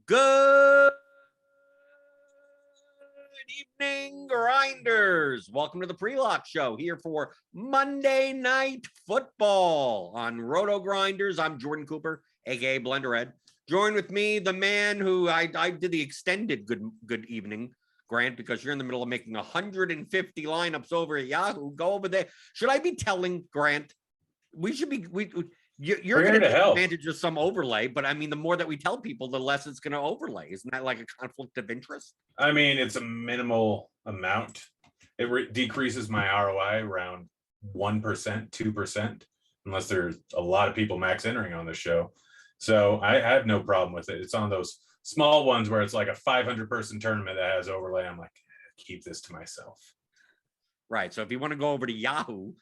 Good evening, Grinders. Welcome to the Pre-Lock Show here for Monday Night Football on Rotogrinders. I'm Jordan Cooper, aka Blenderhead. Join with me, the man who I did the extended good evening, Grant, because you're in the middle of making 150 lineups over at Yahoo. Go over there. Should I be telling Grant? We should be. You're going to take advantage of some overlay, but I mean, the more that we tell people, the less it's going to overlay. Isn't that like a conflict of interest? I mean, it's a minimal amount. It decreases my ROI around 1%, 2%, unless there's a lot of people max entering on the show. So I have no problem with it. It's on those small ones where it's like a 500-person tournament that has overlay. I'm like, keep this to myself. Right. So if you want to go over to Yahoo,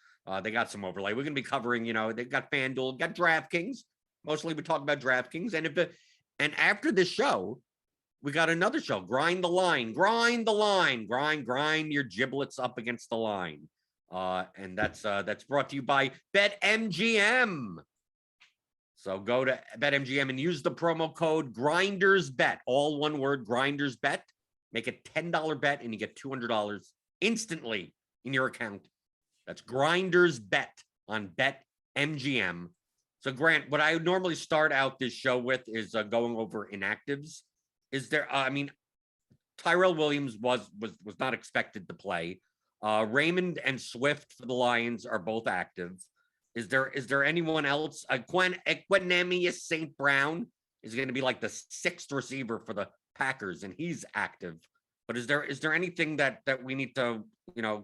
they got some overlay. We're going to be covering, they've got FanDuel, got DraftKings. Mostly we talk about DraftKings. And after this show, we got another show, Grind the Line, grind your giblets up against the line. And that's brought to you by BetMGM. So go to BetMGM and use the promo code GRINDERSBET, all one word, GRINDERSBET. Make a $10 bet and you get $200 instantly in your account. That's GRINDERSBET on BetMGM. So Grant, what I would normally start out this show with is going over inactives. Is there, Tyrell Williams was not expected to play. Raymond and Swift for the Lions are both active. Is there anyone else? Equanimeous St. Brown is going to be like the sixth receiver for the Packers, and he's active. But is there anything that we need to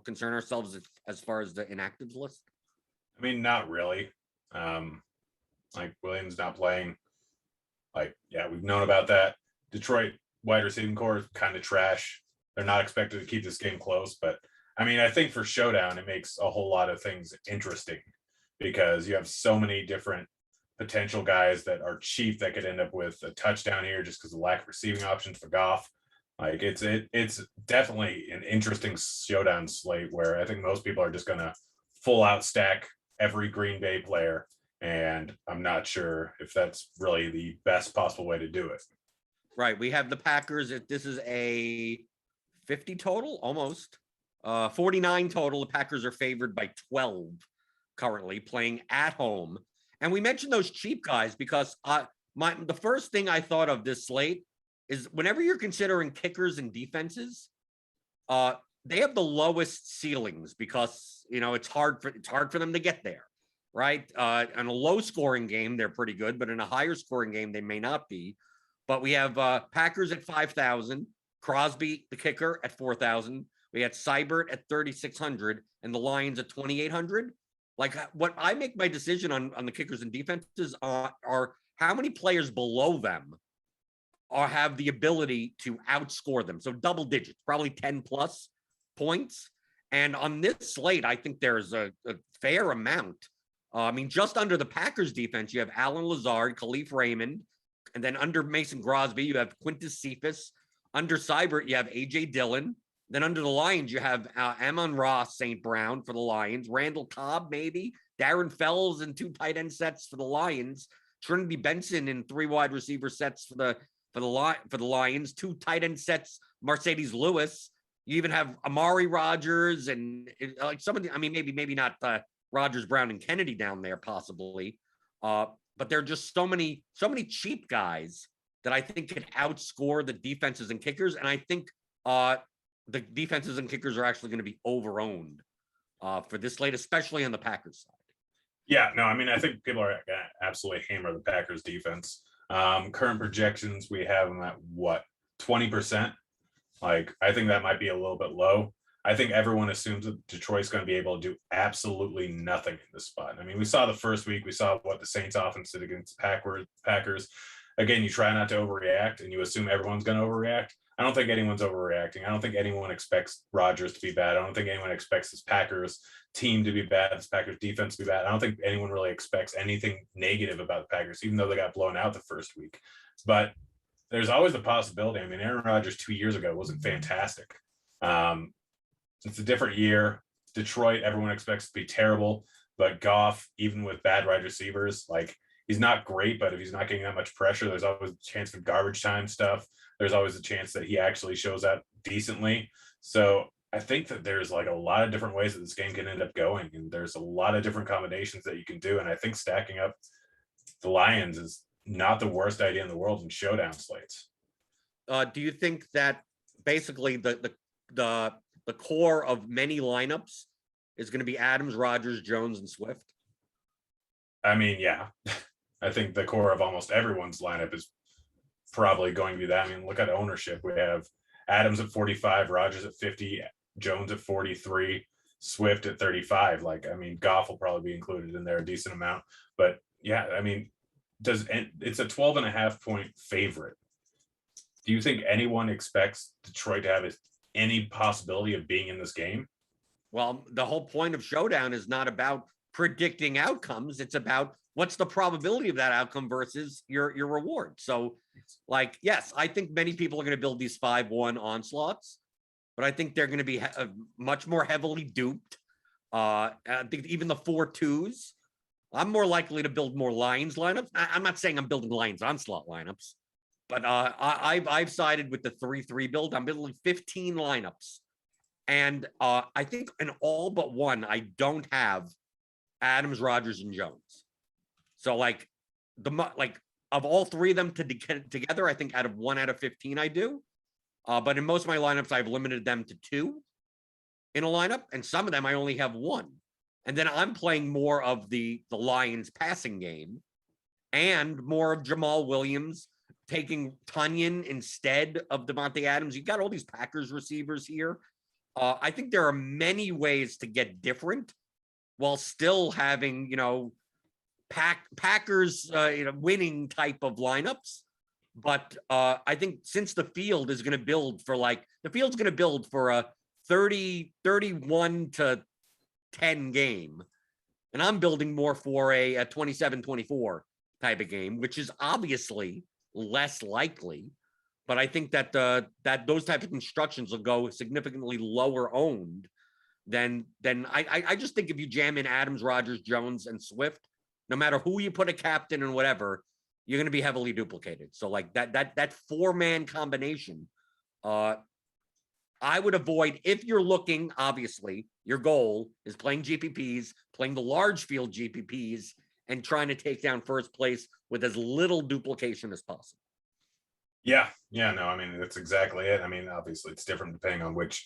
concern ourselves as far as the inactives list? I mean, not really. Like Williams not playing. Like, yeah, we've known about that. Detroit wide receiving core is kind of trash. They're not expected to keep this game close, but I mean, I think for Showdown, it makes a whole lot of things interesting because you have so many different potential guys that are cheap that could end up with a touchdown here just because of lack of receiving options for Goff. Like it's definitely an interesting Showdown slate where I think most people are just gonna full out stack every Green Bay player. And I'm not sure if that's really the best possible way to do it. Right. We have the Packers. This is a 50 total, almost 49 total. The Packers are favored by 12 currently, playing at home. And we mentioned those cheap guys because the first thing I thought of this slate is whenever you're considering kickers and defenses, they have the lowest ceilings because it's hard for them to get there, right? In a low scoring game, they're pretty good, but in a higher scoring game, they may not be. But we have Packers at 5,000, Crosby, the kicker, at 4,000. We had Seibert at 3,600, and the Lions at 2,800. Like what I make my decision on the kickers and defenses are how many players below them have the ability to outscore them. So double digits, probably 10 plus points. And on this slate, I think there's a fair amount. I mean, just under the Packers defense, you have Alan Lazard, Khalif Raymond, and then under Mason Crosby, you have Quintus Cephas. Under Seibert, you have A.J. Dillon. Then under the Lions, you have Amon-Ra St. Brown for the Lions, Randall Cobb, maybe, Darren Fells in 2 tight end sets for the Lions, Trinity Benson in 3 wide receiver sets for the Lions, 2 tight end sets, Mercedes Lewis. You even have Amari Rodgers and like some of the, I mean, maybe not Rodgers, Brown, and Kennedy down there possibly. But there are just so many cheap guys that I think can outscore the defenses and kickers. And I think the defenses and kickers are actually going to be overowned for this slate, especially on the Packers side. Yeah, no, I mean, I think people are going to absolutely hammer the Packers defense. Current projections, we have them at what, 20%? Like, I think that might be a little bit low. I think everyone assumes that Detroit's going to be able to do absolutely nothing in this spot. I mean, we saw the first week, we saw what the Saints offense did against Packers. Again, you try not to overreact and you assume everyone's going to overreact. I don't think anyone's overreacting. I don't think anyone expects Rodgers to be bad. I don't think anyone expects this Packers team to be bad, this Packers defense to be bad. I don't think anyone really expects anything negative about the Packers, even though they got blown out the first week. But there's always the possibility. I mean, Aaron Rodgers 2 years ago wasn't fantastic. It's a different year. Detroit, everyone expects to be terrible, but Goff, even with bad wide receivers, like he's not great, but if he's not getting that much pressure, there's always a chance for garbage time stuff. There's always a chance that he actually shows up decently. So I think that there's like a lot of different ways that this game can end up going. And there's a lot of different combinations that you can do. And I think stacking up the Lions is not the worst idea in the world in showdown slates. Do you think that basically the core of many lineups is going to be Adams, Rodgers, Jones, and Swift? I mean, yeah, I think the core of almost everyone's lineup is probably going to be that. I mean, look at ownership. We have Adams at 45, Rodgers at 50, Jones at 43, Swift at 35. Like, I mean, Goff will probably be included in there a decent amount. But yeah, I mean, it's a 12.5 point favorite. Do you think anyone expects Detroit to have any possibility of being in this game? Well, the whole point of Showdown is not about predicting outcomes. It's about what's the probability of that outcome versus your reward. So, like, yes, I think many people are going to build these 5-1 onslaughts, but I think they're going to be much more heavily duped. I think even the 4-2s, I'm more likely to build more Lions lineups. I'm not saying I'm building Lions onslaught lineups, but I've sided with the 3-3 build. I'm building 15 lineups. And I think in all but one, I don't have Adams, Rodgers, and Jones. So like of all 3 of them together, I think out of 1 out of 15 I do. But in most of my lineups, I've limited them to 2 in a lineup, and some of them I only have 1. And then I'm playing more of the Lions passing game and more of Jamal Williams, taking Tunyon instead of Devontae Adams. You've got all these Packers receivers here. I think there are many ways to get different while still having, Packers, winning type of lineups. But I think since the field is going to build for a 31 to 10 game. And I'm building more for a 27-24 type of game, which is obviously less likely. But I think that that those type of constructions will go significantly lower owned than I just think if you jam in Adams, Rodgers, Jones, and Swift, no matter who you put a captain and whatever, you're going to be heavily duplicated. So like that 4-man combination, I would avoid if you're looking. Obviously, your goal is playing GPPs, playing the large field GPPs, and trying to take down first place with as little duplication as possible. Yeah, no, I mean, that's exactly it. I mean, obviously it's different depending on which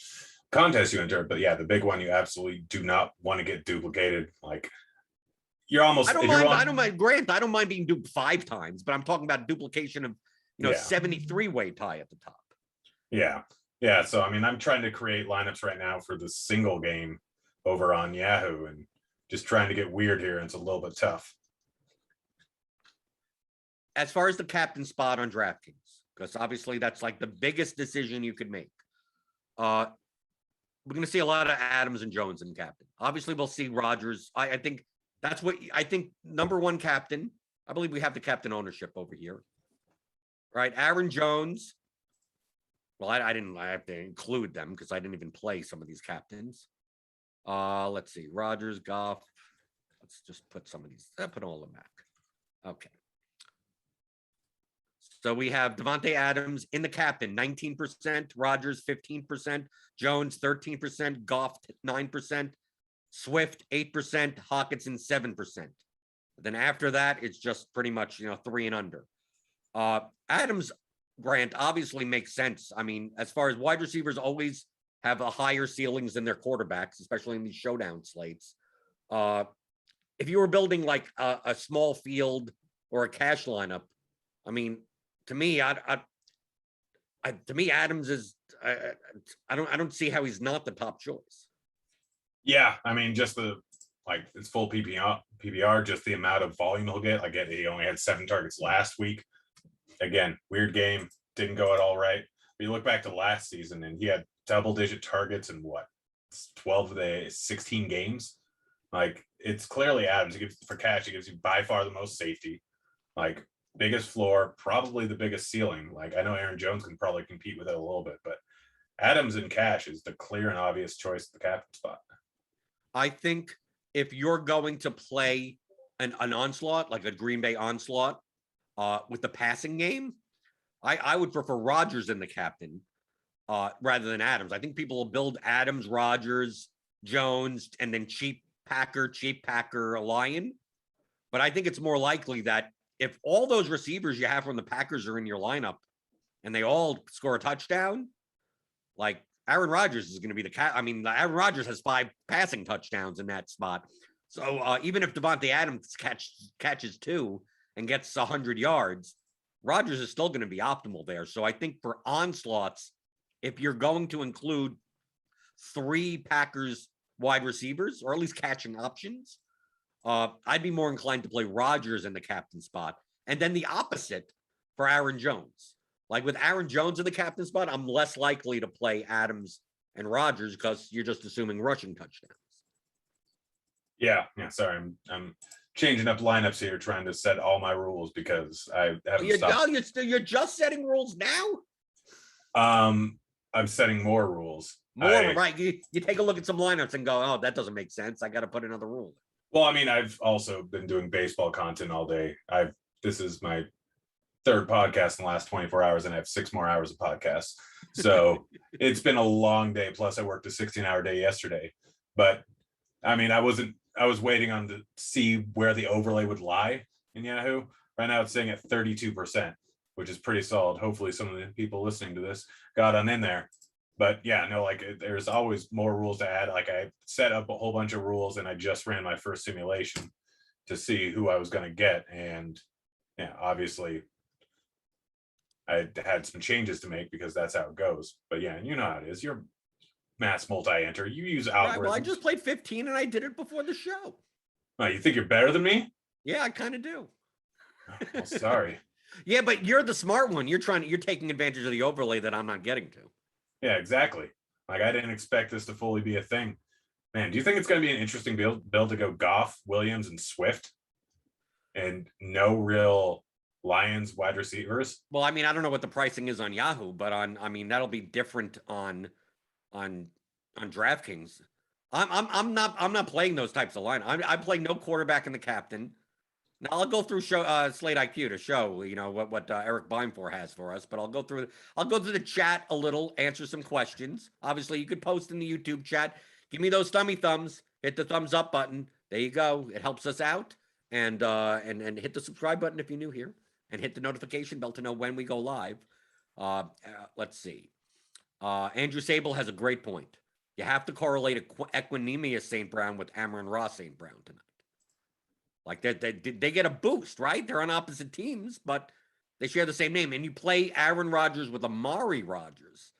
contest you enter, but yeah, the big one, you absolutely do not want to get duplicated. Like you're almost, I don't mind, Grant, I don't mind being duped 5 times, but I'm talking about duplication of, 73-way tie at the top. Yeah. So, I mean, I'm trying to create lineups right now for the single game over on Yahoo and just trying to get weird here. And it's a little bit tough. As far as the captain spot on DraftKings, because obviously that's like the biggest decision you could make. We're going to see a lot of Adams and Jones in captain. Obviously, we'll see Rodgers. I think that's what I think. Number 1 captain. I believe we have the captain ownership over here. Right. Aaron Jones. Well, I have to include them because I didn't even play some of these captains. Let's see. Rodgers, Goff. Let's just put some of these. Put all of them back. Okay. So we have Devontae Adams in the captain, 19%, Rodgers 15%, Jones 13%, Goff 9%, Swift 8%, Hawkinson 7%. Then after that, it's just pretty much 3 and under. Adams, Grant, obviously makes sense. I mean, as far as wide receivers always have a higher ceilings than their quarterbacks, especially in these showdown slates. If you were building like a small field or a cash lineup, I mean, to me, Adams is. I don't see how he's not the top choice. Yeah, I mean, just it's full PPR, just the amount of volume he'll get. I get he only had 7 targets last week. Again, weird game, didn't go at all right. But you look back to last season, and he had double-digit targets in 12 of the 16 games. Like it's clearly Adams. For cash, he gives you by far the most safety. Like. Biggest floor, probably the biggest ceiling. Like I know Aaron Jones can probably compete with it a little bit, but Adams in cash is the clear and obvious choice at the captain spot. I think if you're going to play an onslaught, like a Green Bay onslaught, with the passing game, I would prefer Rodgers in the captain rather than Adams. I think people will build Adams, Rodgers, Jones, and then cheap Packer, a Lion. But I think it's more likely that if all those receivers you have from the Packers are in your lineup and they all score a touchdown, like Aaron Rodgers is going to be Aaron Rodgers has 5 passing touchdowns in that spot. So even if Devontae Adams catches 2 and gets 100 yards, Rodgers is still going to be optimal there. So I think for onslaughts, if you're going to include 3 Packers wide receivers, or at least catching options, I'd be more inclined to play Rodgers in the captain spot. And then the opposite for Aaron Jones. Like with Aaron Jones in the captain spot, I'm less likely to play Adams and Rodgers because you're just assuming rushing touchdowns. Yeah. Sorry, I'm changing up lineups here, trying to set all my rules because I haven't stopped. You're just setting rules now? I'm setting more rules. Right. You take a look at some lineups and go, oh, that doesn't make sense. I got to put another rule. Well, I mean, I've also been doing baseball content all day. This is my 3rd podcast in the last 24 hours, and I have 6 more hours of podcasts. So it's been a long day. Plus, I worked a 16-hour day yesterday. But I mean, I was waiting on to see where the overlay would lie in Yahoo. Right now, it's sitting at 32%, which is pretty solid. Hopefully, some of the people listening to this got on in there. But yeah, no, there's always more rules to add. Like I set up a whole bunch of rules and I just ran my first simulation to see who I was going to get. And yeah, obviously I had some changes to make because that's how it goes. But yeah, you know how it is. You're mass multi-enter. You use algorithms. Right, well, I just played 15 and I did it before the show. Oh, you think you're better than me? Yeah, I kind of do. Oh, well, sorry. Yeah, but you're the smart one. You're taking advantage of the overlay that I'm not getting to. Yeah, exactly. Like, I didn't expect this to fully be a thing. Man, do you think it's going to be an interesting build to go Goff, Williams, and Swift, and no real Lions wide receivers? Well, I mean, I don't know what the pricing is on Yahoo, but I mean, that'll be different on DraftKings. I'm not playing those types of line. I'm playing no quarterback in the captain. Now I'll go through Slate IQ to show what Eric Bimefor has for us, but I'll go through the chat a little, answer some questions. Obviously, you could post in the YouTube chat. Give me those thumbs. Hit the thumbs up button. There you go. It helps us out. And hit the subscribe button if you're new here, and hit the notification bell to know when we go live. Let's see. Andrew Sable has a great point. You have to correlate Equinemius St. Brown with Amon-Ra St. Brown tonight. Like they get a boost, right? They're on opposite teams, but they share the same name. And you play Aaron Rodgers with Amari Rodgers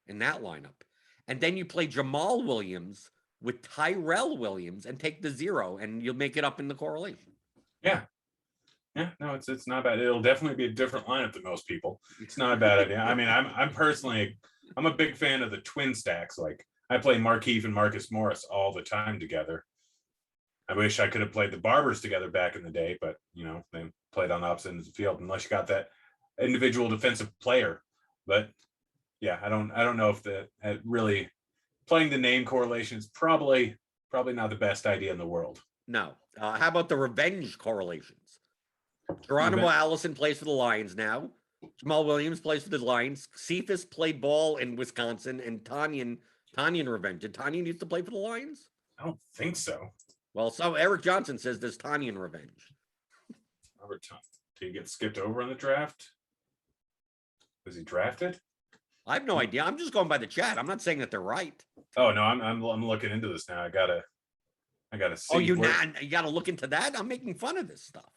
in that lineup. And then you play Jamal Williams with Tyrell Williams and take the 0, and you'll make it up in the correlation. Yeah. Yeah, no, it's not bad. It'll definitely be a different lineup than most people. It's not a bad idea. I mean, I'm a big fan of the twin stacks. Like, I play Markeith and Marcus Morris all the time together. I wish I could have played the Barbers together back in the day, but they played on opposite ends of the field unless you got that individual defensive player. But yeah, I don't know if that really playing the name correlation is probably not the best idea in the world. No. How about the revenge correlations? Geronimo Allison plays for the Lions now. Jamal Williams plays for the Lions. Cephas played ball in Wisconsin, and Tanyan revenge. Did Tanyan used to play for the Lions? I don't think so. Well, so Eric Johnson says there's Tanyan revenge. Robert Tanyan. Did he get skipped over in the draft? Was he drafted? I have no idea. I'm just going by the chat. I'm not saying that they're right. Oh no, I'm looking into this now. I gotta see. Oh, you gotta look into that? I'm making fun of this stuff.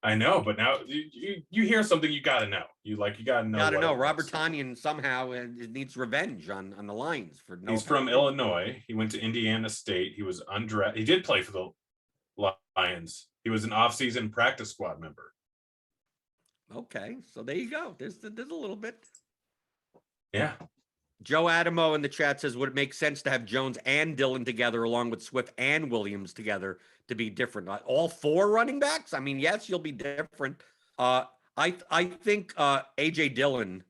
I know, but now you hear something, you gotta know. You gotta know. Gotta know. Robert Tanyan somehow needs revenge on the Lions for no. He's from Illinois. He went to Indiana State. He was undrafted. He did play for the Lions. He was an off-season practice squad member. Okay, so there you go. There's a little bit. Yeah. Joe Adamo in the chat says, would it make sense to have Jones and Dillon together along with Swift and Williams together to be different? All 4 running backs? I mean, yes, you'll be different. I think AJ Dillon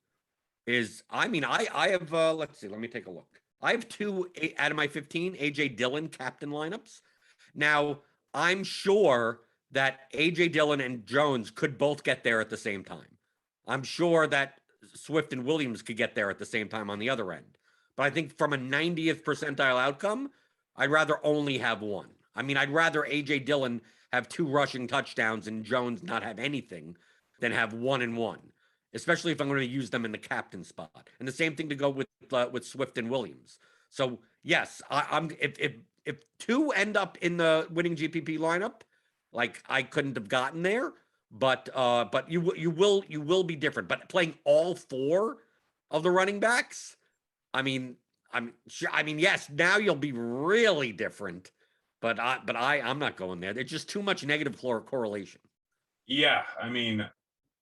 is, I have, let's see, let me take a look. I have 2 out of my 15 AJ Dillon captain lineups. Now, I'm sure that AJ Dillon and Jones could both get there at the same time. I'm sure that Swift and Williams could get there at the same time on the other end. But I think from a 90th percentile outcome, I'd rather only have 1. I mean, I'd rather AJ Dillon have 2 rushing touchdowns and Jones not have anything than have 1 and 1, especially if I'm going to use them in the captain spot. And the same thing to go with Swift and Williams. So yes, I'm if 2 end up in the winning GPP lineup, like I couldn't have gotten there. But you will be different. But playing all 4 of the running backs, I'm yes, now you'll be really different. But I'm not going there. There's just too much negative correlation. Yeah, I mean,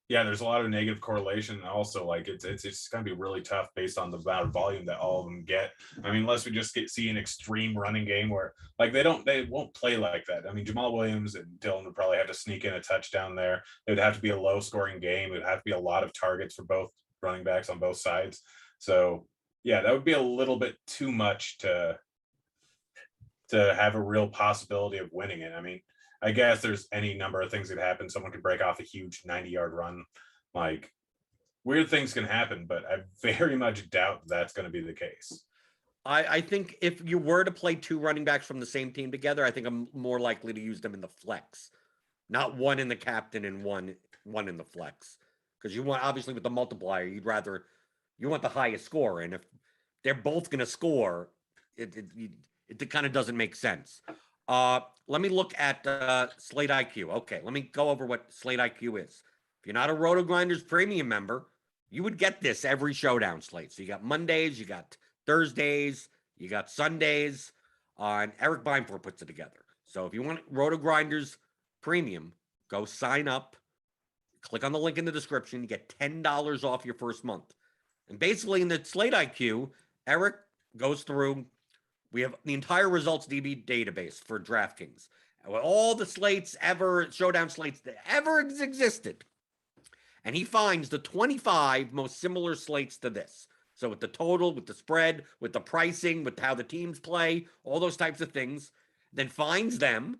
yeah, there's a lot of negative correlation. Also, like it's going to be really tough based on the amount of volume that all of them get. I mean, unless we just see an extreme running game where like they won't play like that. I mean, Jamal Williams and Dillon would probably have to sneak in a touchdown there. It would have to be a low scoring game. It would have to be a lot of targets for both running backs on both sides. So yeah, that would be a little bit too much to have a real possibility of winning it. I mean, I guess there's any number of things that happen. Someone could break off a huge 90-yard run. Like, weird things can happen, but I very much doubt that's going to be the case. I think if you were to play 2 running backs from the same team together, I think I'm more likely to use them in the flex, not 1 in the captain and one in the flex. Because you want, obviously with the multiplier, you want the highest score. And if they're both going to score, it kind of doesn't make sense. Let me look at Slate IQ. Okay, let me go over what Slate IQ is. If you're not a Rotogrinders premium member, you would get this every showdown slate. So you got Mondays, you got Thursdays, you got Sundays, and Eric Bimefor puts it together. So if you want Rotogrinders premium, go sign up. Click on the link in the description. You get $10 off your first month. And basically in the Slate IQ, Eric goes through. We have the entire results DB database for DraftKings. All the slates ever, showdown slates that ever existed. And he finds the 25 most similar slates to this. So with the total, with the spread, with the pricing, with how the teams play, all those types of things, then finds them,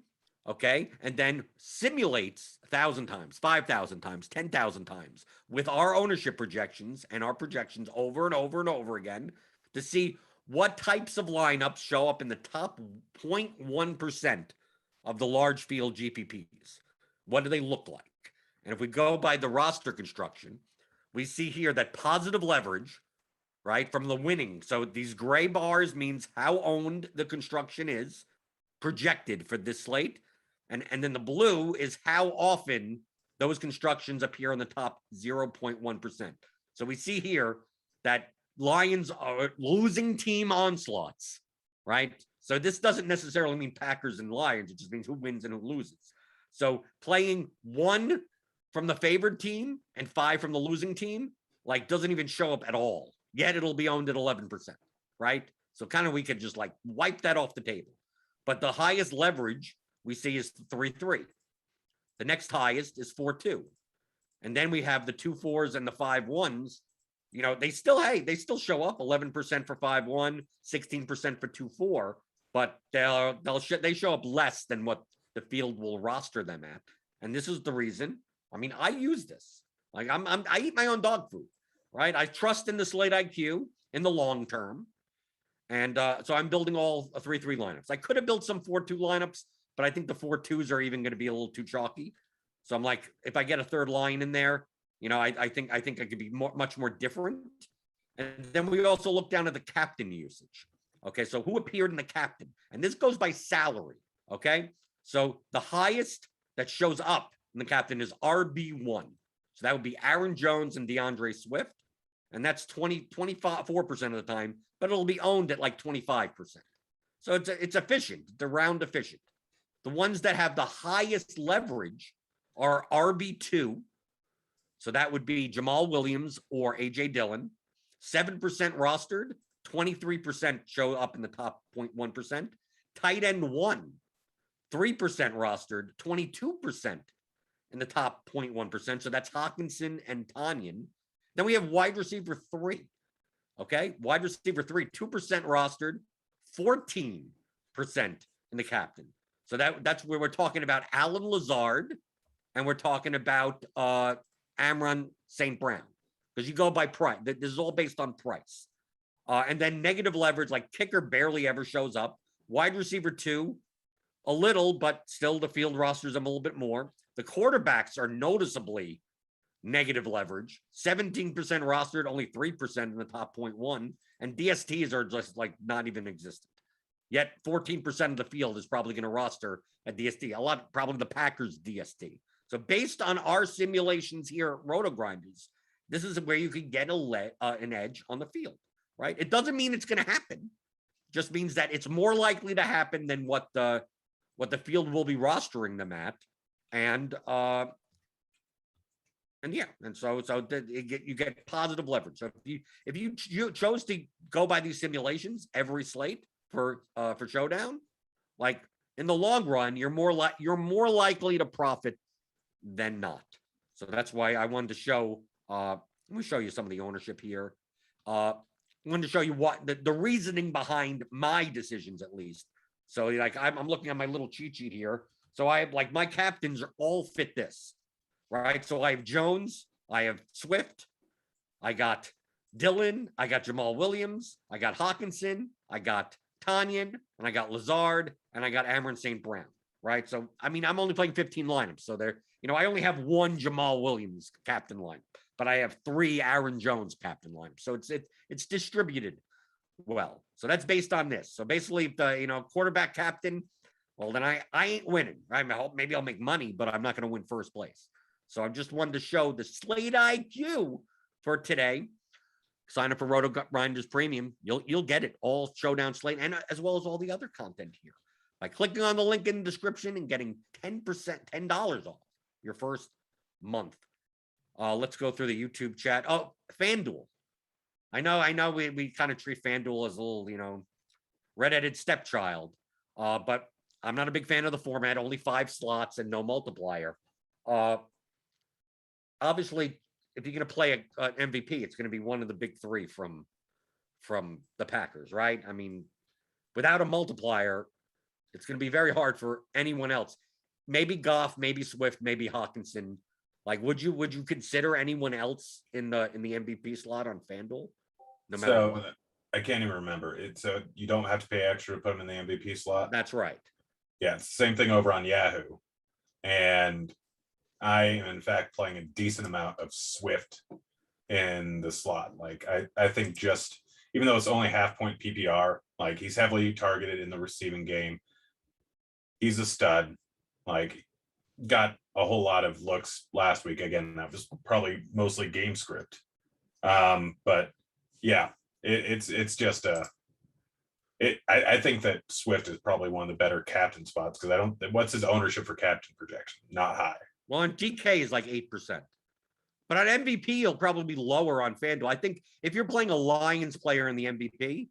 okay, and then simulates 1,000 times, 5,000 times, 10,000 times with our ownership projections and our projections over and over and over again to see what types of lineups show up in the top 0.1% of the large field GPPs. What do they look like? And if we go by the roster construction, we see here that positive leverage, right, from the winning. So these gray bars means how owned the construction is projected for this slate. And then the blue is how often those constructions appear on the top 0.1%. So we see here that Lions are losing team onslaughts, right? So this doesn't necessarily mean Packers and Lions. It just means who wins and who loses. So playing 1 from the favored team and 5 from the losing team, like, doesn't even show up at all. Yet it'll be owned at 11%, right? So kind of we could just like wipe that off the table. But the highest leverage we see is 3-3. The next highest is 4-2. And then we have the 2-4s and the 5-1s. You know, they still show up 11% for 5-1, 16% for 2-4, but they show up less than what the field will roster them at. And this is the reason. I mean, I use this. Like I eat my own dog food, right? I trust in the Slate IQ in the long term. And so I'm building all 3-3 lineups. I could have built some 4-2 lineups, but I think the 4-2s are even going to be a little too chalky. So I'm like, if I get a third line in there, you know, I think I could be much more different. And then we also look down at the captain usage. Okay, so who appeared in the captain? And this goes by salary. Okay, so the highest that shows up in the captain is RB1. So that would be Aaron Jones and DeAndre Swift. And that's 24% of the time, but it'll be owned at like 25%. So it's efficient. It's round efficient. The ones that have the highest leverage are RB2. So that would be Jamal Williams or AJ Dillon. 7% rostered, 23% show up in the top 0.1%. Tight end 1, 3% rostered, 22% in the top 0.1%. So that's Hawkinson and Tanyan. Then we have wide receiver 3. Okay, wide receiver 3, 2% rostered, 14% in the captain. So that's where we're talking about Alan Lazard, and we're talking about Amon St. Brown, because you go by price. This is all based on price. And then negative leverage, like kicker barely ever shows up. Wide receiver 2, a little, but still the field rosters them a little bit more. The quarterbacks are noticeably negative leverage, 17% rostered, only 3% in the top 0.1. And DSTs are just like not even existent. Yet 14% of the field is probably going to roster at DST. A lot, probably the Packers DST. So based on our simulations here at Rotogrinders, this is where you can get an edge on the field, right? It doesn't mean it's going to happen. It just means that it's more likely to happen than what the field will be rostering them at. And yeah, and so you get positive leverage. So if you chose to go by these simulations every slate for Showdown, like in the long run, you're more likely to profit than not. So that's why I wanted to show. Let me show you some of the ownership here. I wanted to show you what the reasoning behind my decisions, at least. So like I'm looking at my little cheat sheet here. So I have like my captains are all fit this, right? So I have Jones, I have Swift, I got Dillon, I got Jamal Williams, I got Hawkinson, I got Tanyan, and I got Lazard, and I got Amon St. Brown, right? So, I mean, I'm only playing 15 lineups. So I only have 1 Jamal Williams captain lineup, but I have 3 Aaron Jones captain lineups. So it's distributed well. So that's based on this. So basically, if the, quarterback captain, well, then I ain't winning. Right? Maybe I'll make money, but I'm not going to win first place. So I just wanted to show the Slate IQ for today. Sign up for Rotogrinders Premium. You'll get it all Showdown Slate, and as well as all the other content here by clicking on the link in the description and getting $10 off your first month. Let's go through the YouTube chat. Oh, FanDuel. I know we kind of treat FanDuel as a little, redheaded stepchild. But I'm not a big fan of the format, only 5 slots and no multiplier. Obviously, if you're going to play an MVP, it's going to be one of the big 3 from the Packers, right? I mean, without a multiplier, it's going to be very hard for anyone else. Maybe Goff, maybe Swift, maybe Hawkinson. Like, would you consider anyone else in the MVP slot on FanDuel? No matter So what. I can't even remember it. So you don't have to pay extra to put them in the MVP slot. That's right. Yeah, it's the same thing over on Yahoo. And I am in fact playing a decent amount of Swift in the slot. Like I think just even though it's only half point PPR, like he's heavily targeted in the receiving game. He's a stud. Like got a whole lot of looks last week. Again, that was probably mostly game script. But yeah, it's just I think that Swift is probably one of the better captain spots because what's his ownership for captain projection? Not high. Well, on DK is like 8%. But on MVP, he'll probably be lower on FanDuel. I think if you're playing a Lions player in the MVP,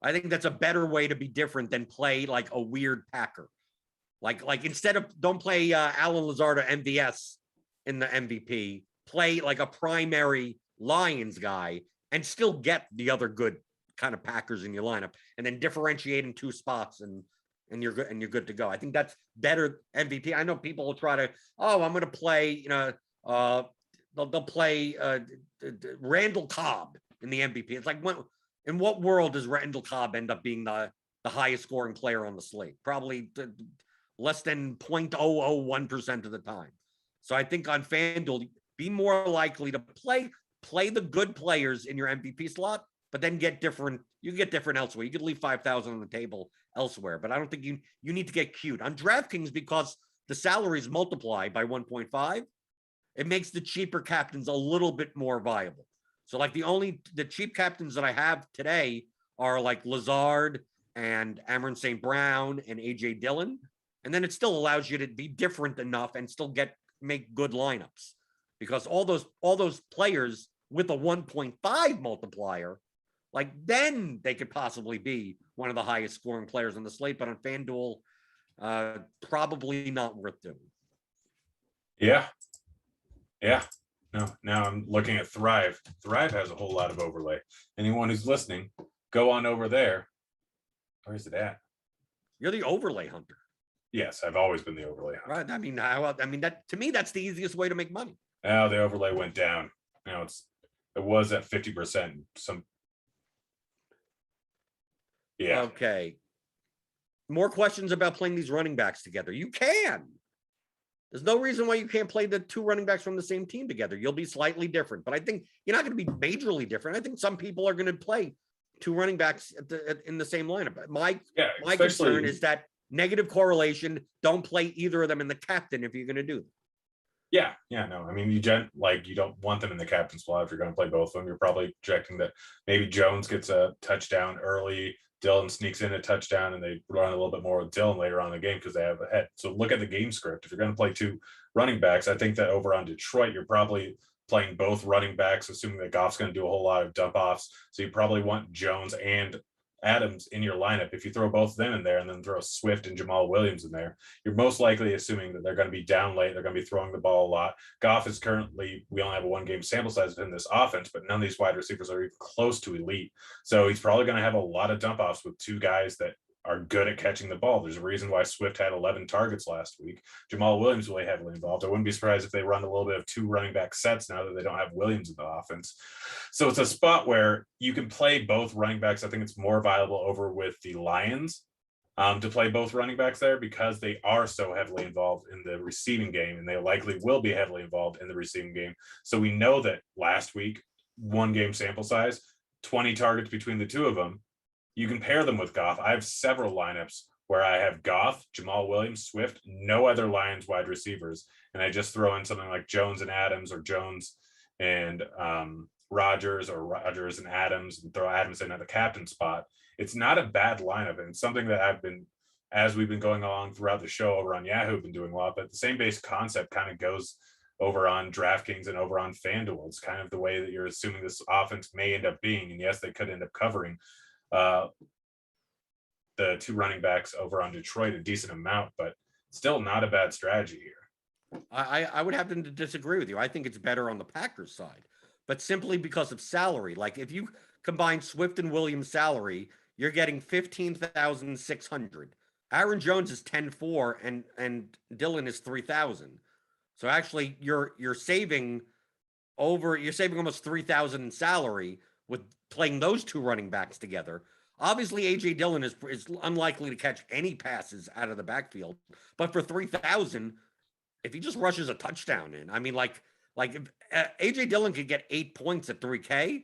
I think that's a better way to be different than play like a weird Packer. Like instead of don't play Alan Lazard or MVS in the MVP, play like a primary Lions guy and still get the other good kind of Packers in your lineup, and then differentiate in 2 spots and you're good and you're good to go. I think that's better MVP. I know people will try to, I'm going to play, they'll play Randall Cobb in the MVP. It's like, in what world does Randall Cobb end up being the highest scoring player on the slate? Probably less than 0.001% of the time. So I think on FanDuel, be more likely to play the good players in your MVP slot, but then get different. You get different elsewhere. You could leave 5,000 on the table elsewhere, but I don't think you need to get cute on DraftKings because the salaries multiply by 1.5. It makes the cheaper captains a little bit more viable. So like the cheap captains that I have today are like Lazard and Amon St. Brown and AJ Dillon. And then it still allows you to be different enough and still make good lineups because all those players with a 1.5 multiplier, like then they could possibly be one of the highest scoring players on the slate. But on FanDuel, probably not worth doing. Yeah. No, now I'm looking at Thrive. Thrive has a whole lot of overlay. Anyone who's listening, go on over there. Where is it at? You're the overlay hunter. Yes, I've always been the overlay hunter. Right. I mean, that to me, that's the easiest way to make money. Now the overlay went down. Now it was at 50%. Yeah. Okay. More questions about playing these running backs together. You can. There's no reason why you can't play the 2 running backs from the same team together. You'll be slightly different, but I think you're not going to be majorly different. I think some people are going to play 2 running backs in the same lineup. My concern is that negative correlation. Don't play either of them in the captain if you're going to do them. Yeah, no. I mean, you don't want them in the captain slot if you're going to play both of them. You're probably projecting that maybe Jones gets a touchdown early, Dillon sneaks in a touchdown, and they run a little bit more with Dillon later on in the game because they have a head. So look at the game script. If you're going to play 2 running backs, I think that over on Detroit, you're probably playing both running backs, assuming that Goff's going to do a whole lot of dump offs. So you probably want Jones and Adams in your lineup. If you throw both of them in there and then throw Swift and Jamal Williams in there, you're most likely assuming that they're going to be down late. They're going to be throwing the ball a lot. Goff is currently, we only have a 1-game sample size in this offense, but none of these wide receivers are even close to elite. So he's probably going to have a lot of dump offs with 2 guys that are good at catching the ball. There's a reason why Swift had 11 targets last week. Jamal Williams really heavily involved. I wouldn't be surprised if they run a little bit of 2 running back sets now that they don't have Williams in the offense. So it's a spot where you can play both running backs. I think it's more viable over with the Lions to play both running backs there because they are so heavily involved in the receiving game, and they likely will be heavily involved in the receiving game. So we know that last week, 1-game sample size, 20 targets between the 2 of them. You can pair them with Goff. I have several lineups where I have Goff, Jamal Williams, Swift, no other Lions wide receivers. And I just throw in something like Jones and Adams or Jones and Rodgers or Rodgers and Adams and throw Adams in at the captain spot. It's not a bad lineup. And it's something that as we've been going along throughout the show over on Yahoo, been doing a lot, but the same base concept kind of goes over on DraftKings and over on FanDuel. It's kind of the way that you're assuming this offense may end up being. And yes, they could end up covering the two running backs over on Detroit a decent amount, but still not a bad strategy here. I would have to disagree with you. I think it's better on the Packers side, but simply because of salary. Like if you combine Swift and Williams' salary, you're getting 15,600. Aaron Jones is 10.4 and Dillon is 3,000. So actually you're saving almost 3,000 in salary with playing those two running backs together. Obviously, AJ Dillon is unlikely to catch any passes out of the backfield, but for 3,000, if he just rushes a touchdown in, I mean, like if AJ Dillon could get 8 points at 3K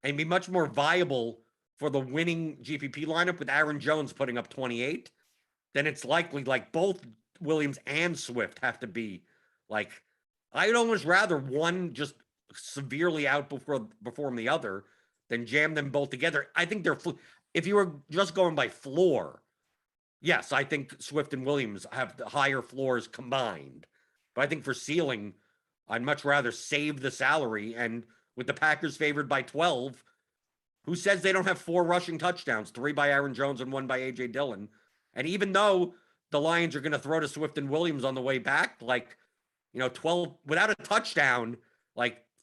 and be much more viable for the winning GPP lineup with Aaron Jones putting up 28, then it's likely like both Williams and Swift have to be like, I'd almost rather one just severely outperform the other than jam them both together. I think if you were just going by floor, yes, I think Swift and Williams have the higher floors combined. But I think for ceiling, I'd much rather save the salary. And with the Packers favored by 12, who says they don't have 4 rushing touchdowns, 3 by Aaron Jones and 1 by AJ Dillon? And even though the Lions are going to throw to Swift and Williams on the way back, 12 without a touchdown,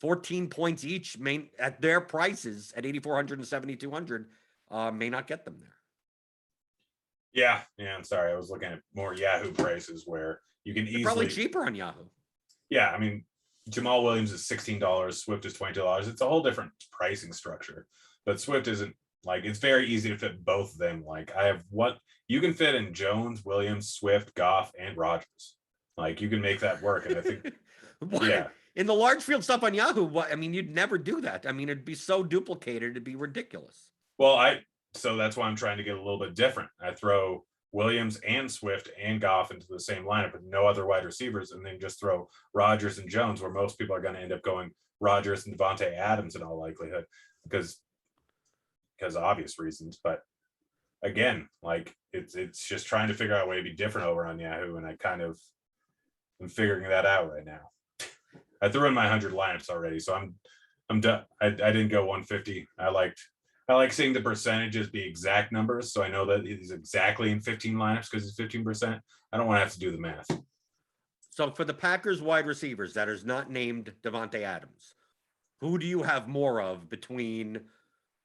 14 points each at their prices at 8,400 and 7,200 may not get them there. Yeah, I'm sorry. I was looking at more Yahoo prices where you can easily probably cheaper on Yahoo. Yeah, I mean, Jamal Williams is $16, Swift is $22. It's a whole different pricing structure, but Swift isn't it's very easy to fit both of them. I have what you can fit in Jones, Williams, Swift, Goff, and Rodgers. You can make that work, and I think yeah. In the large field stuff on Yahoo, you'd never do that. I mean, it'd be so duplicated, it'd be ridiculous. Well, so that's why I'm trying to get a little bit different. I throw Williams and Swift and Goff into the same lineup with no other wide receivers, and then just throw Rodgers and Jones, where most people are going to end up going Rodgers and Devontae Adams in all likelihood because of obvious reasons. But again, it's just trying to figure out a way to be different over on Yahoo, and I'm figuring that out right now. I threw in my 100 lineups already, so I'm done. I didn't go 150. I like seeing the percentages be exact numbers, so I know that he's exactly in 15 lineups because it's 15%. I don't want to have to do the math. So for the Packers wide receivers that is not named Devontae Adams, who do you have more of between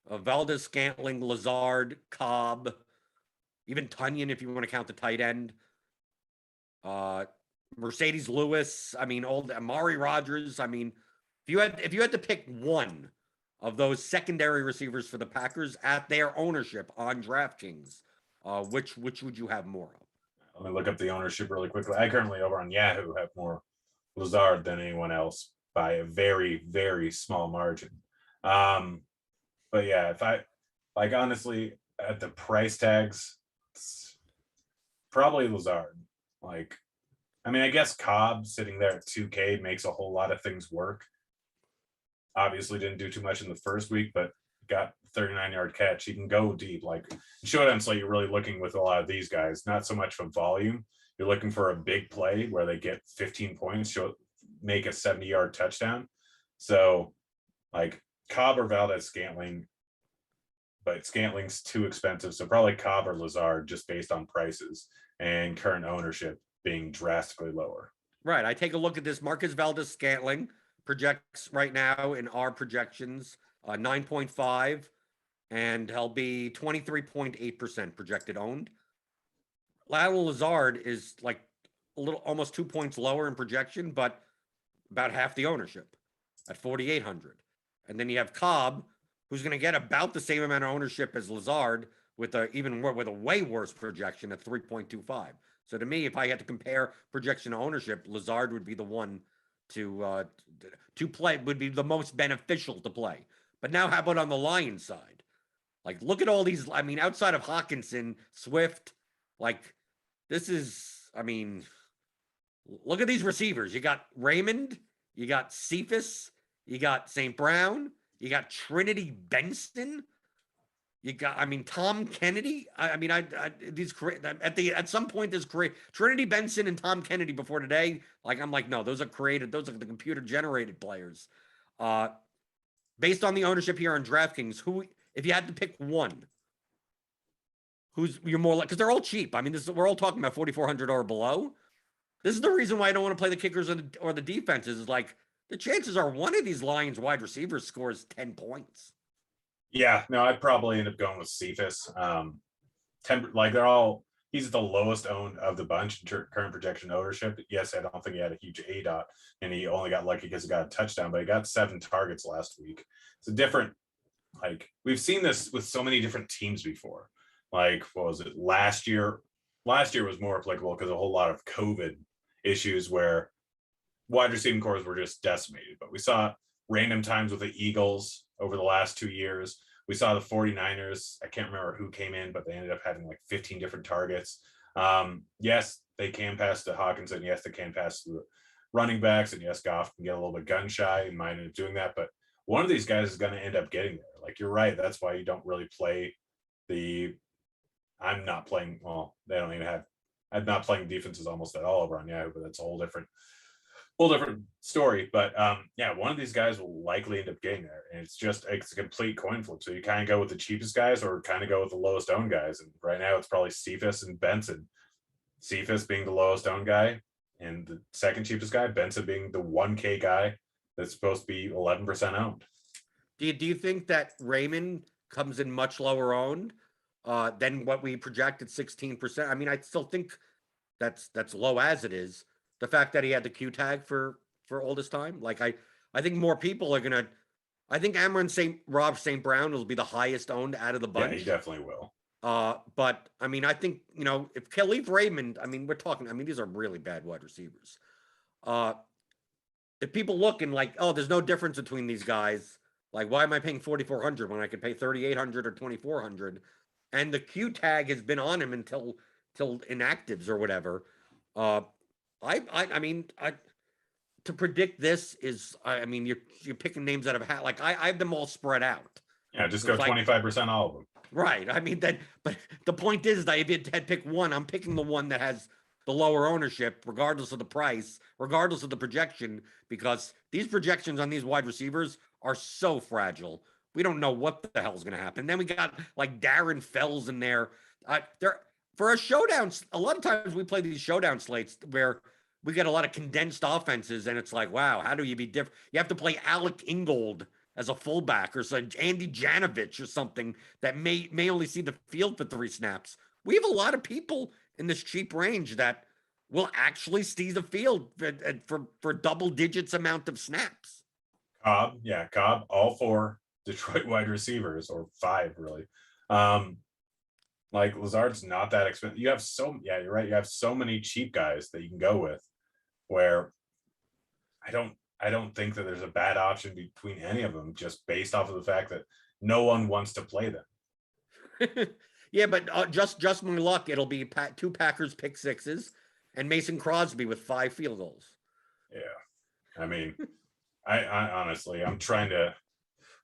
Valdez, Scantling, Lazard, Cobb, even Tunyon if you want to count the tight end, Mercedes Lewis, old Amari Rodgers. If you had to pick one of those secondary receivers for the Packers at their ownership on DraftKings, which would you have more of? Let me look up the ownership really quickly. I currently over on Yahoo have more Lazard than anyone else by a very, very small margin. But yeah, if I honestly at the price tags, it's probably Lazard. I guess Cobb sitting there at 2K makes a whole lot of things work. Obviously didn't do too much in the first week, but got 39-yard catch. He can go deep. Showdown slate, you're really looking with a lot of these guys, not so much from volume. You're looking for a big play where they get 15 points, make a 70-yard touchdown. So Cobb or Valdez Scantling, but Scantling's too expensive. So probably Cobb or Lazard just based on prices and current ownership being drastically lower. Right. I take a look at this. Marcus Valdez Scantling projects right now in our projections 9.5, and he'll be 23.8% projected owned. Lionel Lazard is almost 2 points lower in projection, but about half the ownership at 4,800. And then you have Cobb, who's going to get about the same amount of ownership as Lazard with a way worse projection at 3.25. So to me, if I had to compare projection to ownership, Lazard would be the one to play, would be the most beneficial to play. But now how about on the Lions side? Look at all these, outside of Hawkinson, Swift, this is, look at these receivers. You got Raymond, you got Cephas, you got St. Brown, you got Trinity Benson. You got, I mean, Tom Kennedy. I mean, these at some point this Trinity Benson and Tom Kennedy before today. Like, I'm like, no, those are created. Those are the computer generated players. Based on the ownership here on DraftKings, who, if you had to pick one, who's you're more like, because they're all cheap. I mean, we're all talking about 4,400 or below. This is the reason why I don't want to play the kickers or the defenses. Is like the chances are one of these Lions wide receivers scores 10 points. Yeah, no, I'd probably end up going with Cephas. They're all, he's the lowest owned of the bunch in current projection ownership. Yes, I don't think he had a huge ADOT, and he only got lucky because he got a touchdown, but he got 7 targets last week. It's a different, like, we've seen this with so many different teams before. Like, what was it last year? Last year was more applicable because a whole lot of COVID issues where wide receiving cores were just decimated. But we saw random times with the Eagles over the last 2 years. We saw the 49ers. I can't remember who came in, but they ended up having like 15 different targets. Yes, they can pass to Hawkinson. Yes, they can pass to the running backs. And yes, Goff can get a little bit gun shy and might end up doing that. But one of these guys is going to end up getting there. Like, you're right. That's why you don't really play I'm not playing. Well, they don't even have. I'm not playing defenses almost at all over on Yahoo, but that's a whole different story. But yeah, one of these guys will likely end up getting there, and it's a complete coin flip. So you kind of go with the cheapest guys, or kind of go with the lowest owned guys. And right now, it's probably Cephas and Benson. Cephas being the lowest owned guy, and the second cheapest guy, Benson being the 1K guy that's supposed to be 11% owned. Do you think that Raymond comes in much lower owned than what we project at 16%? I mean, I still think that's low as it is. The fact that he had the Q tag for all this time, like I think more people are gonna. I think Rob St. Brown will be the highest owned out of the bunch. Yeah, he definitely will. But I mean, I think, if Khalif Raymond, I mean, we're talking. I mean, these are really bad wide receivers. If people look and like, oh, there's no difference between these guys. Like, why am I paying 4,400 when I could pay 3,800 or 2,400? And the Q tag has been on him until inactives or whatever. I mean, to predict this is, I mean, you're picking names out of a hat. Like, I have them all spread out. Yeah, just go 25% all of them. Right. I mean, but the point is that if you had picked one, I'm picking the one that has the lower ownership, regardless of the price, regardless of the projection, because these projections on these wide receivers are so fragile. We don't know what the hell's going to happen. Then we got like Darren Fells in there. For a showdown, a lot of times we play these showdown slates where we get a lot of condensed offenses, and it's like, wow, how do you be different? You have to play Alec Ingold as a fullback, or Andy Janovich or something that may only see the field for 3 snaps. We have a lot of people in this cheap range that will actually see the field for double digits amount of snaps. Cobb, all 4 Detroit wide receivers, or 5 really. Like, Lazard's not that expensive. You're right. You have so many cheap guys that you can go with, where I don't think that there's a bad option between any of them, just based off of the fact that no one wants to play them. Yeah, but just my luck, it'll be 2 Packers pick sixes and Mason Crosby with 5 field goals. Yeah, I mean, I honestly, I'm trying to.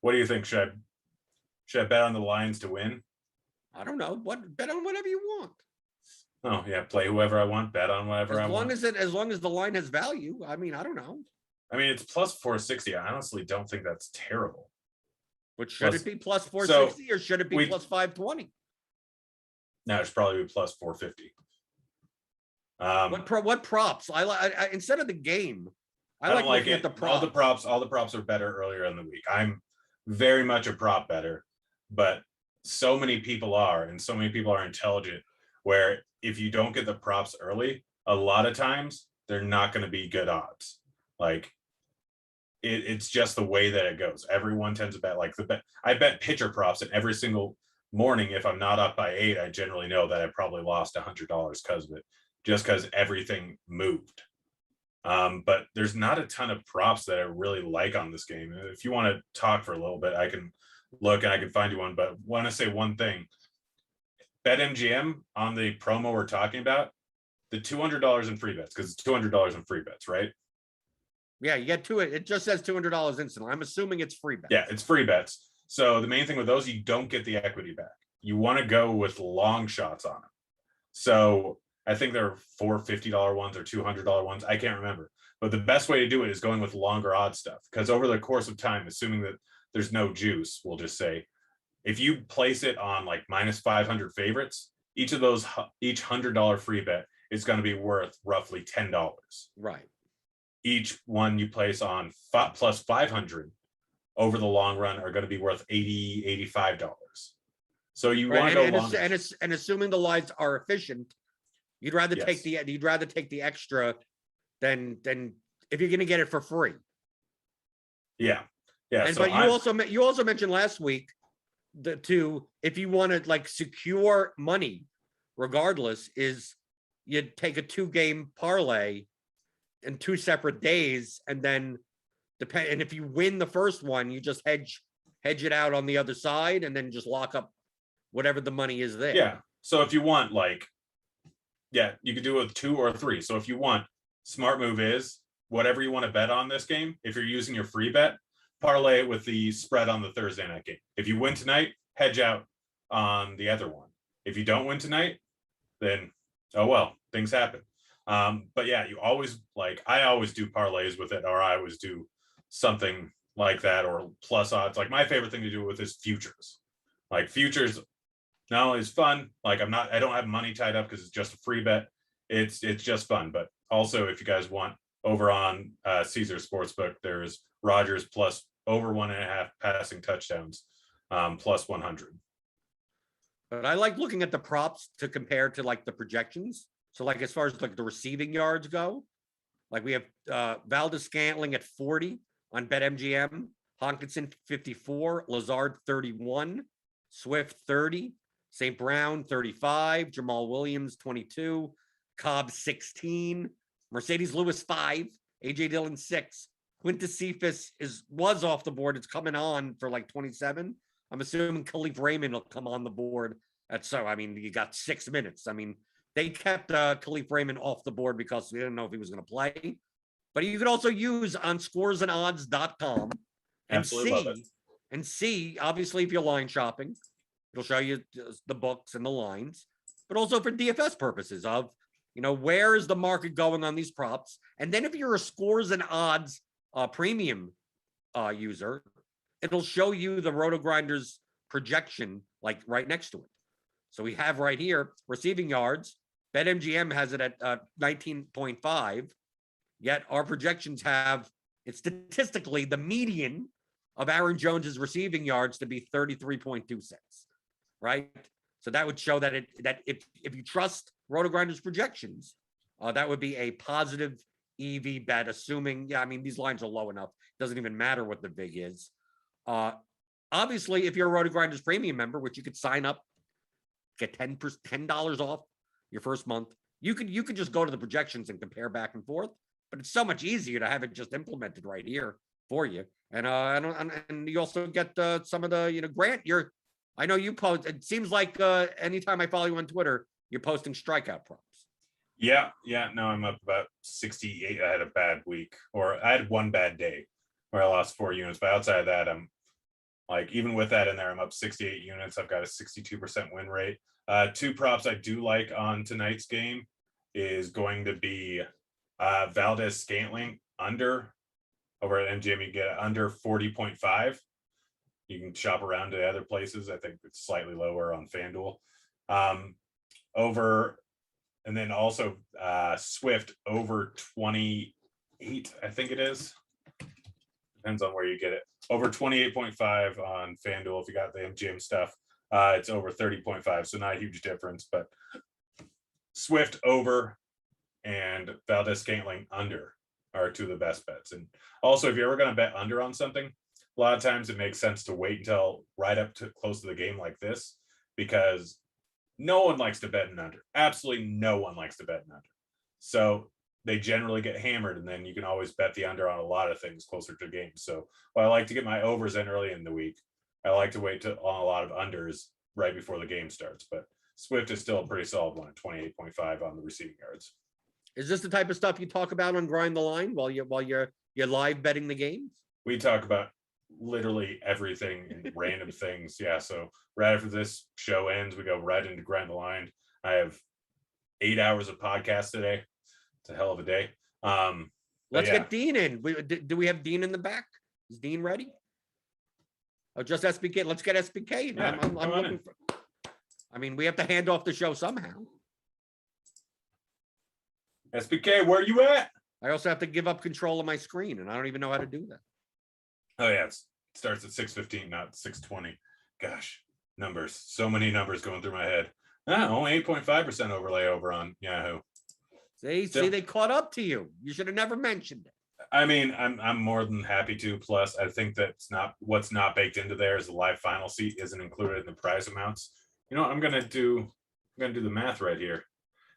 What do you think? Should I bet on the Lions to win? I don't know. Bet on whatever you want. Oh yeah, play whoever I want, bet on whatever I want. As long as the line has value. I mean, I don't know. I mean, it's plus 460. I honestly don't think that's terrible. But should it be plus 460 or should it be plus 520? No, it's probably plus 450. What props? I instead of the game, I like looking at the props. All the props are better earlier in the week. I'm very much a prop better, but so many people are, and so many people are intelligent, where if you don't get the props early, a lot of times they're not going to be good odds. Like, it's just the way that it goes. Everyone tends to bet I bet pitcher props, and every single morning, if I'm not up by 8, I generally know that I probably lost $100 because of it, just because everything moved. But there's not a ton of props that I really like on this game. If you want to talk for a little bit, I can look and I can find you one, but want to say one thing. BetMGM on the promo we're talking about, the $200 in free bets, because it's $200 in free bets, right? Yeah, you get to it. It just says $200 instantly. I'm assuming it's free bets. Yeah, it's free bets. So the main thing with those, you don't get the equity back. You want to go with long shots on them. So I think there are $4 $50 ones or $200 ones. I can't remember. But the best way to do it is going with longer odd stuff. Because over the course of time, assuming that there's no juice, we'll just say, if you place it on like minus 500 favorites, each $100 free bet is going to be worth roughly $10. Right. Each one you place on plus 500 over the long run are going to be worth $80, $85. So you want to go longer. And assuming the lines are efficient, you'd rather Yes. take the extra than if you're going to get it for free. Yeah. Yeah. And so but you also mentioned last week if you want to like secure money, regardless, is you take a 2-game parlay in 2 separate days, and then and if you win the first one, you just hedge it out on the other side, and then just lock up whatever the money is there. Yeah. So if you want you could do it with 2 or 3. So if you want, smart move is whatever you want to bet on this game. If you're using your free bet, parlay it with the spread on the Thursday night game. If you win tonight, hedge out on the other one. If you don't win tonight, then oh well, things happen. But yeah, you always I always do parlays with it, or I always do something like that, or plus odds. Like my favorite thing to do with is futures. Like futures not only is fun, I don't have money tied up because it's just a free bet. It's just fun. But also if you guys want, over on Caesar Sportsbook, there's Rodgers plus over 1.5 passing touchdowns, plus 100. But I like looking at the props to compare to like the projections. So like as far as like the receiving yards go, like we have Valdez-Scantling at 40 on BetMGM, Hockenson 54, Lazard 31, Swift 30, St. Brown 35, Jamal Williams 22, Cobb 16, Mercedes Lewis 5, AJ Dillon 6, Quintus Cephas was off the board. It's coming on for like 27. I'm assuming Khalif Raymond will come on the board you got 6 minutes. I mean, they kept Khalif Raymond off the board because we didn't know if he was going to play. But you could also use on scoresandodds.com and see, obviously, if you're line shopping, it'll show you the books and the lines, but also for DFS purposes of, where is the market going on these props? And then if you're a scores and odds premium user, it'll show you the Rotogrinders projection like right next to it. So we have right here receiving yards. BetMGM has it at 19.5. Yet our projections have it statistically the median of Aaron Jones's receiving yards to be 33.26. Right. So that would show that if you trust Rotogrinders projections, that would be a positive EV bet, assuming, these lines are low enough. It doesn't even matter what the VIG is. Obviously, if you're a Rotogrinders premium member, which you could sign up, get $10 off your first month, you could just go to the projections and compare back and forth. But it's so much easier to have it just implemented right here for you. And you also get some of the Grant. I know you post. It seems like anytime I follow you on Twitter, you're posting strikeout props. Yeah. No, I'm up about 68. I had a bad week, or I had one bad day where I lost 4 units. But outside of that, I'm even with that in there, I'm up 68 units. I've got a 62% win rate. 2 props I do like on tonight's game is going to be Valdez-Scantling under. Over at MGM, you get under 40.5. You can shop around to other places. I think it's slightly lower on FanDuel. And then also Swift over 28, I think it is. Depends on where you get it. Over 28.5 on FanDuel. If you got the MGM stuff, it's over 30.5. So not a huge difference, but Swift over and Valdez-Scantling under are 2 of the best bets. And also, if you're ever going to bet under on something, a lot of times it makes sense to wait until right up to close to the game like this, because no one likes to bet an under. Absolutely no one likes to bet an under. So they generally get hammered, and then you can always bet the under on a lot of things closer to games. So while I like to get my overs in early in the week, I like to wait on a lot of unders right before the game starts. But Swift is still a pretty solid one at 28.5 on the receiving yards. Is this the type of stuff you talk about on Grind the Line while you're live betting the games? We talk about literally everything and random things. Yeah. So right after this show ends, we go right into Grind the Line. I have 8 hours of podcast today. It's a hell of a day. Let's get Dean in. Do we have Dean in the back? Is Dean ready? Oh, just SBK. Let's get SBK. Yeah, I'm looking for. I mean, we have to hand off the show somehow. SBK, where you at? I also have to give up control of my screen, and I don't even know how to do that. Oh yeah, it starts at 6:15, not 6:20. Gosh, numbers. So many numbers going through my head. Only 8.5% overlay over on Yahoo. See, they caught up to you. You should have never mentioned it. I mean, I'm more than happy to. Plus, I think that's not what's not baked into there is the live final seat isn't included in the prize amounts. You know what? I'm gonna do the math right here.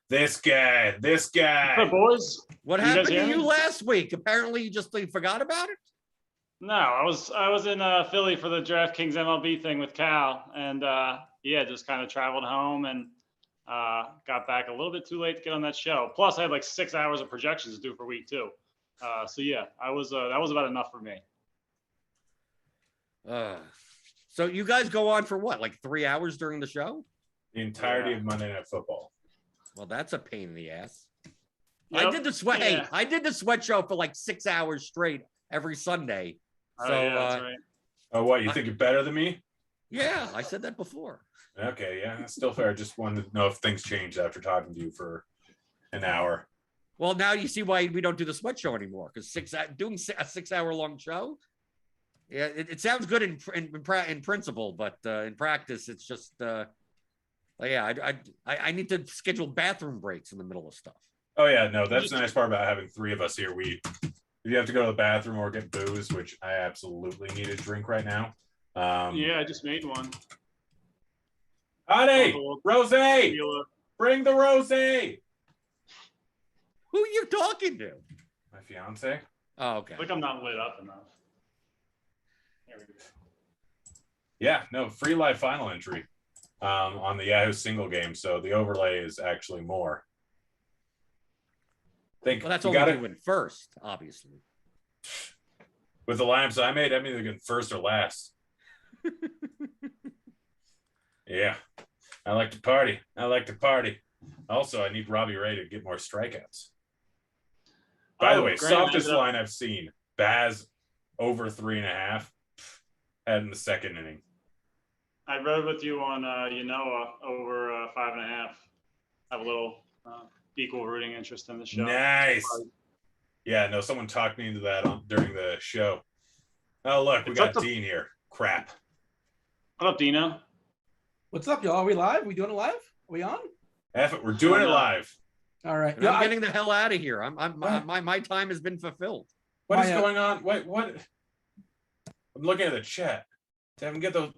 This guy. Hey, boys. What happened to you last week? Apparently, you just forgot about it. No, I was in Philly for the DraftKings MLB thing with Cal, and just kind of traveled home and got back a little bit too late to get on that show. Plus, I had like 6 hours of projections to do for week 2. So yeah, that was about enough for me. So you guys go on for what, like 3 hours during the show? The entirety of Monday Night Football. Well, that's a pain in the ass. Yep. I did the sweat. Yeah. Hey, I did the sweat show for like 6 hours straight every Sunday. So, that's right. Oh, what? You think you're better than me? Yeah, I said that before. Okay, yeah, that's still fair. Just wanted to know if things changed after talking to you for an hour. Well, now you see why we don't do the sweat show anymore, because doing a 6 hour long show. Yeah, it sounds good in principle, but in practice, it's just I need to schedule bathroom breaks in the middle of stuff. Oh yeah, no, that's the nice part about having 3 of us here. If you have to go to the bathroom or get booze, which I absolutely need a drink right now. I just made one. Howdy, rosé. Bring the rosé. Who are you talking to? My fiance. Oh, okay. Like I'm not lit up enough. There we go. Yeah, no, free live final entry on the Yahoo single game. So the overlay is actually more. Well, that's only you win first, obviously. With the lineups I made, I'm either getting first or last. Yeah, I like to party. Also, I need Robbie Ray to get more strikeouts. By the way, softest line I've seen, Baz over 3.5, had in the second inning. I rode with you on over 5.5. I have a little equal rooting interest in the show. Nice. Yeah, no, someone talked me into that during the show. Oh, look, we got Dean here. Crap. What up, Dino? What's up, y'all? Are we live? We doing it live? Are we on? F it, we're doing it live. All right. I'm getting the hell out of here. My time has been fulfilled. What is going on? Wait, what? I'm looking at the chat. Devin, get those.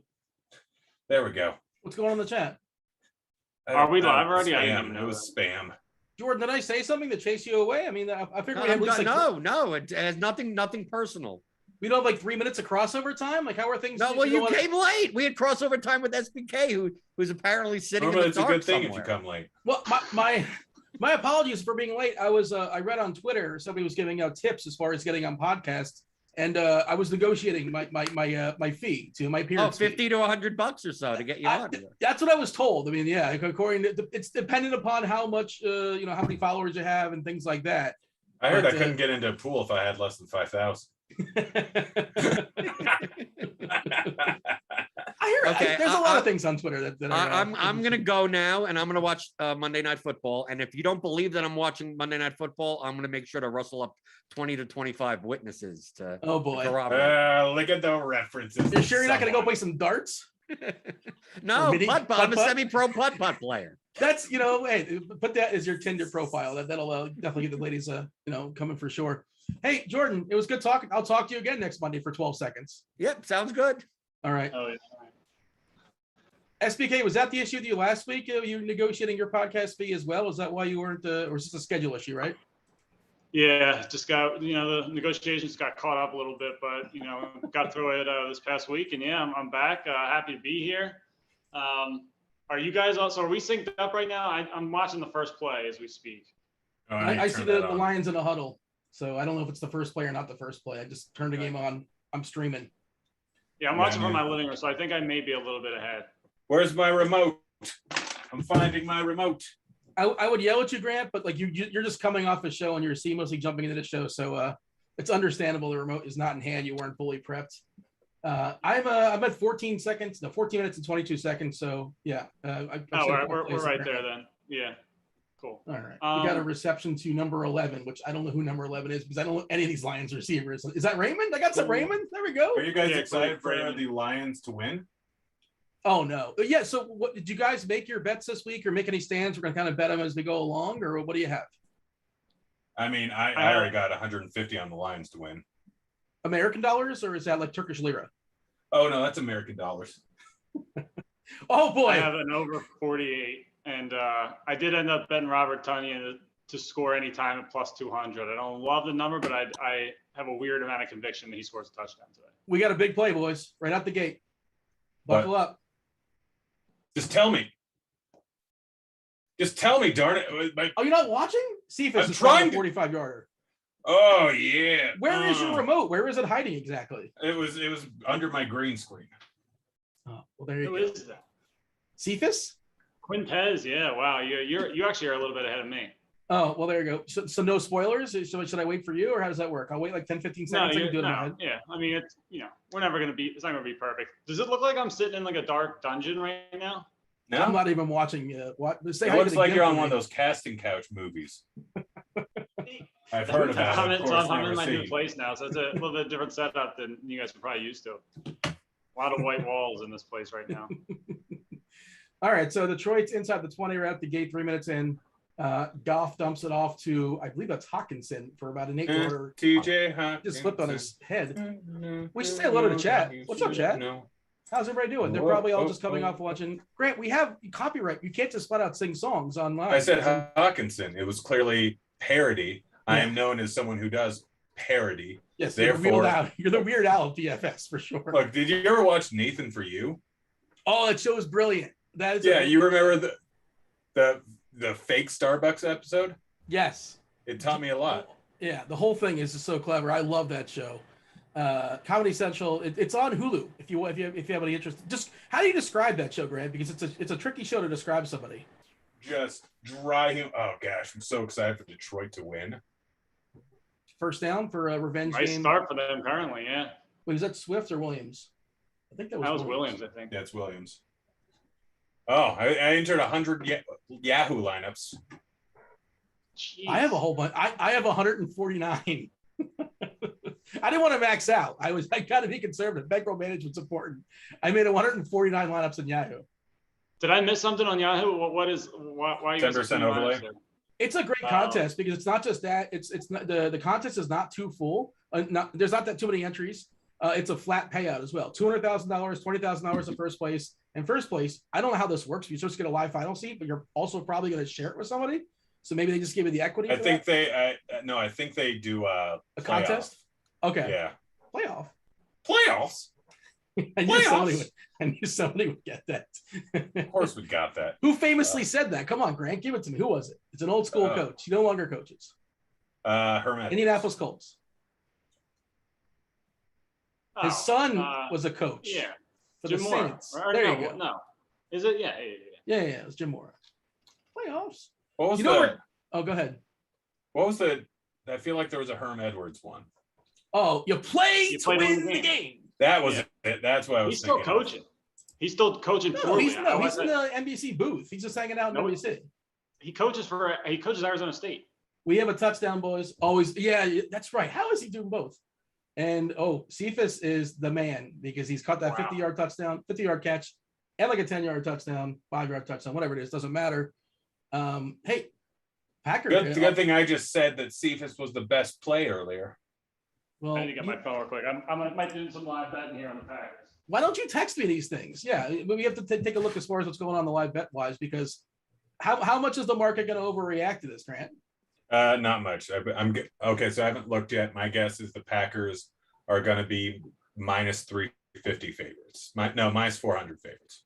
There we go. What's going on in the chat? Are we live already? Spam. It was spam. Jordan, did I say something to chase you away? I mean, I figured we had at least no, it has nothing personal. We don't have like 3 minutes of crossover time. Like, how are things? No, well, you came late. We had crossover time with SBK, who's apparently sitting in the dark somewhere. It's a good thing if you come late. Well, my apologies for being late. I read on Twitter somebody was giving out tips as far as getting on podcasts, and I was negotiating my fee to my peers. Oh, $50 to $100 or so to get you on. That's what I was told. I mean, yeah, according to it's dependent upon how much how many followers you have and things like that. I heard I couldn't get into a pool if I had less than 5,000. There's a lot of things on Twitter that I'm gonna go now, and I'm gonna watch Monday Night Football. And if you don't believe that I'm watching Monday Night Football, I'm gonna make sure to rustle up 20 to 25 witnesses to. Oh boy! Look at the references. You're sure you're not gonna go play some darts? No, putt-putt. I'm a semi-pro putt-putt player. That's hey, put that as your Tinder profile. That'll definitely get the ladies coming for sure. Hey, Jordan, it was good talking. I'll talk to you again next Monday for 12 seconds. Yep, sounds good. All right. Oh, yeah. SBK, was that the issue with you last week? You negotiating your podcast fee as well? Is that why you weren't, or was this a schedule issue, right? Yeah, just got, the negotiations got caught up a little bit, but, got through it this past week. And yeah, I'm back. Happy to be here. Are you guys also, are we synced up right now? I'm watching the first play as we speak. Oh, I see the Lions in a huddle. So I don't know if it's the first play or not the first play. I just turned the game on. I'm streaming. Yeah, I'm watching from my living room, so I think I may be a little bit ahead. Where's my remote? I'm finding my remote. I would yell at you, Grant, but like you're just coming off a show and you're seamlessly jumping into the show, so it's understandable the remote is not in hand. You weren't fully prepped. I'm at 14 seconds, no, 14 minutes and 22 seconds. So yeah. We're right there then. Yeah. Cool. All right. We got a reception to number 11, which I don't know who number 11 is because I don't know any of these Lions receivers. Is that Raymond? I got some Raymond. There we go. Are you guys excited for the Lions to win? Oh no. Yeah. So what did you guys make your bets this week or make any stands? We're going to kind of bet them as we go along, or what do you have? I mean, I already got 150 on the Lions to win. American dollars, or is that like Turkish lira? Oh no, that's American dollars. Oh boy. I have an over 48, and I did end up betting Robert Tonyan to score anytime at plus 200. I don't love the number, but I have a weird amount of conviction that he scores a touchdown today. We got a big play, boys, right out the gate. Buckle up. Just tell me. Just tell me, darn it. Oh, you're not watching? See if it's a 45 yarder. Oh yeah. Where is your remote? Where is it hiding exactly? It was under my green screen. Oh, well, there you go. Who is that? Cephas? Quintez, yeah. Wow, you actually are a little bit ahead of me. Oh, well, there you go. So no spoilers? So should I wait for you, or how does that work? I'll wait like 10, 15 seconds. Yeah. I mean, it's we're never gonna be. It's not gonna be perfect. Does it look like I'm sitting in like a dark dungeon right now? No, I'm not even watching. What? Say it looks like you're on one of those casting couch movies. I've heard about it. I'm in my new place now, so it's a little bit different setup than you guys are probably used to. A lot of white walls in this place right now. All right, so Detroit's inside the 20. We're at the gate, 3 minutes in. Goff dumps it off to, I believe that's Hawkinson for about an 8-yarder. TJ Hawkinson. Just slipped on his head. We should say hello to the chat. What's up, chat? How's everybody doing? They're probably all just coming off watching. Grant, we have copyright. You can't just flat out sing songs online. I said Hawkinson. It was clearly parody. I am known as someone who does parody. Yes, therefore, you're the Weird Al of DFS for sure. Look, did you ever watch Nathan For You? Oh, that show is brilliant. That is you remember the fake Starbucks episode? Yes. It taught me a lot. Yeah, the whole thing is just so clever. I love that show. Comedy Central. It's on Hulu. If you have any interest, just how do you describe that show, Grant? Because it's a tricky show to describe somebody. Just dry him. Oh gosh, I'm so excited for Detroit to win. First down for a revenge game. Nice start for them currently, yeah. Wait, was that Swift or Williams? I think that was Williams, I think. That's Williams. Oh, I entered 100 Yahoo lineups. Jeez. I have a whole bunch. I have 149. I didn't want to max out. I got to be conservative. Bankroll management's important. I made 149 lineups in Yahoo. Did I miss something on Yahoo? Why are you 10% overlay? It's a great contest because it's not just that. It's not the contest is not too full. There's not that too many entries. It's a flat payout as well. $200,000, $20,000 in first place. And first place, I don't know how this works. You're supposed to get a live final seat, but you're also probably going to share it with somebody. So maybe they just give you the equity. I think they do a contest. Okay. Yeah. Playoffs. I knew somebody would get that. Of course we got that. Who famously said that? Come on, Grant, give it to me. Who was it? It's an old school coach. He no longer coaches. Herm Indianapolis Colts. His son was a coach. Yeah. For Jim the Mora. Saints. There you go. No. Is it? Yeah. It was Jim Mora. Playoffs. What was Oh, go ahead. What was the? I feel like there was a Herm Edwards one. Oh, you play to win the game. That was it. That's what I was thinking. He's still coaching. He's still coaching for me. He's in the NBC booth. He's just hanging out in NBC. He coaches Arizona State. We have a touchdown, boys. Always. Yeah, that's right. How is he doing both? And Cephas is the man because he's caught that 50-yard touchdown, 50-yard catch, and like a 10-yard touchdown, 5-yard touchdown, whatever it is, doesn't matter. Hey, Packers. Good thing I just said that Cephas was the best play earlier. Well, I need to get my phone real quick. I might do some live betting here on the Packers. Why don't you text me these things? Yeah, we have to take a look as far as what's going on the live bet wise, because how much is the market going to overreact to this, Grant? Not much. I'm okay. So I haven't looked yet. My guess is the Packers are going to be minus 350 favorites. Minus 400 favorites.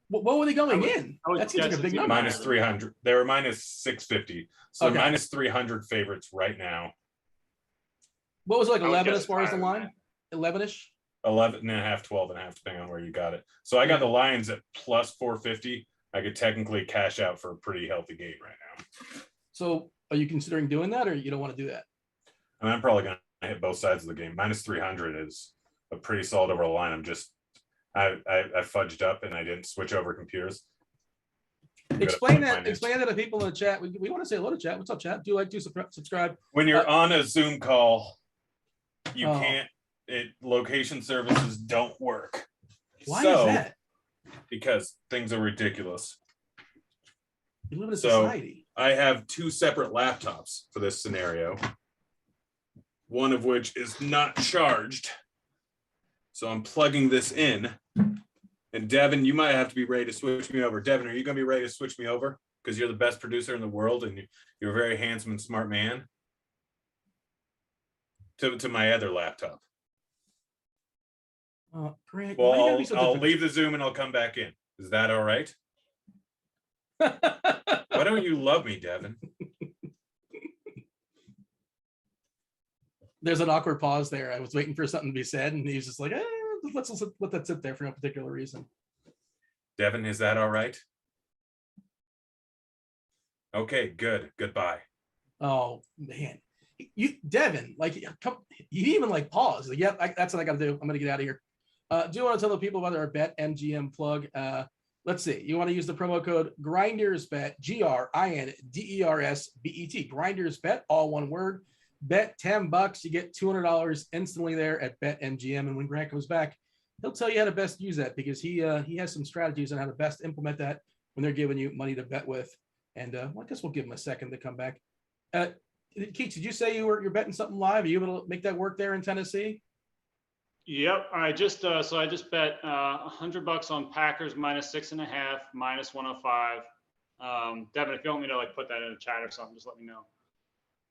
What were they going in? That seems like a big number. Minus 300. They were minus 650. So minus 300 favorites right now. What was it, like 11 as far as the line? 11-ish? 11.5, 12.5, depending on where you got it. So I got the Lions at plus 450. I could technically cash out for a pretty healthy gain right now. So are you considering doing that, or you don't want to do that? I mean, I'm probably going to hit both sides of the game. Minus 300 is a pretty solid overall line. I fudged up and I didn't switch over computers. Explain that to the people in the chat. We want to say hello to chat. What's up, chat? Do you like to subscribe? When you're on a Zoom call, you can't. Location services don't work. Why is that? Because things are ridiculous. You live in a society. I have 2 separate laptops for this scenario. One of which is not charged. So I'm plugging this in. And Devin, you might have to be ready to switch me over. Devin, are you going to be ready to switch me over? Because you're the best producer in the world and you're a very handsome and smart man. To my other laptop. Grant, well, I'll leave the Zoom and I'll come back in. Is that all right? Why don't you love me, Devin? There's an awkward pause there. I was waiting for something to be said, and he's just like, let's let that sit there for no particular reason. Devin, is that all right? Okay, good. Goodbye. Oh, man. Devin, like, you even like pause. Like, yep, that's what I got to do. I'm going to get out of here. Do you want to tell the people about our BetMGM plug? Let's see. You want to use the promo code GRINDERSBET, GRINDERSBET, GRINDERSBET, all one word. Bet $10, you get $200 instantly there at BetMGM. And when Grant comes back, he'll tell you how to best use that, because he has some strategies on how to best implement that when they're giving you money to bet with. And I guess we'll give him a second to come back. Keith, did you say you're betting something live? Are you able to make that work there in Tennessee? Yep. I just bet $100 on Packers minus 6.5, minus 105. Devin, if you want me to like put that in the chat or something, just let me know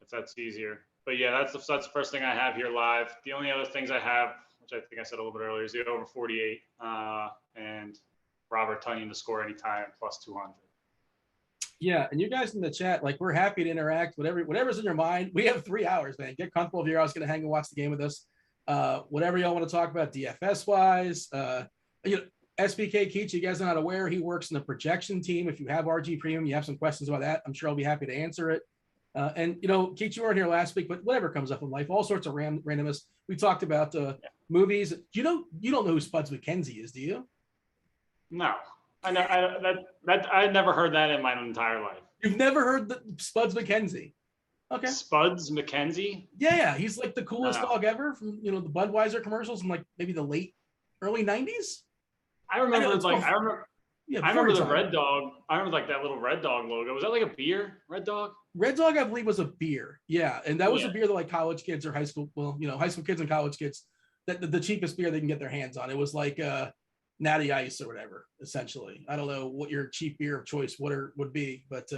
if that's easier. But yeah, that's the first thing I have here live. The only other things I have, which I think I said a little bit earlier, is the over 48 and Robert Tonyan to score anytime plus 200. Yeah, and you guys in the chat, like, we're happy to interact. Whatever's in your mind. We have 3 hours, man. Get comfortable if you're always going to hang and watch the game with us. Whatever y'all want to talk about DFS wise, SBK Keach, you guys are not aware, he works in the projection team. If you have RG Premium, you have some questions about that, I'm sure I'll be happy to answer it. And Keach, you weren't here last week, but whatever comes up in life, all sorts of randomness. We talked about movies. You don't know who Spuds McKenzie is, do you? No, I know I never heard that in my entire life. You've never heard the Spuds McKenzie? Okay. Spuds McKenzie? Yeah, he's like the coolest dog ever from the Budweiser commercials in like maybe the early 90s. I remember the Red Dog. I remember like that little Red Dog logo. Was that like a beer? Red Dog? Red Dog, I believe, was a beer. Yeah, and that was a beer that like college kids or high school kids and college kids, that the cheapest beer they can get their hands on. It was like Natty Ice or whatever, essentially. I don't know what your cheap beer of choice would be, but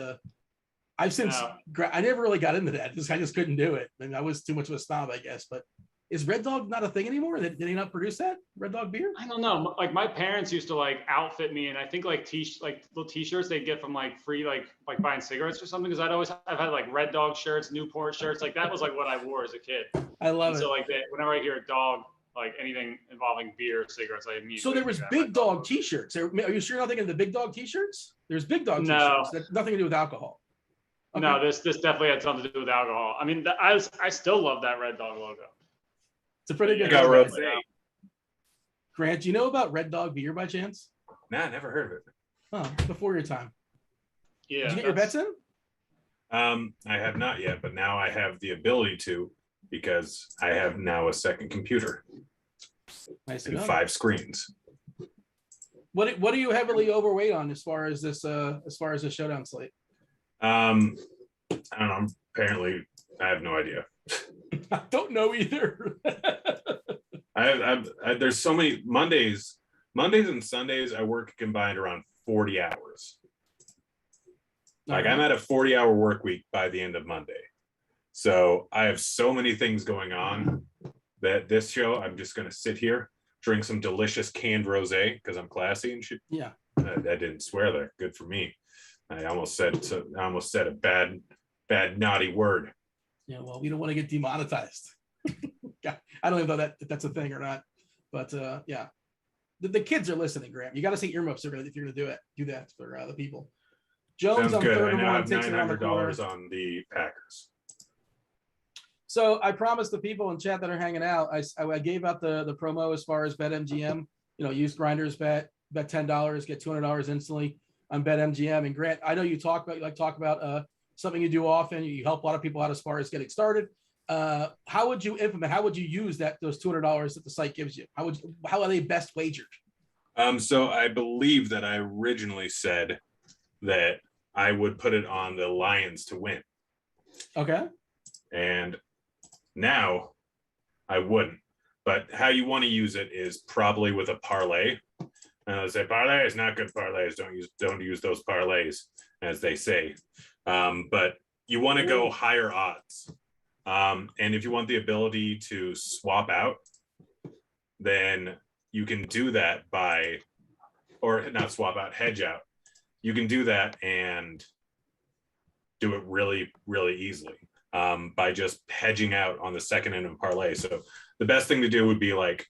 I've since I never really got into that. I just couldn't do it. I mean, I was too much of a snob, I guess. But is Red Dog not a thing anymore? Did he not produce that Red Dog beer? I don't know. Like my parents used to like outfit me, and I think like little t-shirts they get from like free like buying cigarettes or something. Because I've had like Red Dog shirts, Newport shirts. Like that was like what I wore as a kid. I love it. So like whenever I hear a dog, like anything involving beer, cigarettes, I immediately. So there was Big Dog t-shirts. Are you sure you're not thinking of the Big Dog t-shirts? There's Big Dog t-shirts. That's nothing to do with alcohol. Okay. No, this definitely had something to do with alcohol. I mean, I still love that Red Dog logo. It's a pretty good. Grant, do you know about Red Dog beer by chance? Nah, never heard of it. Oh, before your time. Yeah. Did you get your bets in? I have not yet, but now I have the ability to, because I have now a second computer. Nice and 5 screens. What are you heavily overweight on as far as this showdown slate? I don't know. Apparently, I have no idea. I don't know either. There's so many Mondays and Sundays. I work combined around 40 hours. Like I'm at a 40-hour work week by the end of Monday. So I have so many things going on that this show, I'm just going to sit here, drink some delicious canned rosé because I'm classy and shit. Yeah. I didn't swear there. Good for me. I almost said a bad naughty word. Yeah, well, we don't want to get demonetized. I don't even know if that's a thing or not. But yeah, the kids are listening, Grant. You got to say earmuffs if you're gonna do that for the people. Jones Sounds on good. third I and now one have takes it around the corner. $900 on the Packers. So I promised the people in chat that are hanging out, I gave out the promo as far as BetMGM. Use GRINDERSBET, bet $10, get $200 instantly on BetMGM. And Grant, I know you talk about something you do often. You help a lot of people out as far as getting started. How would you implement? How would you use those $200 that the site gives you? How are they best wagered? So I believe that I originally said that I would put it on the Lions to win. Okay. And now I wouldn't. But how you want to use it is probably with a parlay. And I say parlay is not good parlays. Don't use those parlays, as they say. But you want to go higher odds. And if you want the ability to swap out, then you can do that hedge out. You can do that and do it really, really easily by just hedging out on the second end of parlay. So the best thing to do would be like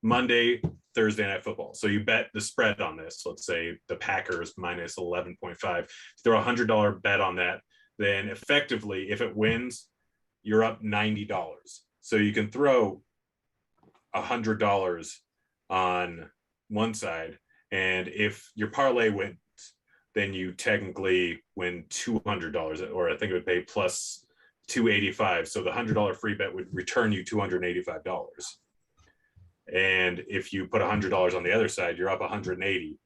Monday, Thursday night football. So you bet the spread on this. Let's say the Packers minus 11.5. Throw $100 bet on that. Then effectively, if it wins, you're up $90. So you can throw $100 on one side, and if your parlay wins, then you technically win $200, or I think it would pay plus $285. So the $100 free bet would return you $285. And if you put $100 on the other side, you're up 180,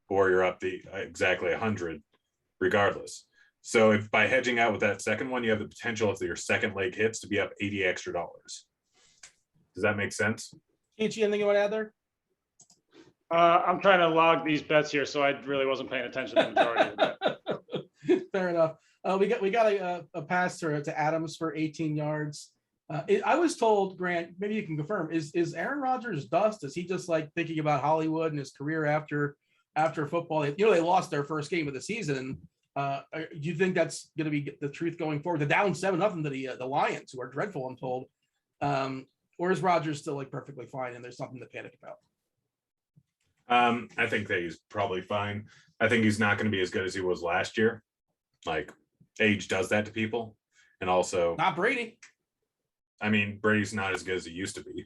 or you're up exactly 100, regardless. So if by hedging out with that second one, you have the potential, if your second leg hits, to be up $80 extra. Does that make sense? Ichi, anything you want to add there? I'm trying to log these bets here, so I really wasn't paying attention to the majority of that. Fair enough. We got a pass to Adams for 18 yards. I was told, Grant, maybe you can confirm, is Aaron Rodgers dust? Is he just like thinking about Hollywood and his career after football? They lost their first game of the season. Do you think that's going to be the truth going forward? They're down 7-0 to the Lions, who are dreadful, I'm told. Or is Rodgers still like perfectly fine and there's something to panic about? I think that he's probably fine. I think he's not going to be as good as he was last year. Like, age does that to people. And also, Not Brady. I mean, Brady's not as good as he used to be.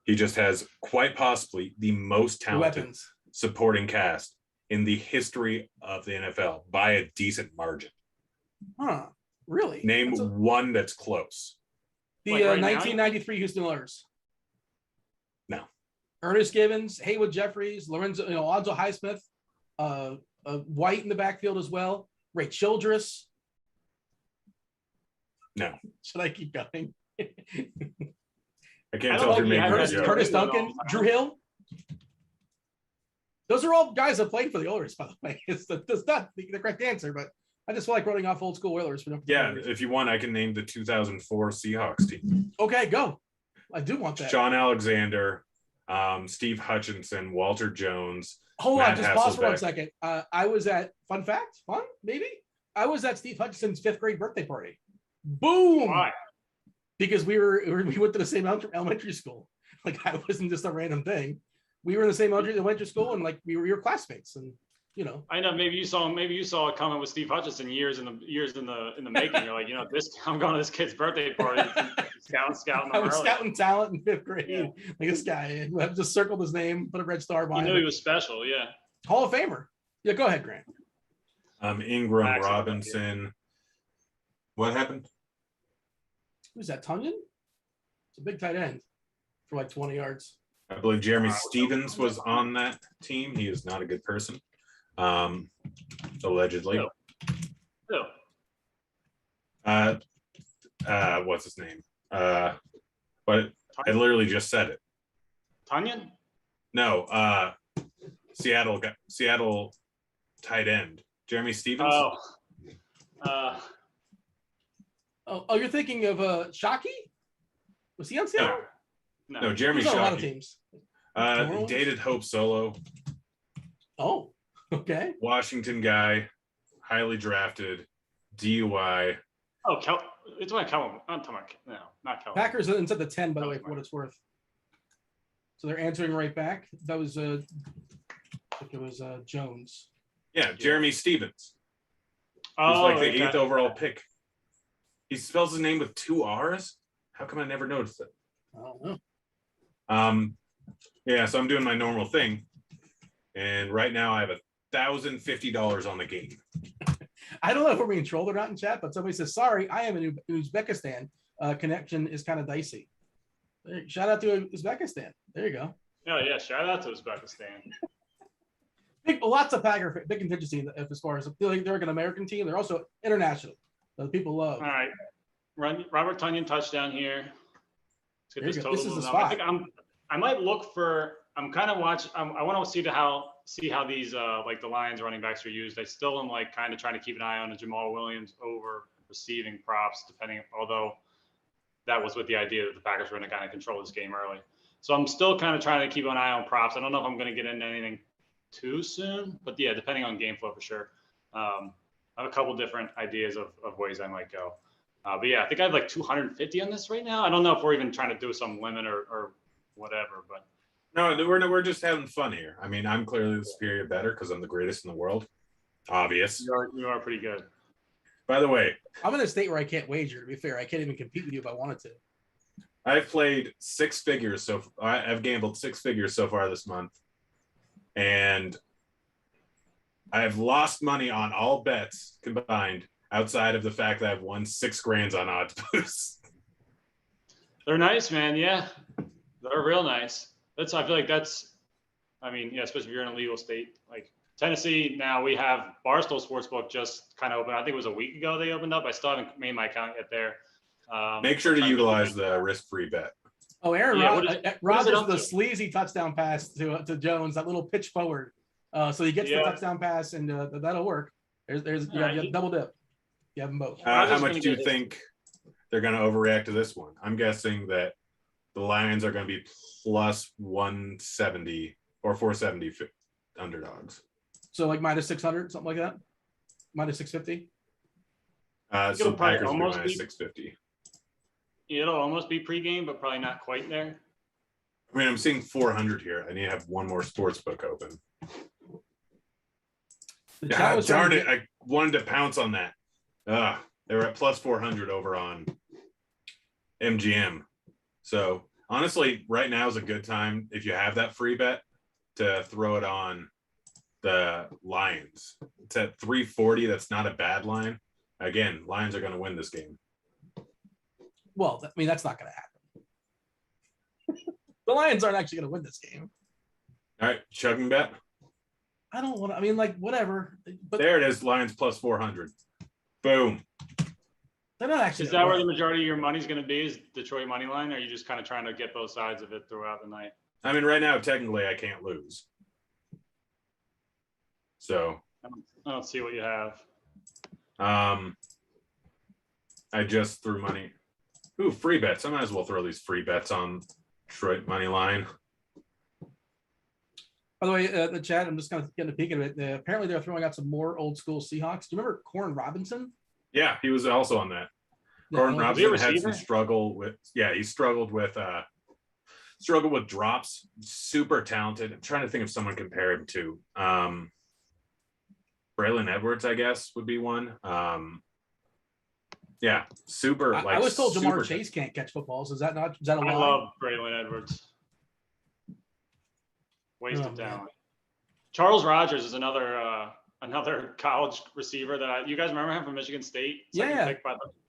He just has quite possibly the most talented Weapons. supporting cast in the history of the NFL by a decent margin. Huh? Really? Name one that's close. The Like right now? 1993 Houston Oilers. No. Ernest Givens, Haywood Jeffries, Lorenzo, Alonzo Highsmith, White in the backfield as well. Ray Childress. No. Should I keep going? I can't I tell if don't you're think making he a had joke. Curtis Joe. Duncan, Drew Hill. Those are all guys that played for the Oilers, by the way. That's not the correct answer, but I just feel like running off old school Oilers. Yeah, if you want, I can name the 2004 Seahawks team. Okay, go. I do want that. Sean Alexander, Steve Hutchinson, Walter Jones. Hold Matt on, just pause for 1 Hasselbeck. second. I was at fun, maybe. I was at Steve Hutchinson's 5th grade birthday party. Boom! Why? Because we went to the same elementary school. Like, I wasn't just a random thing. We were in the same elementary school, and like we were classmates, and I know maybe you saw a comment with Steve Hutchinson years in the making. You're like, I'm going to this kid's birthday party. Scouting. I was scouting talent in 5th grade. Yeah. Like this guy, I just circled his name, put a red star You behind knew it. he was special, yeah. Hall of Famer. Yeah, go ahead, Grant. Ingram Max, Robinson. What happened? Who's that? Tunyon? It's a big tight end for like 20 yards. I believe Jeremy Stevens was on that team. He is not a good person. Allegedly. No. What's his name? But I literally just said it. Tunyon? No, Seattle tight end. Jeremy Stevens. Oh, you're thinking of Shockey? Was he on Seattle? No, Jeremy He's on a lot of Shockey. teams. He dated Hope Solo. Oh, okay. Washington guy, highly drafted, DUI. Oh, it's my Kellen. I'm talking about, no, not Kellen. Packers inside the 10, by the way, for what it's worth. So they're answering right back. That was I think it was Jones. Yeah, Jeremy Stevens. Oh, He's like the okay. 8th overall pick. He spells his name with 2 R's. How come I never noticed it? I don't know. Yeah, so I'm doing my normal thing, and right now I have $1,050 on the game. I don't know if we're being trolled or not in chat, but somebody says, sorry, I am in Uzbekistan. Connection is kind of dicey. Shout out to Uzbekistan. There you go. Oh, yeah. Shout out to Uzbekistan. Lots of Packer, big contingency as far as they're like an American team. They're also international. So people love. All right. Robert Tonyan touchdown here. Let's get this total. This is the up. spot. I think I might look for. I'm kind of watching. I want to see how these like the Lions running backs are used. I still am like kind of trying to keep an eye on a Jamal Williams over receiving props, although that was with the idea that the Packers were going to kind of control this game early. So I'm still kind of trying to keep an eye on props. I don't know if I'm going to get into anything too soon, but yeah, depending on game flow for sure. I have a couple different ideas of ways I might go. But yeah, I think I have like 250 on this right now. I don't know if we're even trying to do some limit or whatever, but. No, we're just having fun here. I mean, I'm clearly the superior better because I'm the greatest in the world. Obvious. You are pretty good. By the way, I'm in a state where I can't wager. To be fair, I can't even compete with you if I wanted to. I've played 6 figures, so I've gambled 6 figures so far this month, and I've lost money on all bets combined, outside of the fact that I've won $6,000 on odds boost. They're nice, man. Yeah, they're real nice. I feel like I mean, yeah, especially if you're in a legal state like Tennessee. Now we have Barstool Sportsbook just kind of open. I think it was a week ago they opened up. I still haven't made my account yet there. Make sure to utilize the risk-free bet. Oh, Aaron what is it Rodgers, up the to? sleazy touchdown pass to Jones, that little pitch forward. So he gets the touchdown pass, and that'll work. There's you have double dip. You have them both. How much do you think they're going to overreact to this one? I'm guessing that the Lions are going to be plus 170 or 470 underdogs. So like minus 600, something like that. Minus 650. So Packers will be almost minus 650. It'll almost be pregame, but probably not quite there. I mean, I'm seeing 400 here. I need to have one more sports book open. Darn it. I wanted to pounce on that. They were at plus 400 over on MGM. So honestly, right now is a good time, if you have that free bet, to throw it on the Lions. It's at 340. That's not a bad line. Again, Lions are going to win this game. Well, I mean, that's not going to happen. The Lions aren't actually going to win this game. All right, chugging bet. I don't want to. I mean, like, whatever. But there it is. Lions plus 400. Boom. They're not actually. Is that where the majority of your money's going to be? Is Detroit money line? Or are you just kind of trying to get both sides of it throughout the night? I mean, right now, technically, I can't lose. So I don't see what you have. I just threw money. Ooh, free bets. I might as well throw these free bets on Detroit money line. By the way, the chat, I'm just kind of getting a peek at it. Apparently, they're throwing out some more old school Seahawks. Do you remember Corn Robinson? Yeah, he was also on that. Corn Robinson had some struggle with. Yeah, he struggled with drops. Super talented. I'm trying to think of someone to compare him to. Braylon Edwards, I guess, would be one. Yeah, super. I was told Jamar Chase can't catch footballs. Is that a lie? I love Braylon Edwards. Wasted talent. Charles Rogers is another college receiver that you guys remember him from Michigan State. Yeah.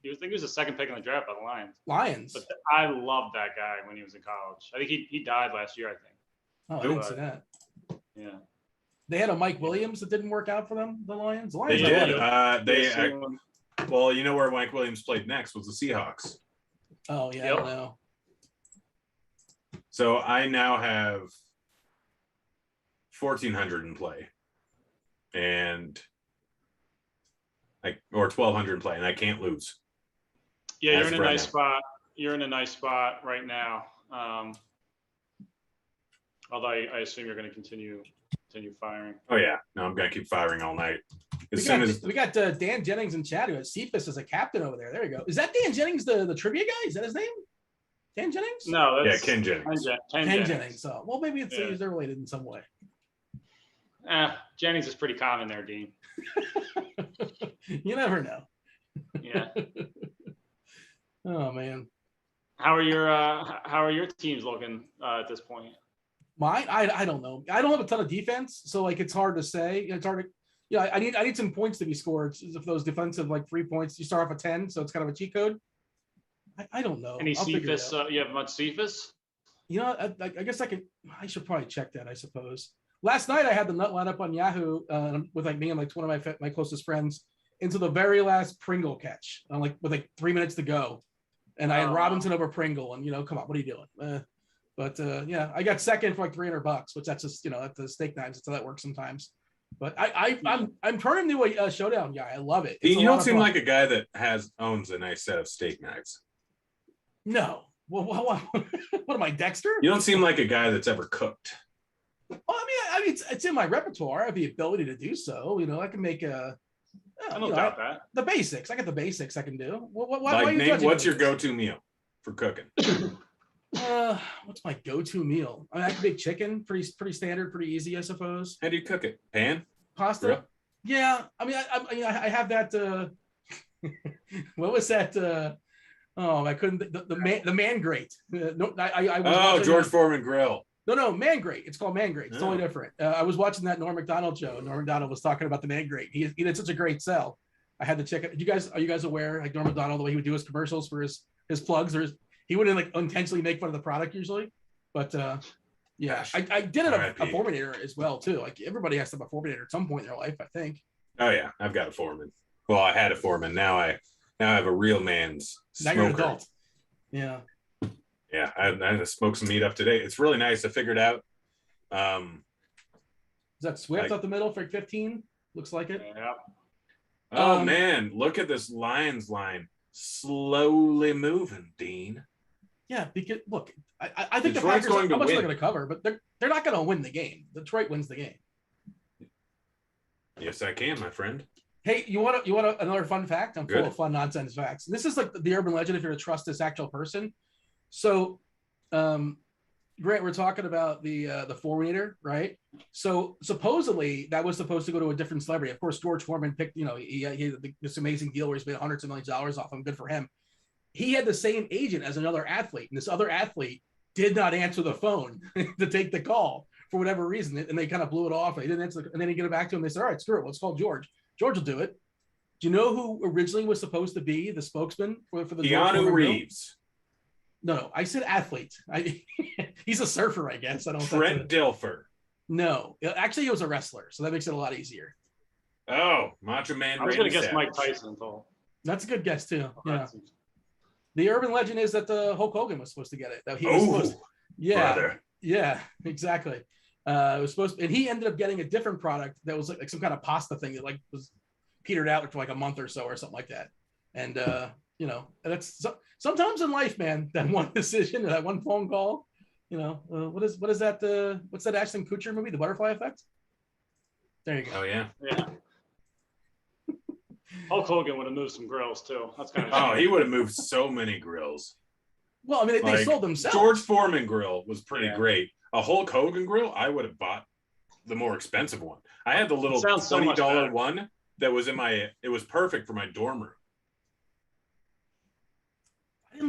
He was the second pick in the draft by the Lions. But I loved that guy when he was in college. I think he died last year, I think. Oh, I didn't see that. Yeah. They had a Mike Williams that didn't work out for them, the Lions. They did. Well, you know where Mike Williams played next was the Seahawks. Oh, yeah, I don't know. So I now have 1,400 in play. Or 1,200 in play, and I can't lose. Yeah, you're in a nice spot. You're in a nice spot right now. Although I assume you're going to continue firing. Oh yeah, no, I'm going to keep firing all night. We got Dan Jennings in chat who has Cephas as a captain over there. There you go. Is that Dan Jennings, the trivia guy? Is that his name? Ken Jennings? No, that's Ken Jennings. Ken Ken Jennings. Jennings. So, well, maybe it's Yeah. they're related in some way. Jennings is pretty common there, Dean. You never know. Yeah. Oh man. How are your teams looking at this point? Mine, I don't know. I don't have a ton of defense, so like it's hard to say. It's hard to, yeah. I need some points to be scored. If those defensive like 3 points, you start off at 10, so it's kind of a cheat code. I don't know. Any I'll figure it Cephas? out. You have much Cephas? You know, I guess I should probably check that. I suppose. Last night I had the nut line up on Yahoo with like me and like one of my closest friends into the very last Pringle catch, like with like 3 minutes to go, and I had Robinson over Pringle, and come on, what are you doing? But yeah, I got second for like $300, which that's just at the stake knives. That's how that works sometimes. But I'm turning into a showdown guy. I love it. You don't seem like a guy that owns a nice set of steak knives. No. Well, what am I, Dexter? You don't seem like a guy that's ever cooked. Well, I mean, it's in my repertoire. I have the ability to do so. I can make I don't doubt that. The basics. I got the basics I can do. What's your go-to meal for cooking? What's my go-to meal? I mean, I can make chicken. Pretty standard. Pretty easy, I suppose. How do you cook it? Pan? Pasta? Real? Yeah. I mean, I have that. What was that? I couldn't. The man grate. No, I was George Foreman grill. No, man grate. It's called man grate. It's totally different. I was watching that Norm Macdonald show. Norm Macdonald was talking about the man grate. He did such a great sell. I had to check it. Are you guys aware? Like Norm Macdonald, the way he would do his commercials for his plugs, he wouldn't like intentionally make fun of the product usually. But yeah, I did it a Forminator as well too. Like everybody has to have a Forminator at some point in their life, I think. Oh yeah, I've got a Foreman. Well, I had a Foreman. Now I have a real man's smoker. Now you're an adult. Yeah. Yeah, I smoked some meat up today. It's really nice. I figured out. Is that Swift up the middle for 15? Looks like it. Yeah. Oh man, look at this Lions line slowly moving, Dean. Yeah, because look, I think Detroit's the Packers going to how much win. they're going to cover, but they're not going to win the game. Detroit wins the game. Yes, I can, my friend. Hey, you want another fun fact? I'm Good. full of fun nonsense facts. This is like the urban legend if you're to trust this actual person. So, Grant, we're talking about the Foreminator, right? So supposedly that was supposed to go to a different celebrity. Of course, George Foreman picked, he had this amazing deal where he's made hundreds of millions of dollars off him. Good for him. He had the same agent as another athlete, and this other athlete did not answer the phone to take the call for whatever reason, and they kind of blew it off. They didn't answer, and then he get it back to him. They said, "All right, screw it. Let's call George. George will do it." Do you know who originally was supposed to be the spokesman for the Keanu Reeves? No, I said athlete. He's a surfer, I guess. I don't. Trent Dilfer. No, actually, he was a wrestler, so that makes it a lot easier. Oh, Macho Man. I was going to Randy guess Mike Savage. Tyson. Though. That's a good guess too. Yeah. The urban legend is that the Hulk Hogan was supposed to get it. That he was supposed to, yeah, brother. Yeah, exactly. It was supposed to, and he ended up getting a different product that was like some kind of pasta thing that like was petered out for like a month or so or something like that. And that's sometimes in life, man. That one decision, that one phone call. What is that? What's that Ashton Kutcher movie, The Butterfly Effect? There you go. Oh yeah. Yeah. Hulk Hogan would have moved some grills too. That's kind of. Oh, he would have moved so many grills. Well, I mean, they sold themselves. George Foreman grill was pretty Yeah. great. A Hulk Hogan grill, I would have bought the more expensive one. I had the little Sounds so much $20 better. one that was it was perfect for my dorm room.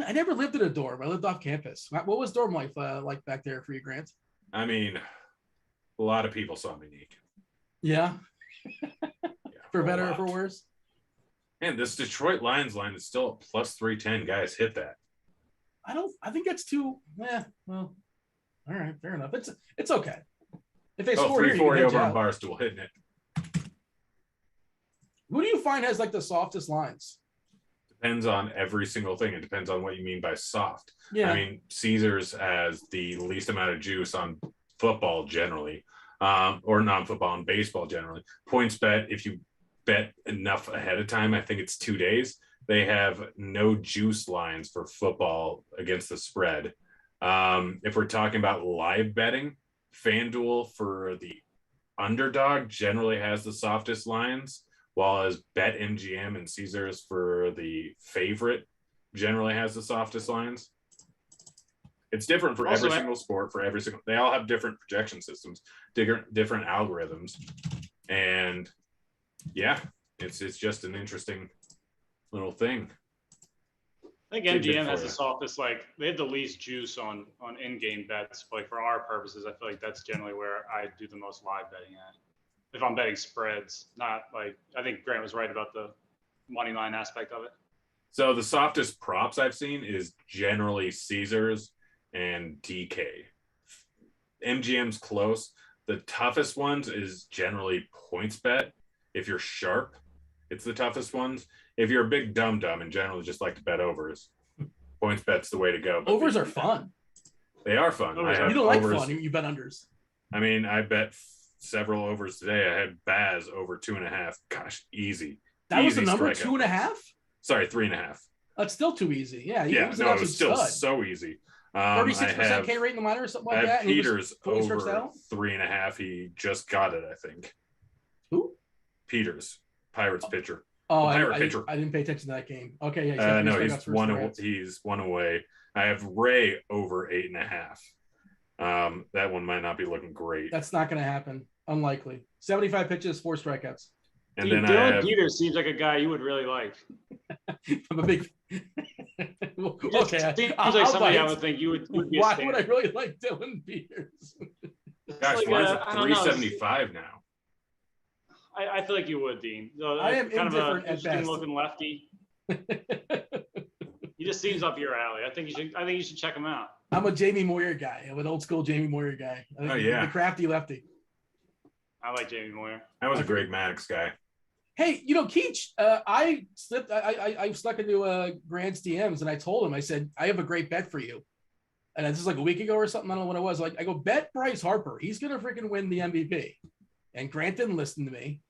I never lived in a dorm. I lived off campus. What was dorm life like back there for you, Grant? I mean, a lot of people saw me naked. Yeah, Yeah, for a better or lot. for worse. Man, this Detroit Lions line is still a plus 310. Guys, hit that. I think that's too. Yeah. Well, all right, fair enough. It's okay. If they score here, you can 340 hedge over on out. Barstool, hitting it. Who do you find has like the softest lines? Depends on every single thing. It depends on what you mean by soft. Yeah. I mean, Caesars has the least amount of juice on football generally, or non-football and baseball generally. PointsBet, if you bet enough ahead of time, I think it's 2 days, they have no juice lines for football against the spread. If we're talking about live betting, FanDuel for the underdog generally has the softest lines, while as BetMGM and Caesars for the favorite generally has the softest lines. It's different for Also, every single sport, for every single. They all have different projection systems, different algorithms, and yeah, it's just an interesting little thing. I think Tidbit MGM for has you. the softest, like they have the least juice on in-game bets. Like for our purposes, I feel like that's generally where I do the most live betting at. If I'm betting spreads, not like I think Grant was right about the money line aspect of it. So the softest props I've seen is generally Caesars and DK. MGM's close. The toughest ones is generally points bet. If you're sharp, it's the toughest ones. If you're a big dum-dum and generally just like to bet overs, points bet's the way to go. But Overs are fun. They are fun. Overs I are have You don't like overs. fun. You bet unders. I mean, I bet several overs today. I had Baz over 2.5. Gosh, easy. That was the Easy number, strikeout. 2.5. Sorry, 3.5. That's still too easy. Yeah. Yeah, it was an no, it was absolute still stud. so easy. 36% K rate in the minor or something I like have that. and he was Peters fully stretched over out. 3.5. He just got it, I think. Who? Peters, Pirates pitcher. Oh, Pirate pitcher. I didn't pay attention to that game. Okay, yeah. He's got No, three he's strikeouts for one. strikeouts. He's one away. I have Ray over 8.5. That one might not be looking great. That's not going to happen. Unlikely. 75 pitches, 4 strikeouts. And Dude, then I Dylan have Peters seems like a guy you would really like. I'm a big. Well, Okay, seems I'll like somebody I bite. would think you would be. Why would I really like Dylan Peters? gosh, like mine's a- at I don't know, 375 now. I feel like you would, Dean. I am kind of indifferent a at interesting best. looking lefty. He just seems up your alley. I think you should check him out. I'm a Jamie Moyer guy. I'm an old school Jamie Moyer guy. I think Oh, yeah. The crafty lefty. I like Jamie Moyer. I was a Greg Maddox guy. Hey, Keach, I slipped. I stuck into Grant's DMs and I told him, I said, I have a great bet for you. And this is like a week ago or something. I don't know what it was. Like, I go, bet Bryce Harper. He's going to freaking win the MVP. And Grant didn't listen to me.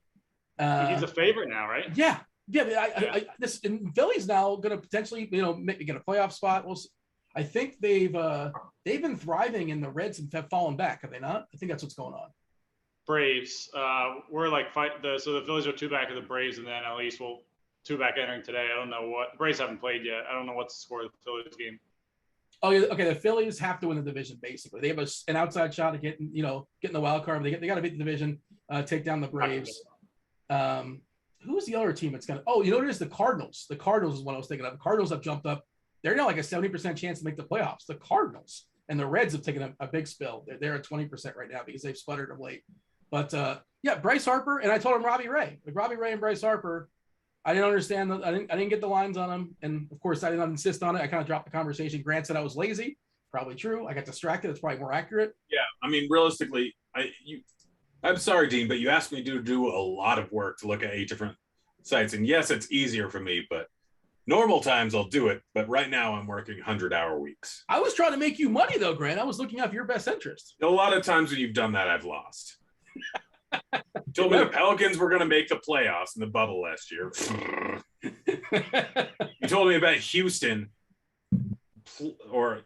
He's a favorite now, right? Yeah. This and Philly's now going to potentially, maybe get a playoff spot. I think they've been thriving and the Reds have fallen back. Have they not? I think that's what's going on. Braves. We're like so the Phillies are 2 back of the Braves, and then at least 2 back entering today. I don't know what Braves haven't played yet. I don't know what's the score of the Phillies game. Oh yeah, okay. The Phillies have to win the division. Basically, they have an outside shot at getting the wild card. They got to beat the division, take down the Braves. Who's the other team? It's gonna. Oh, you know what it is? The Cardinals. The Cardinals is what I was thinking of. The Cardinals have jumped up. They're now like a 70% chance to make the playoffs. The Cardinals and the Reds have taken a big spill. They're at 20% right now because they've sputtered of late. But yeah, Bryce Harper, and I told him Robbie Ray. Like Robbie Ray and Bryce Harper, I didn't understand. I didn't get the lines on them, and of course I did not insist on it. I kind of dropped the conversation. Grant said I was lazy. Probably true. I got distracted. It's probably more accurate. Yeah, I mean, realistically, I'm sorry, Dean, but you asked me to do a lot of work to look at 8 different sites, and yes, it's easier for me, but normal times I'll do it. But right now I'm working 100-hour weeks. I was trying to make you money though, Grant. I was looking out for your best interest. A lot of times when you've done that, I've lost. You told me the Pelicans were going to make the playoffs in the bubble last year. You told me about Houston, or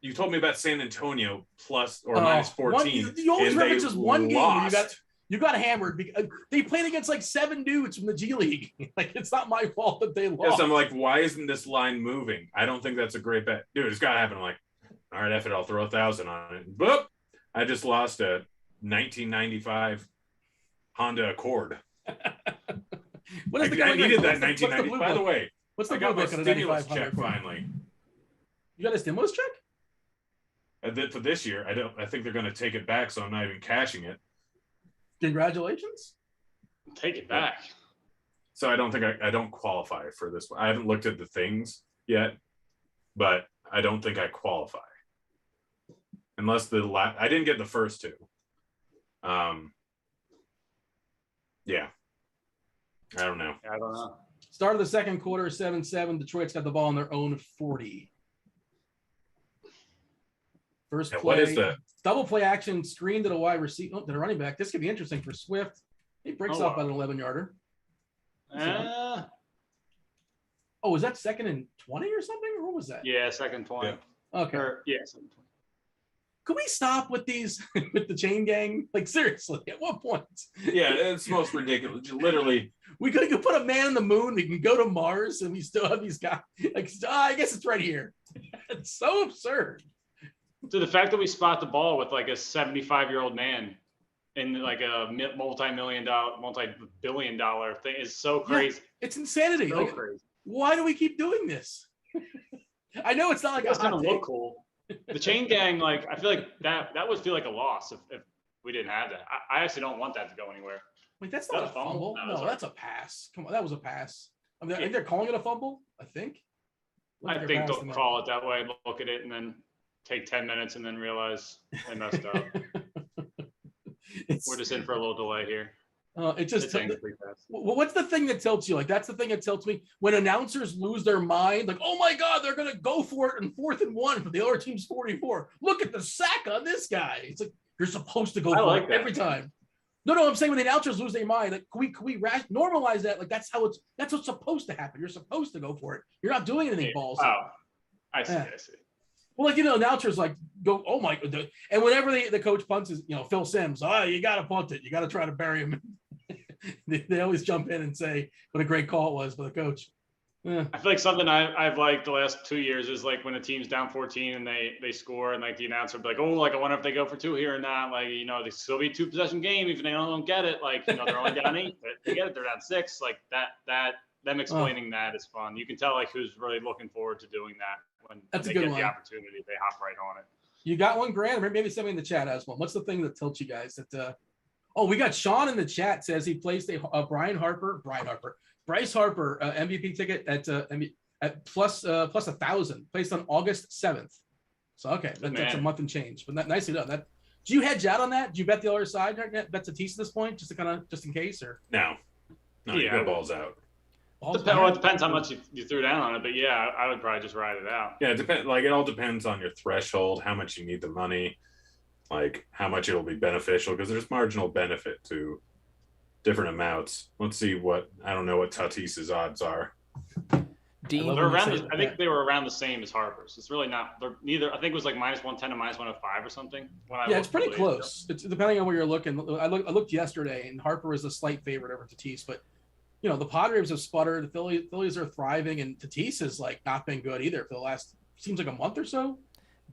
you told me about San Antonio plus or minus 14. You always and reference they this one game where lost. you got hammered because they played against like 7 dudes from the G League. Like it's not my fault that they lost. Yes, I'm like, why isn't this line moving? I don't think that's a great bet. Dude, it's got to happen. I'm like, all right, F it, I'll throw 1,000 on it. Boop! I just lost a 1995 Honda Accord. What is the I needed that what's the 1990. blue By the book? way, What's the I blue got my book on a stimulus 95 check finally. You got a stimulus check? For this year, I think they're going to take it back, so I'm not even cashing it. Congratulations. Take it back. So I don't think I don't qualify for this one. I haven't looked at the things yet, but I don't think I qualify. Unless I didn't get the first 2. Yeah. I don't know. I don't know. Start of the second quarter, 7-7. Detroit's got the ball on their own 40. First Yeah, play. what is the Double play action, screen to the wide receiver, to the running back. This could be interesting for Swift. He breaks Oh, off wow. about an 11-yarder. Uh, Oh, was that 2nd and 20 or something? Or what was that? yeah, second 20. Yeah. Okay. Second 20. Could we stop with these with the chain gang? Like seriously, at what point? Yeah, it's most ridiculous. Literally, We could put a man on the moon. We can go to Mars, and we still have these guys. Like, I guess it's right here. It's so absurd. So the fact that we spot the ball with like a 75-year-old man in like a multi-billion dollar thing is so crazy. Yeah, it's insanity. So like, crazy. Why do we keep doing this? I know it's not like It's a gonna hot look take. cool. The chain gang, like I feel like that would feel like a loss if we didn't have that. I actually don't want that to go anywhere. Wait, that's not a fumble. No, that's a pass. Come on, that was a pass. I mean, I think they're calling it a fumble. I think. I think they'll call it that way, look at it, and then take 10 minutes and then realize they messed up. We're just in for a little delay here. It just what's the thing that tilts you? Like that's the thing that tilts me when announcers lose their mind. Like, oh my God, they're gonna go for it in 4th and 1 for the other team's 44. Look at the sack on this guy. It's like you're supposed to go for it every time. No, I'm saying when the announcers lose their mind, like can we normalize that? Like that's what's supposed to happen. You're supposed to go for it. You're not doing anything balls. Oh, I see. Well, like, announcers like go, oh my God. And whenever the coach punts is, Phil Simms, you got to punt it. You got to try to bury him. they always jump in and say what a great call it was for the coach. Yeah. I feel like something I've liked the last 2 years is like when a team's down 14 and they score and like the announcer will be like, oh, like I wonder if they go for 2 here or not. Like, they still be a 2-possession game if they don't get it. Like, they're only down 8, but they get it, they're down 6. Like them explaining that is fun. You can tell like who's really looking forward to doing that when they get the opportunity, they hop right on it. You got one, Grant, or maybe somebody in the chat has one. What's the thing that tilts you guys that we got Sean in the chat says he placed a Bryce Harper MVP ticket at plus 1,000 placed on August 7th. So okay, that's a month and change, but nicely done. That do you hedge out on that? Do you bet the other side? Bet Tatis at this point, just in case, or no, you got balls out. It depends how much you threw down on it, but yeah, I would probably just ride it out. Yeah, it all depends on your threshold, how much you need the money, like how much it'll be beneficial, because there's marginal benefit to different amounts. Let's see I don't know what Tatis's odds are. Dean, I think they were around the same as Harper's. It's really not. They're neither. I think it was like -110 and -105 or something. It's pretty close. It's depending on where you're looking. I looked yesterday, and Harper was a slight favorite over Tatis, but. The Padres have sputtered. The Phillies are thriving, and Tatis has not been good either for the last seems like a month or so.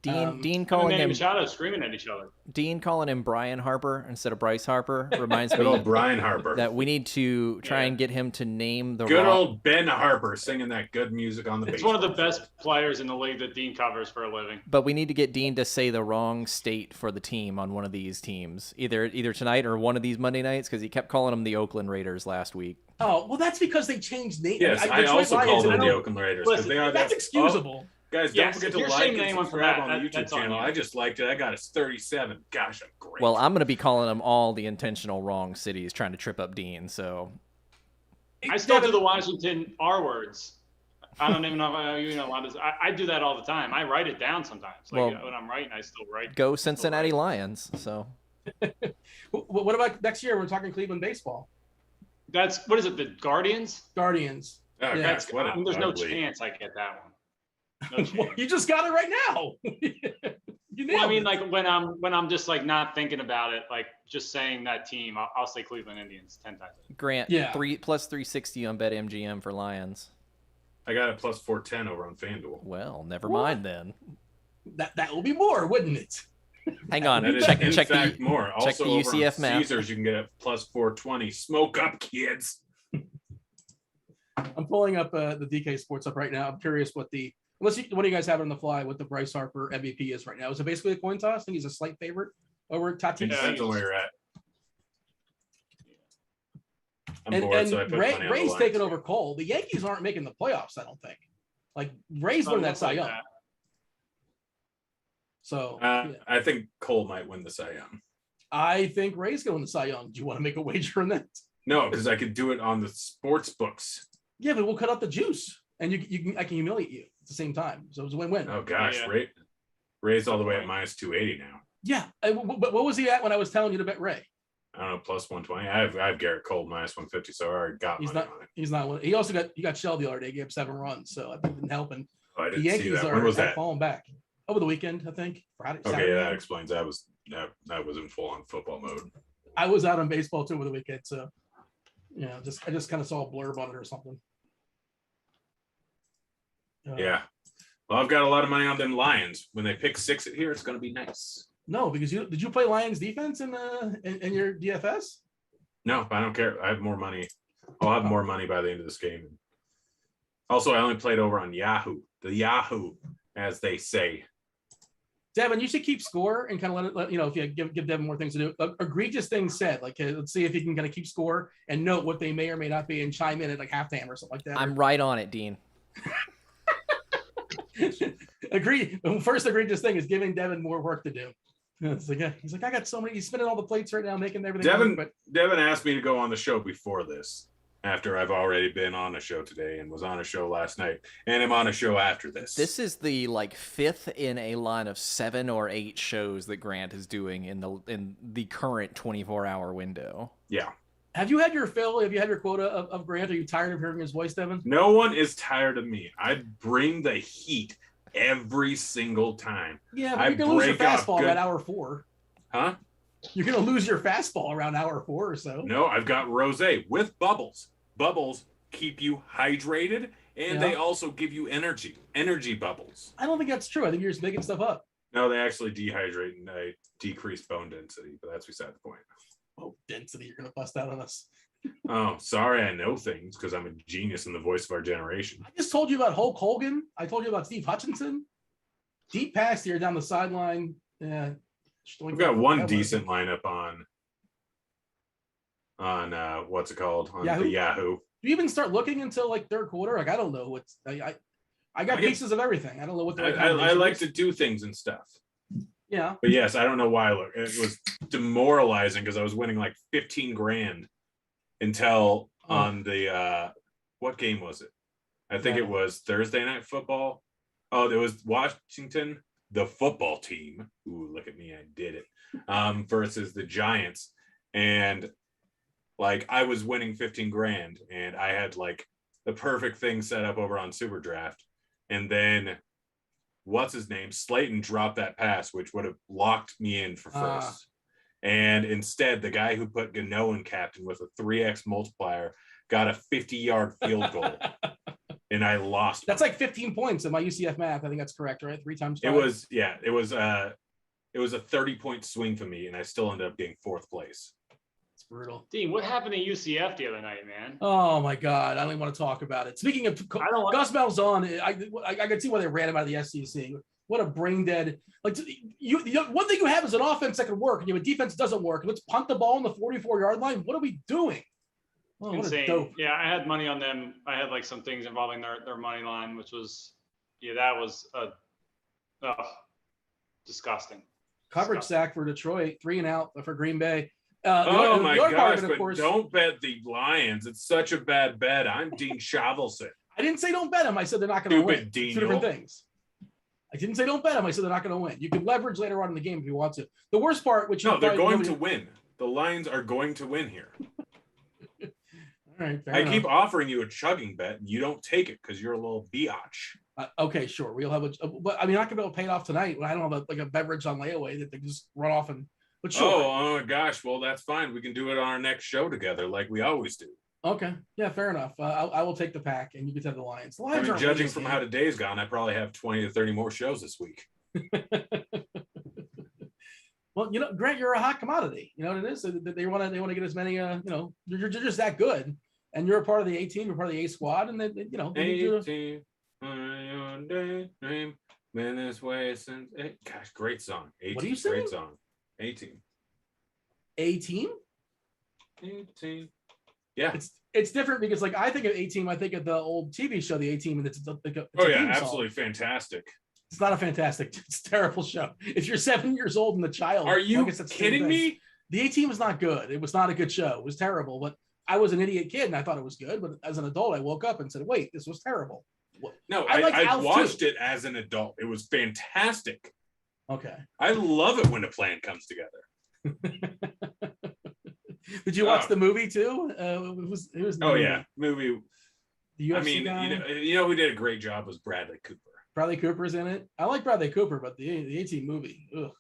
Dean calling him Machado screaming at each other. Dean calling him Brian Harper instead of Bryce Harper reminds me old Brian Harper that we need to try and get him to name the good old Ben Harper singing that good music on the It's one of the best players in the league that Dean covers for a living. But we need to get Dean to say the wrong state for the team on one of these teams, either tonight or one of these Monday nights, because he kept calling them the Oakland Raiders last week. Oh, well, that's because they changed names. Yes, I also called them the Oakland Raiders. That's excusable. Guys, don't forget to like and subscribe on the YouTube channel. I just liked it. I got a 37. Gosh, I'm great. Well, I'm going to be calling them all the intentional wrong cities trying to trip up Dean, so. I still do the Washington R words. I don't even know if you know a lot of this. I do that all the time. I write it down sometimes. Like when I'm writing, I still write. Go Cincinnati Lions, so. What about next year? We're talking Cleveland baseball. What is it, the Guardians? Guardians. Oh, yeah. There's no chance I get that one. No well, you just got it right now. I mean, like when I'm just like not thinking about it, like just saying that team, I'll say Cleveland Indians 10 times. Grant, plus 360 on BetMGM for Lions. I got it plus 410 over on FanDuel. Well, never mind then. That will be more, wouldn't it? Hang on, check the more. Check also the UCF map. Caesars, you can get it plus 420. Smoke up, kids. I'm pulling up the DK Sports up right now. I'm curious what do you guys have on the fly? What the Bryce Harper MVP is right now? Is it basically a coin toss? I think he's a slight favorite over Tatis. Yeah, depends on where you're at. Ray's taking over Cole. The Yankees aren't making the playoffs, I don't think. Like Ray's winning that Cy Young. So I think Cole might win the Cy Young. I think Ray's going to win the Cy Young. Do you want to make a wager on that? No, because I could do it on the sports books. Yeah, but we'll cut out the juice, and I can humiliate you at the same time. So it was a win-win. Oh gosh, yeah. Ray's all the way at minus 280 now. Yeah, but what was he at when I was telling you to bet Ray? I don't know, plus 120. I have Garrett Cole minus 150, so I already got money on it. He's not. He also got shelled the other day. He gave 7 runs, so I think it didn't help. And the Yankees are falling back over the weekend. I think Friday. Okay, Saturday. that explains. I was in full on football mode. I was out on baseball too over the weekend, so I just kind of saw a blurb on it or something. Yeah. Well, I've got a lot of money on them Lions. When they pick 6 at here, it's going to be nice. No, because did you play Lions defense in your DFS? No, I don't care. I have more money. I'll have more money by the end of this game. Also, I only played over on Yahoo. The Yahoo, as they say. Devin, you should keep score and kind of let if you give Devin more things to do. Egregious things said, like let's see if he can kind of keep score and note what they may or may not be and chime in at like halftime or something like that. I'm right on it, Dean. First egregious thing is giving Devin more work to do. It's like, he's like, I got so many. He's spinning all the plates right now, making everything. Devin asked me to go on the show before this, after I've already been on a show today and was on a show last night, and I'm on a show after this. This is the 5th in a line of 7 or 8 shows that Grant is doing in the current 24-hour window. Yeah. Have you had your fill? Have you had your quota of Grant? Are you tired of hearing his voice, Devin? No one is tired of me. I bring the heat every single time. Yeah, but you're going to lose your fastball at hour 4. Huh? You're going to lose your fastball around hour 4 or so. No, I've got rosé with bubbles. Bubbles keep you hydrated, and they also give you energy bubbles. I don't think that's true. I think you're just making stuff up. No, they actually dehydrate and they decrease bone density, but that's beside the point. Oh, density, you're going to bust out on us. Oh, sorry, I know things because I'm a genius in the voice of our generation. I just told you about Hulk Hogan. I told you about Steve Hutchinson. Deep pass here down the sideline. Yeah. We've got one decent lineup on what's it called? On Yahoo? the Yahoo. Do you even start looking until like third quarter? Like, I don't know what's I got pieces of everything. I don't know what the I like to do things and stuff. Yeah. But yes, I don't know why. Look, it was demoralizing because I was winning like 15 grand until on the what game was it? I think it was Thursday Night Football. Oh, it was Washington, the football team. Ooh, look at me, I did it. Versus the Giants. And like I was winning 15 grand and I had like the perfect thing set up over on Super Draft. And then what's his name? Slayton dropped that pass, which would have locked me in for first. And instead, the guy who put Gano in captain with a 3x multiplier got a 50-yard field goal. And I lost. That's like 15 points in my UCF math. I think that's correct, right? 3 times 5. It was a 30-point swing for me, and I still ended up getting 4th place. It's brutal. Dean, what happened to UCF the other night, man? Oh my God, I don't even want to talk about it. Speaking of Gus Malzahn, I could see why they ran him out of the SEC. What a brain dead. Like one thing you have is an offense that can work, and you have a defense that doesn't work. Let's punt the ball on the 44-yard line. What are we doing? Oh, insane. Yeah, I had money on them. I had like some things involving their money line, which was, that was disgusting. Coverage sack for Detroit, 3 and out for Green Bay. Oh my gosh, but don't bet the Lions. It's such a bad bet. I'm Dean Shavelson. I didn't say don't bet them. I said they're not going to win. Dean. 2 different things. I didn't say don't bet them. I said they're not going to win. You can leverage later on in the game if you want to. The worst part, which they're going to win. The Lions are going to win here. All right, I keep offering you a chugging bet, and you don't take it because you're a little biatch. Okay, sure. We'll have but I mean, I can be able to pay it off tonight. I don't have a beverage on layaway that they can just run off and. But sure. Oh my gosh! Well, that's fine. We can do it on our next show together, like we always do. Okay. Yeah, fair enough. I will take the pack, and you can have the Lions. The Lions judging from how today's gone, I probably have 20 to 30 more shows this week. Well, Grant, you're a hot commodity. You know what it is? They want to get as many. You're just that good, and you're a part of the A team. You're part of the A squad, and then A team. Been this way since. Gosh, great song. What are you singing? Great song. A team. A team. A team. Yeah. It's different because like I think of A Team, I think of the old TV show, the A Team, and it's a absolutely fantastic. It's not a fantastic. It's a terrible show. If you're 7 years old and the child, are you kidding me? The A Team was not good. It was not a good show. It was terrible. But I was an idiot kid and I thought it was good. But as an adult, I woke up and said, "Wait, this was terrible." No, I watched it as an adult. It was fantastic. Okay. I love it when a plan comes together. Did you watch the movie too? It was movie. The UFC guy? you know who did a great job was Bradley Cooper. Bradley Cooper's in it. I like Bradley Cooper, but the A-Team movie. Ugh.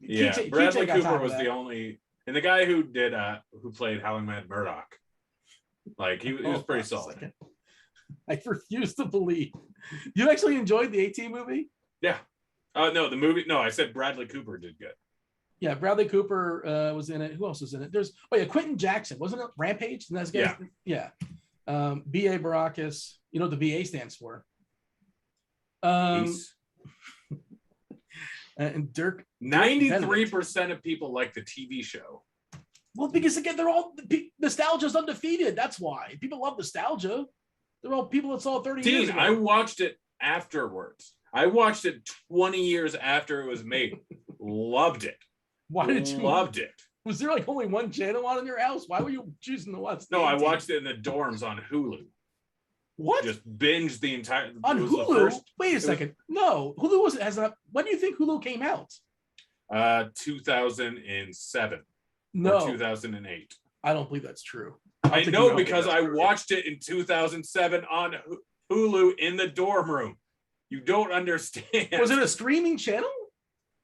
Yeah, Bradley Cooper was the only, and the guy who played Howling Mad Murdoch. Like he was pretty solid. I refuse to believe. You actually enjoyed the A-Team movie? Yeah. No, the movie. No, I said Bradley Cooper did good. Yeah, Bradley Cooper was in it. Who else was in it? Quentin Jackson. Wasn't it Rampage? And that's yeah. B.A. Baracus. You know what the VA stands for. Ace. And Dirk. 93% of people like the TV show. Well, because again, they're all nostalgia's undefeated. That's why people love nostalgia. They're all people that saw it 30 years ago. I watched it afterwards. I watched it 20 years after it was made. Loved it. Why did you? Loved it. Was there like only one channel on in your house? Why were you choosing to watch? No, I watched it in the dorms on Hulu. What? Just binged the entire on Hulu. Wait a second. No, Hulu has not. When do you think Hulu came out? 2007. No, 2008. I don't believe that's true. I know because I watched it in 2007 on Hulu in the dorm room. You don't understand. Was it a streaming channel?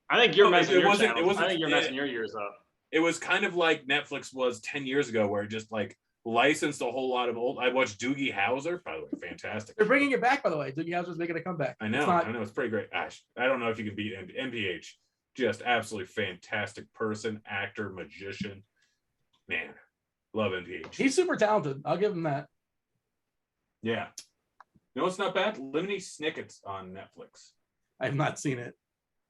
I think you're messing your channels. It wasn't, I think you're messing your years up. It was kind of like Netflix was 10 years ago, where it just like licensed a whole lot of old. I watched Doogie Howser, by the way, fantastic. They're bringing it back, by the way. Doogie Howser's making a comeback. I know, it's pretty great. Ash, I don't know if you can beat MPH. Just absolutely fantastic person, actor, magician. Man, love MPH. He's super talented. I'll give him that. Yeah. No, it's not bad. Lemony Snicket's on Netflix. I have not seen it.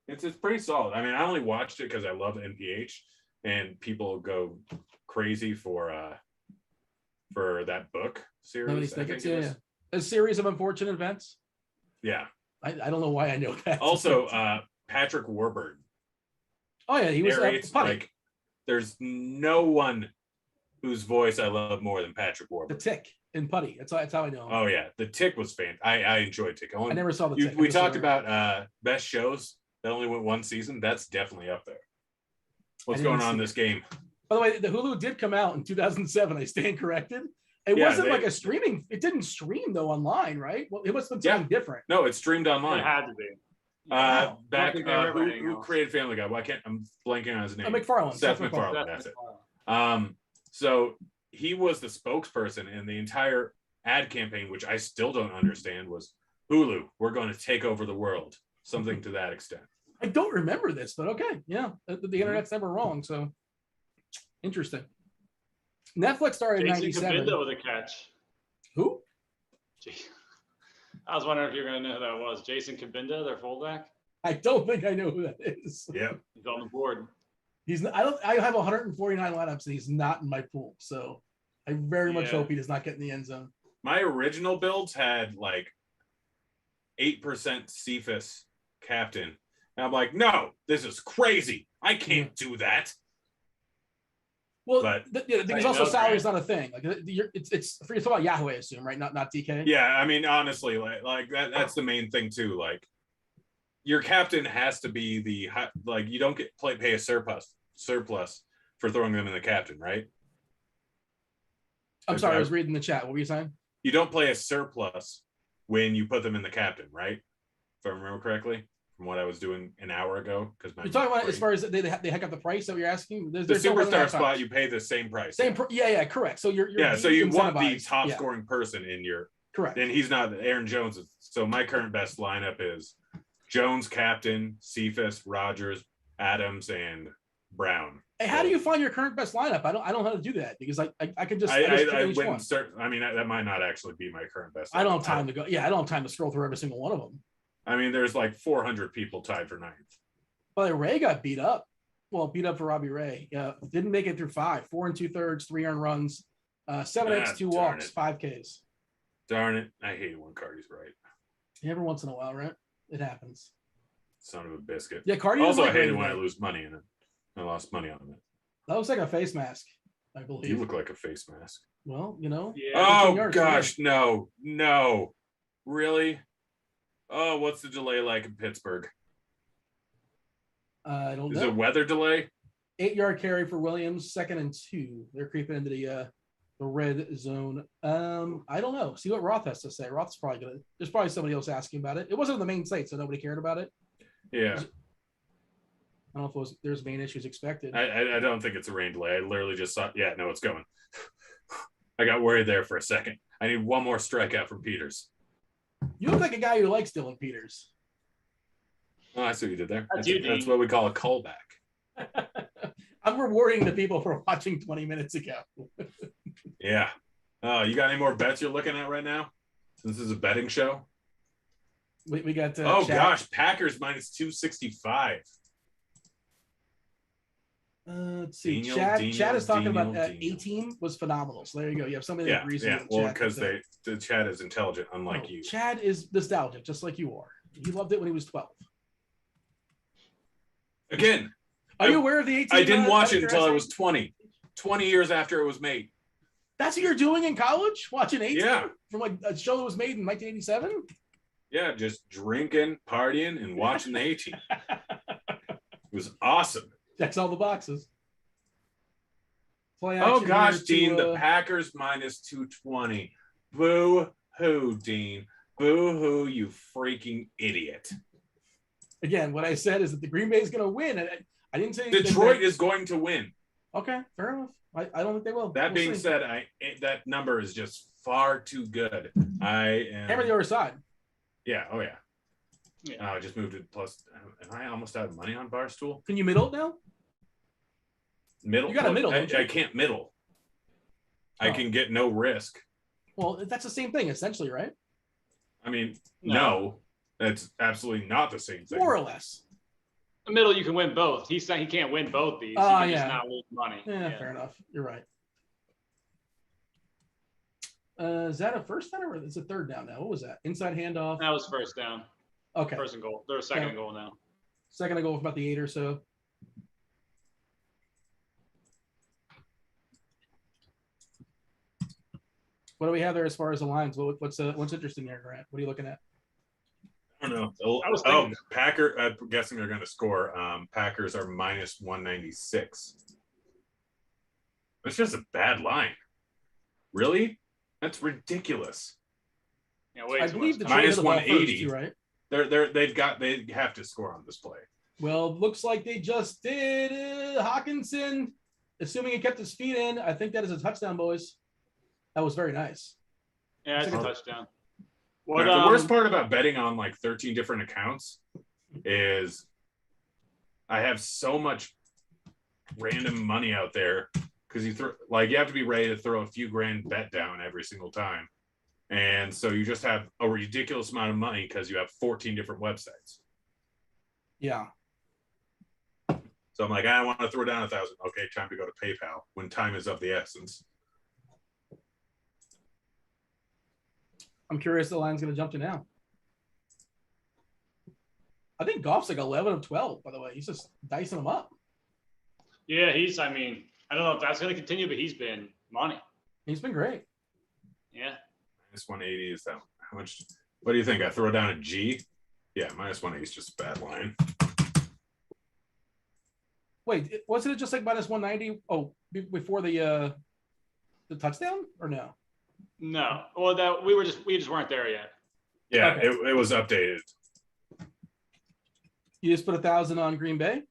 It's pretty solid. I mean, I only watched it because I love NPH, and people go crazy for that book series. Lemony Snicket's, yeah. A series of unfortunate events. Yeah. I don't know why I know that. Also, Patrick Warburton. Oh yeah, he was like. There's no one whose voice I love more than Patrick Warburton. The Tick in Putty. That's how I know him. Oh yeah, the Tick was fan. I enjoyed Tick. I never saw the Tick. We talked about best shows that only went one season. That's definitely up there. What's going on in this game? By the way, the Hulu did come out in 2007. I stand corrected. It wasn't like a streaming. It didn't stream though online, right? Well, it must have been something different. No, it streamed online. It had to be. Back who created Family Guy? Why can't I'm blanking on his name? MacFarlane. Seth MacFarlane. That's it. So he was the spokesperson, and the entire ad campaign, which I still don't understand, was Hulu, we're going to take over the world. Something to that extent. I don't remember this, but okay. Yeah. The internet's never wrong. So interesting. Netflix started in 97. Jason Kabinda with a catch. Who? I was wondering if you're going to know who that was. Jason Kabinda, their fullback. I don't think I know who that is. Yeah. He's on the board. I have 149 lineups and he's not in my pool. So I very much hope he does not get in the end zone. My original builds had like 8% Cephas captain. And I'm like, no, this is crazy. I can't do that. Well, because also salary is not a thing. Like it's for you talking about Yahoo, I assume, right? Not DK. Yeah, I mean, honestly, like that's the main thing too. Like, your captain has to be you don't pay a surplus for throwing them in the captain, right? I'm sorry, I was reading the chat. What were you saying? You don't play a surplus when you put them in the captain, right? If I remember correctly. From what I was doing an hour ago, because you're talking about as far as they hike up the price that you're asking. The superstar spot, you pay the same price. Correct. So you're so you want the top scoring person in your correct, and he's not. Aaron Jones is. So my current best lineup is Jones captain, Cephas, Rogers, Adams, and Brown. Hey, how do you find your current best lineup? I don't know how to do that because I can just I wouldn't start. I mean, that might not actually be my current best lineup. I don't have time to go. Yeah, I don't have time to scroll through every single one of them. I mean, there's like 400 people tied for ninth. Well, Ray got beat up. Well, beat up for Robbie Ray. Didn't make it through 5, 4 2/3, 3 earned runs, 7 X, 2 walks, 5 Ks. Darn it! I hate it when Cardi's right. Every once in a while, right? It happens. Son of a biscuit. Yeah, Cardi. Also, I hate it when I lose money in it. I lost money on it. That looks like a face mask, I believe. You look like a face mask. Well, you know. Yeah. Oh gosh, no, really. Oh, what's the delay like in Pittsburgh? I don't know. Is it weather delay? 8-yard carry for Williams, 2nd and 2. They're creeping into the red zone. I don't know. See what Roth has to say. Roth's probably gonna. There's probably somebody else asking about it. It wasn't on the main site, so nobody cared about it. Yeah. I don't know if there's main issues expected. I don't think it's a rain delay. I literally just saw. Yeah, no, it's going. I got worried there for a second. I need one more strikeout from Peters. You look like a guy who likes Dylan Peters. Oh, I see what you did there. That's you, That's Dean. what we call a callback. I'm rewarding the people for watching 20 minutes ago. Yeah. You got any more bets you're looking at right now? This is a betting show. We got. Oh Chad. gosh, Packers minus 265. Let's see. Daniel, Chad is talking about Daniel. A-Team was phenomenal. So there you go. You have somebody that agrees Yeah. with Well, Chad. because the Chad is intelligent, unlike No, you. Chad is nostalgic, just like you are. He loved it when he was 12. Again, Are you aware of the A-Team? I didn't watch it until I essay? was 20. 20 years after it was made. That's what you're doing in college? Watching A-Team? Yeah. From like a show that was made in 1987? Yeah, just drinking, partying, and watching the A-Team. It was awesome. Checks all the boxes. Play Oh action gosh, here to, Dean, the Packers minus 220. Boo hoo, Dean. Boo hoo, you freaking idiot. Again, what I said is that the Green Bay is going to win. I didn't say Detroit is going to win. Okay, fair enough. I don't think they will. That We'll being see. said, that number is just far too good. I am. Hammer the other side. Yeah. Oh yeah. Yeah. I just moved it. Plus, am I almost out of money on Barstool? Can you middle it now? Middle. You got a middle, don't you? I can't middle. I Oh. can get no risk. Well, that's the same thing, essentially, right? I mean, No. no, that's absolutely not the same thing. More or less. The middle, you can win both. He's saying he can't win both these. Ah, He can yeah. just not lose money. Yeah, fair enough. You're right. Is that a first down or is it third down now? What was that? Inside handoff. That was first down. Okay. First and goal. They're second Yeah. and goal now. Second to go with about the 8 or so. What do we have there as far as the lines? What's interesting here, Grant? What are you looking at? I don't know. I was thinking- Packer. I'm guessing they're going to score. Packers are minus 196. That's just a bad line. Really? That's ridiculous. Yeah, way I too believe much. Detroit Minus hit the ball 180. first, too, right? They have to score on this play. Well, looks like they just did. Hawkinson, assuming he kept his feet in, I think that is a touchdown, boys. That was very nice. Yeah, it's a Oh. touchdown. Now, What, the worst part about betting on like 13 different accounts is I have so much random money out there because you have to be ready to throw a few grand bet down every single time. And so you just have a ridiculous amount of money because you have 14 different websites. Yeah. So I'm like, I want to throw down 1,000. Okay, time to go to PayPal when time is of the essence. I'm curious the line's going to jump to now. I think Goff's like 11 of 12, by the way. He's just dicing them up. Yeah, I mean, I don't know if that's going to continue, but he's been money. He's been great. Yeah. Minus 180 is that how much? What do you think? I throw down a G? Yeah, minus 180 is just a bad line. Wait, wasn't it just like minus 190? Oh, before the touchdown or no? No. Well, we just weren't there yet. Yeah, Okay. it was updated. You just put 1,000 on Green Bay.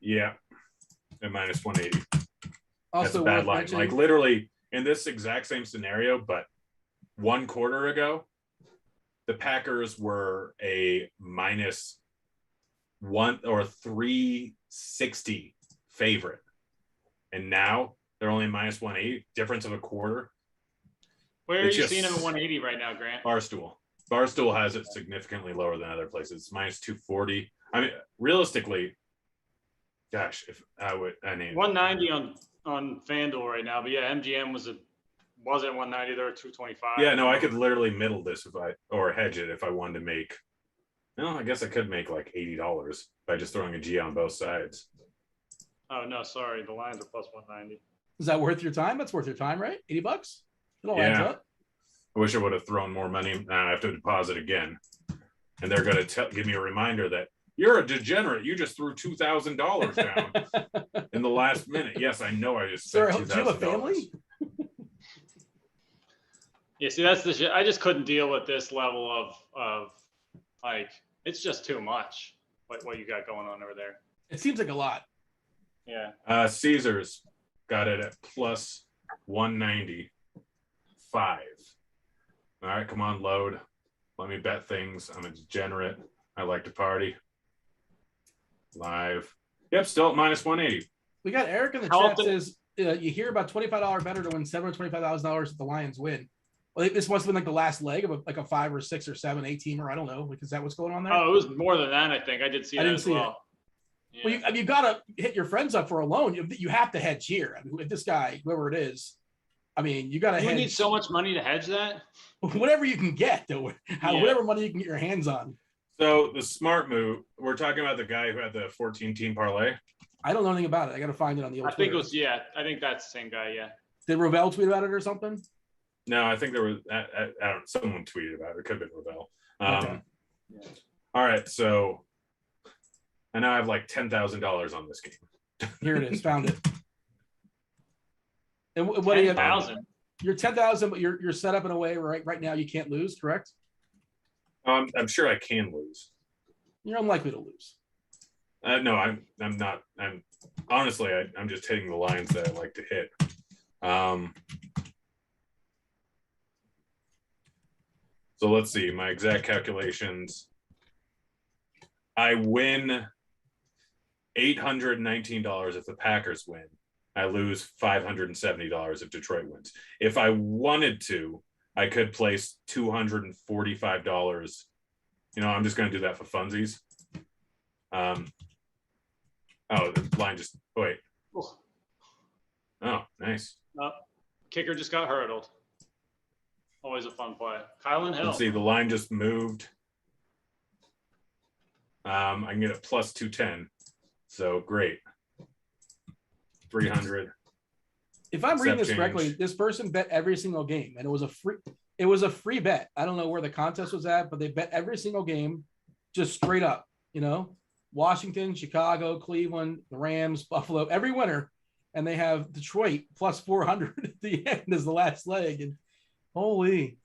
Yeah, at minus 180. That's Also, a bad worth line. mentioning- Like literally in this exact same scenario, but 1 quarter ago, the Packers were a minus 1 or 360 favorite, and now they're only minus 180. Difference of a quarter. Where are It's you just- seeing him at 180 right now, Grant? Barstool has it significantly lower than other places. It's minus 240. I mean, realistically, gosh, if I would, 190 on FanDuel right now, but yeah, MGM wasn't 190. They were 225. Yeah, no, I could literally middle this or hedge it if I wanted to make. No, I guess I could make like $80 by just throwing a G on both sides. Oh no, sorry, the lines are plus 190. Is that worth your time? That's worth your time, right? $80. It all adds Yeah. up. I wish I would have thrown more money. Now I have to deposit again, and they're going to give me a reminder that you're a degenerate. You just threw $2,000 down in the last minute. Yes, I know. I just spent Sir, do you have a $2,000. family? Yeah, see, that's the shit. I just couldn't deal with this level of like, it's just too much. What you got going on over there? It seems like a lot. Yeah. Caesars got it at plus 190. 5. All right, come on, load. Let me bet things. I'm a degenerate. I like to party. Live. Yep, still at minus 180. We got Eric in the How chat often- says you hear about $25 better to win $725,000 if the Lions win. Well, this must have been like the last leg of like a 5 or 6 or 7, 8 teamer. I don't know. Like, is that what's going on there? Oh, it was more than that. I think I did see I that didn't as see well. Yeah. Well, you got to hit your friends up for a loan. You have to hedge here. I mean, if this guy, whoever it is, I mean, you got to You hedge. need so much money to hedge that. Whatever you can get, though. Yeah. Whatever money you can get your hands on. So the smart move, we're talking about the guy who had the 14-team parlay. I don't know anything about it. I got to find it on the old I think it Twitter. was, yeah, I think that's the same guy. Yeah. Did Ravel tweet about it or something? No, I think there was, I don't know, someone tweeted about it. It could have been Ravel. Okay. All right, so I now have like $10,000 on this game. Here it is. Found it. And what do you have? 10,000. You're 10,000, but you're set up in a way where right now you can't lose, correct? I'm sure I can lose. You're unlikely to lose. No, I'm not. I'm honestly, I'm just hitting the lines that I like to hit. So let's see my exact calculations. I win $819 if the Packers win. I lose $570 if Detroit wins. If I wanted to, I could place $245. You know, I'm just going to do that for funsies. Oh, the line just wait. Oh, nice. Kicker just got hurdled. Always a fun play. Kylan Hill. Let's see, the line just moved. I can get it plus 210. So great. 300. If I'm reading Step this correctly, change. this person bet every single game, and it was a free bet. I don't know where the contest was at, but they bet every single game, just straight up. You know, Washington, Chicago, Cleveland, the Rams, Buffalo, every winner, and they have Detroit plus 400 at the end as the last leg. And holy!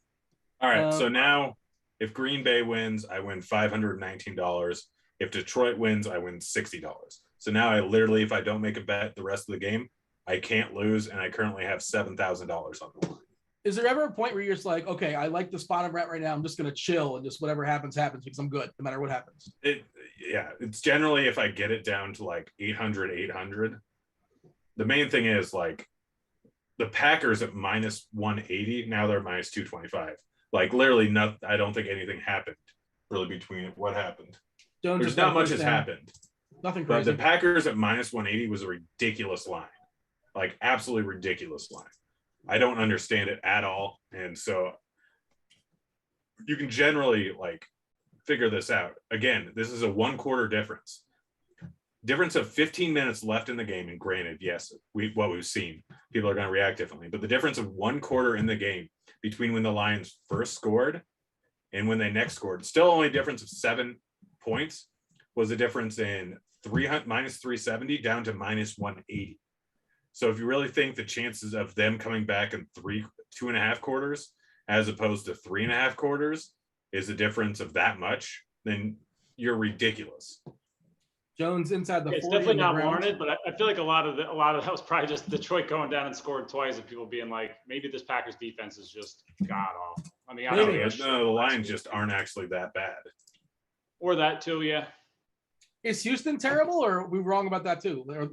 All right. So now if Green Bay wins, I win $519. If Detroit wins, I win $60. So now I literally, if I don't make a bet the rest of the game, I can't lose. And I currently have $7,000 on the line. Is there ever a point where you're just like, okay, I like the spot I'm at right now. I'm just going to chill and just whatever happens because I'm good no matter what happens. It's generally if I get it down to like 800. The main thing is like the Packers at minus 180. Now they're minus 225. Like literally nothing. I don't think anything happened really between what happened. Jones There's just got not much first has down. happened. Nothing But crazy. the Packers at minus 180 was a ridiculous line. Like absolutely ridiculous line. I don't understand it at all. And so you can generally like figure this out. Again, this is a 1 quarter difference. Difference of 15 minutes left in the game. And granted, yes, what we've seen, people are going to react differently. But the difference of 1 quarter in the game between when the Lions first scored and when they next scored, still only a difference of 7 points, was a difference in minus 370 down to minus 180. So if you really think the chances of them coming back in 2.5 quarters as opposed to 3.5 quarters is a difference of that much, then you're ridiculous. Jones inside the 40. It's definitely on the not ground. warranted, but I feel like a lot of that was probably just Detroit going down and scored twice, and people being like, maybe this Packers defense is just god awful. I mean, I don't Maybe. know. The Lions just aren't actually that bad. Or that too, yeah. Is Houston terrible, or are we wrong about that too? They're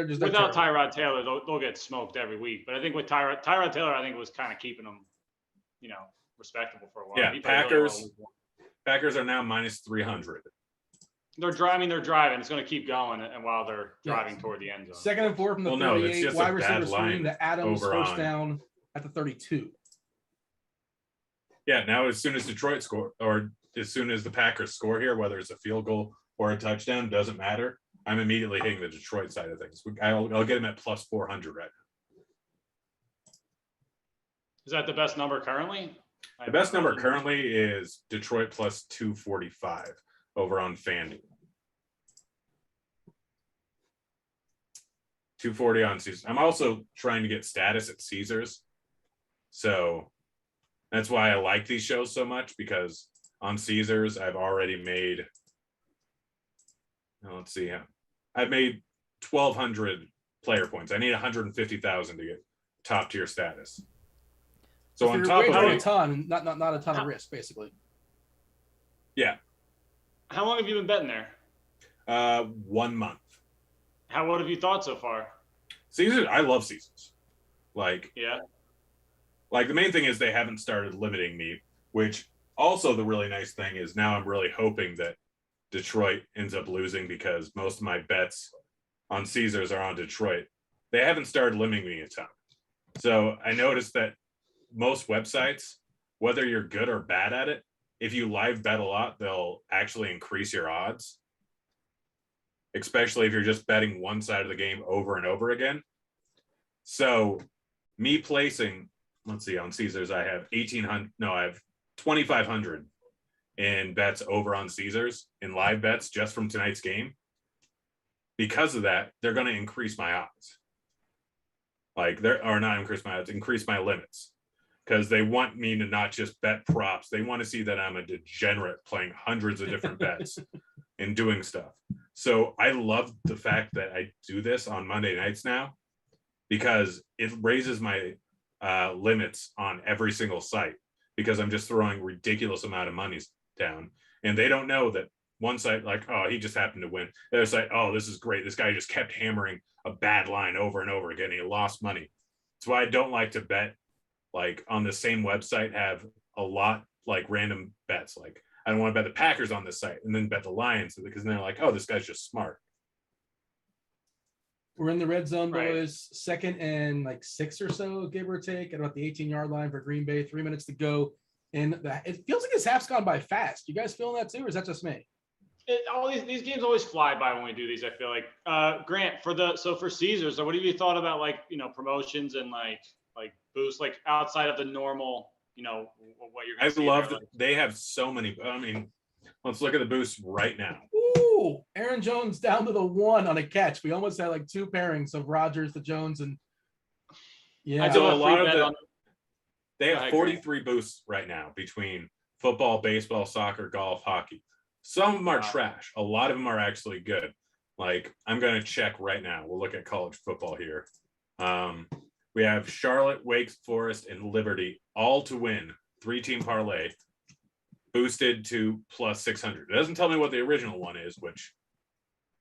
just Without terrible. Tyrod Taylor, they'll get smoked every week. But I think with Tyrod Taylor, I think was kind of keeping them, respectable for a while. Yeah, He played really well. Packers are now minus 300. They're driving. It's going to keep going, and while they're driving toward the end zone. 2nd and 4 from the Well, no, it's 38. just a Wide bad receiver screen line to Adams, over first on. down at the 32. Yeah, now as soon as Detroit score, or as soon as the Packers score here, whether it's a field goal or a touchdown, doesn't matter. I'm immediately hitting the Detroit side of things. I'll get him at plus 400 right now. Is that the best number currently? The best number currently is Detroit plus 245 over on FanDuel. 240 on Caesars. I'm also trying to get status at Caesars. So that's why I like these shows so much, because on Caesars, I've already made, let's see, I've made 1,200 player points. I need 150,000 to get top tier status. So on you're top of wagering a it, ton, not a ton of risk, basically. yeah, How long have you been betting there? 1 month. What have you thought so far? Caesars, I love Caesars. Like Yeah. the main thing is they haven't started limiting me, which also the really nice thing is now I'm really hoping that Detroit ends up losing because most of my bets on Caesars are on Detroit. They haven't started limiting me a ton. So I noticed that most websites, whether you're good or bad at it, if you live bet a lot, they'll actually increase your odds, especially if you're just betting one side of the game over and over again. So me placing, let's see, on Caesars, I have 1,800. No, I have 2,500 in bets over on Caesars in live bets just from tonight's game. Because of that, they're going to increase my odds. Like not increase my odds, increase my limits. Because they want me to not just bet props. They want to see that I'm a degenerate playing hundreds of different bets and doing stuff. So I love the fact that I do this on Monday nights now because it raises my limits on every single site because I'm just throwing ridiculous amount of money down. And they don't know that one site, like, oh, he just happened to win. The other site, oh, this is great. This guy just kept hammering a bad line over and over again. He lost money. That's why I don't like to bet like on the same website, have a lot like random bets. Like I don't want to bet the Packers on this site and then bet the Lions because then they're like, oh, this guy's just smart. We're in the red zone, Right. boys. 2nd and like 6 or so, give or take, at about the 18-yard line for Green Bay. 3 minutes to go. And it feels like this half's gone by fast. You guys feeling that too, or is that just me? All these games always fly by when we do these. I feel like Grant for Caesars. So what have you thought about like promotions and like boosts like outside of the normal what you're gonna I see love there, that they have so many. I mean, let's look at the boosts right now. Ooh, Aaron Jones down to the 1 on a catch. We almost had like 2 pairings of Rodgers to Jones, and yeah. I do So a a lot free of bet the on. they Go have ahead, 43 boosts right now between football, baseball, soccer, golf, hockey. Some of them are Wow. trash. A lot of them are actually good. Like I'm going to check right now. We'll look at college football here. We have Charlotte, Wake Forest, and Liberty all to win 3-team parlay, boosted to plus 600. It doesn't tell me what the original one is, which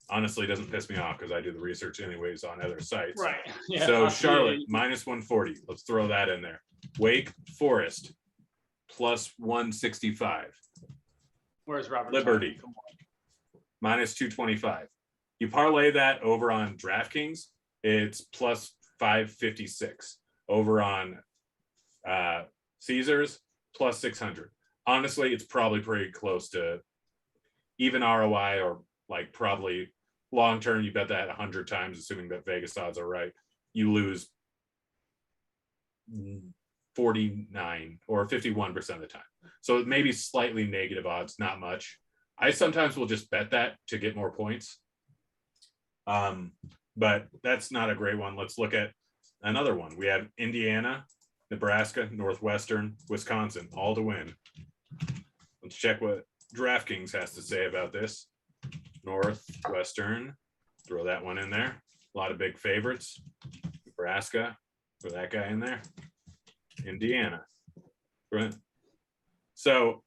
honestly doesn't piss me off because I do the research anyways on other sites. Right. Yeah. So Charlotte minus 140. Let's throw that in there. Wake Forest plus 165. Where's Robert? Liberty. Come on. Minus 225. You parlay that over on DraftKings, it's plus 556. Over on Caesars, plus 600. Honestly, it's probably pretty close to even ROI, or like probably long term. You bet that 100 times, assuming that Vegas odds are right. You lose 49 or 51% of the time. So maybe slightly negative odds, not much. I sometimes will just bet that to get more points. But that's not a great one. Let's look at another one. We have Indiana, Nebraska, Northwestern, Wisconsin, all to win. Let's check what DraftKings has to say about this. Northwestern, throw that one in there. A lot of big favorites. Nebraska, throw that guy in there. Indiana. So,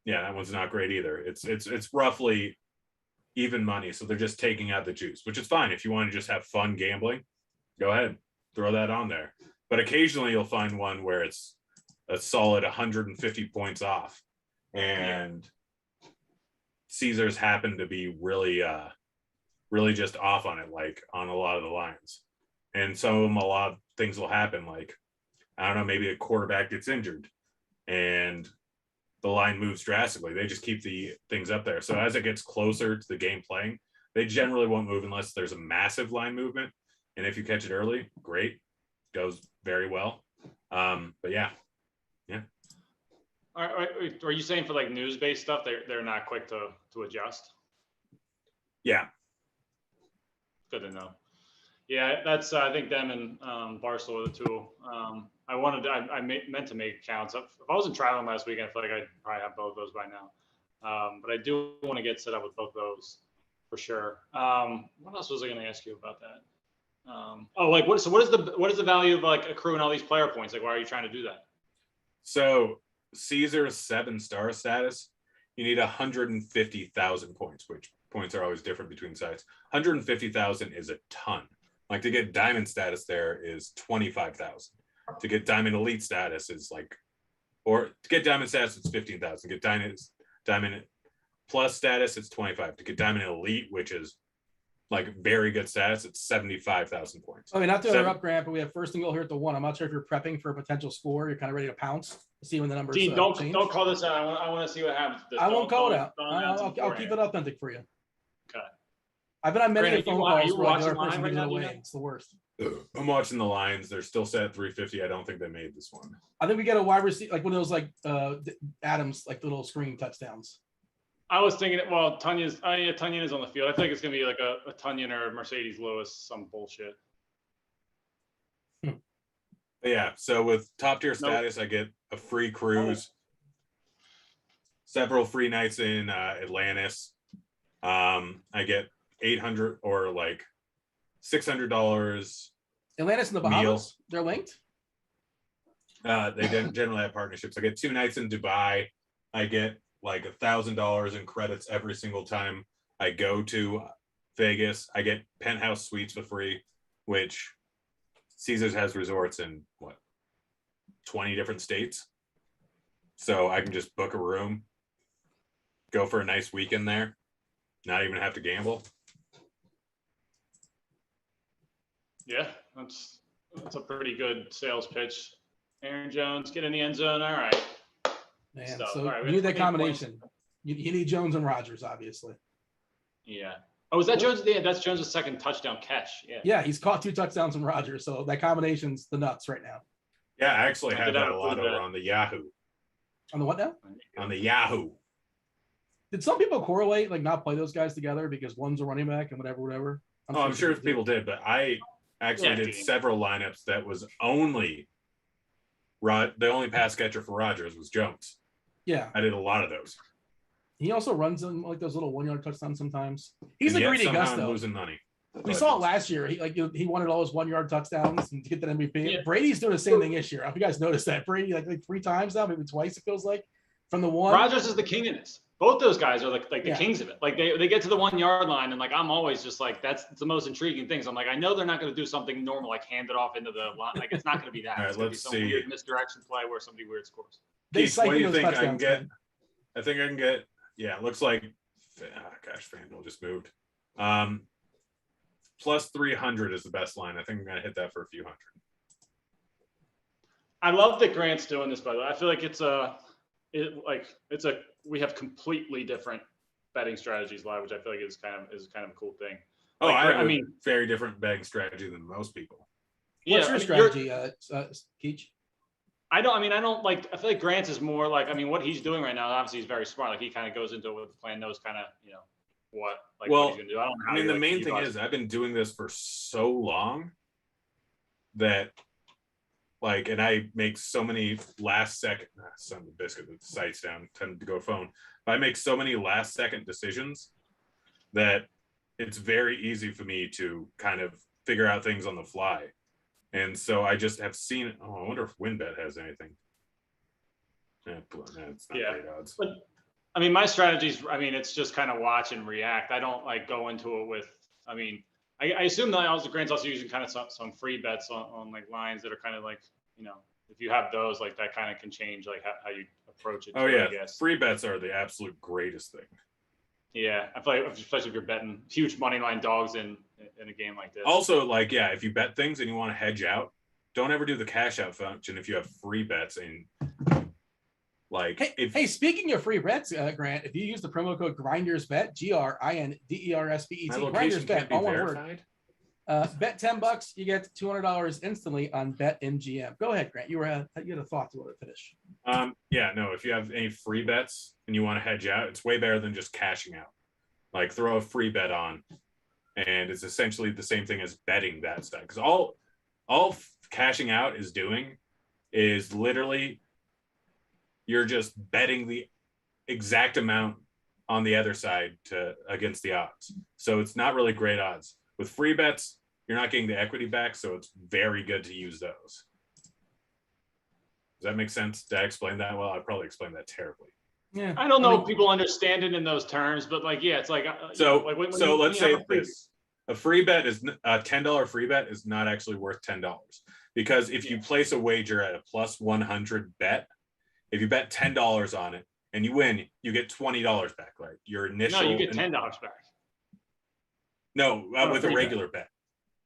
yeah, that one's not great either. It's roughly even money, so they're just taking out the juice, which is fine. If you want to just have fun gambling, go ahead, throw that on there. But occasionally you'll find one where it's a solid 150 points off, and Caesars happen to be really just off on it, like on a lot of the lines. And some of them, a lot of things will happen, like, I don't know, maybe a quarterback gets injured and the line moves drastically. They just keep the things up there. So as it gets closer to the game playing, they generally won't move unless there's a massive line movement. And if you catch it early, great, goes very well. But yeah. Are you saying for like news-based stuff, they're not quick to adjust? Yeah. Good to know. Yeah, that's I think them and Barstool are the two. I meant to make accounts. If I wasn't traveling last weekend, I feel like I'd probably have both of those by now. But I do want to get set up with both of those for sure. What else was I going to ask you about that? Like what? So what is the value of like accruing all these player points? Like, why are you trying to do that? So Caesar's 7-star status, you need 150,000 points, which points are always different between sites. 150,000 is a ton. Like to get diamond status there is 25,000. To get diamond elite status is like, or to get diamond status it's 15,000. Get diamond plus status it's 25. To get diamond elite, which is like very good status, it's 75,000 points. I mean, not to interrupt, Grant, but we have first and goal here at the 1. I'm not sure if you're prepping for a potential score. You're kind of ready to pounce, see when the numbers Dean, change. don't call this out. I want to see what happens. I won't call it out. I'll keep it authentic for you. Okay. I've been on many Grant, phone calls where the other person gives it away. It's the worst. I'm watching the lines. They're still set at 350. I don't think they made this one. I think we get a wide receiver, like one of those like Adams, like little screen touchdowns. I was thinking, well, Tunyon is on the field. I think it's going to be like a Tunyon or Mercedes Lewis, some bullshit. Yeah, so with top tier status, I get a free cruise, several free nights in Atlantis. I get $800 or like $600. Atlantis and the Bahamas, meals. They're linked? They generally have partnerships. I get 2 nights in Dubai. I get like $1,000 in credits every single time I go to Vegas. I get penthouse suites for free, which Caesars has resorts in 20 different states. So I can just book a room, go for a nice weekend there, not even have to gamble. Yeah, that's a pretty good sales pitch. Aaron Jones, get in the end zone. All right. Man, So, so all right, you need that combination. You need Jones and Rodgers, obviously. Yeah. Oh, is that Jones? Yeah, that's Jones' second touchdown catch. Yeah. Yeah, he's caught 2 touchdowns from Rodgers, so that combination's the nuts right now. Yeah, I actually I had did that have a lot that. over on the Yahoo. On the what now? On the Yahoo. Did some people correlate, like not play those guys together because one's a running back and whatever? I'm sure people did, but I actually did several lineups that was only the only pass catcher for Rodgers was Jones. Yeah. I did a lot of those. He also runs in like those little 1-yard touchdowns sometimes. He's a greedy Gus, though. I'm losing money. We saw it last year. He wanted all his 1-yard touchdowns and to get that MVP. Yeah. Brady's doing the same thing this year. I hope you guys noticed that. Brady like 3 times now, maybe twice it feels like. From the 1. Rodgers is the king in this. Both those guys are like the kings of it. Like they get to the 1-yard line and like I'm always just like that's the most intriguing things. I'm like I know they're not going to do something normal like hand it off into the line. Like it's not going to be that. All right, it's going to be some weird misdirection play where somebody weird scores. Keith, what do you think I can get? I think I can get. Yeah, it looks like. Gosh, FanDuel just moved. Plus 300 is the best line. I think I'm going to hit that for a few hundred. I love that Grant's doing this, by the way. I feel like we have completely different betting strategies live, which I feel like is kind of a cool thing. Oh, like, I mean, very different betting strategy than most people. What's your strategy, Keach? I feel like Grant's is more like, I mean, what he's doing right now, obviously he's very smart. Like he kind of goes into it with the plan, knows kind of, what he's going to do. I don't know. The main thing is I've been doing this for so long that and I make so many last second, son of a biscuit, the site's down, tend to go phone. But I make so many last second decisions that it's very easy for me to kind of figure out things on the fly. And so I just have seen, I wonder if WinBet has anything. It's not great odds. But I mean, my strategies, it's just kind of watch and react. I don't go into it with, I assume that also Grant's also using kind of some free bets on like lines that are kind of like, if you have those, like that kind of can change like how you approach it. Oh yeah, I guess. Free bets are the absolute greatest thing. Yeah, I feel like especially if you're betting huge money line dogs in a game like this. Also, if you bet things and you want to hedge out, don't ever do the cash out function if you have free bets and Hey, speaking of free bets, Grant, if you use the promo code GRINDERSBET, GRINDERSBET, GRINDERSBET, all one word. Bet $10, you get $200 instantly on BetMGM. Go ahead, Grant. You had a thought to finish. If you have any free bets and you want to hedge out, it's way better than just cashing out. Like throw a free bet on, and it's essentially the same thing as betting that stuff. Because all cashing out is doing is literally you're just betting the exact amount on the other side against the odds. So it's not really great odds. With free bets, you're not getting the equity back, so it's very good to use those. Does that make sense? Did I explain that well? I probably explained that terribly. Yeah. I don't know if people understand it in those terms, but like, yeah, it's like let's say this: a free bet is a $10 free bet is not actually worth $10 because if you place a wager at a plus 100 bet, if you bet $10 on it and you win, you get $20 back. Right? Your initial. No, you get $10 back. No, with a regular bet.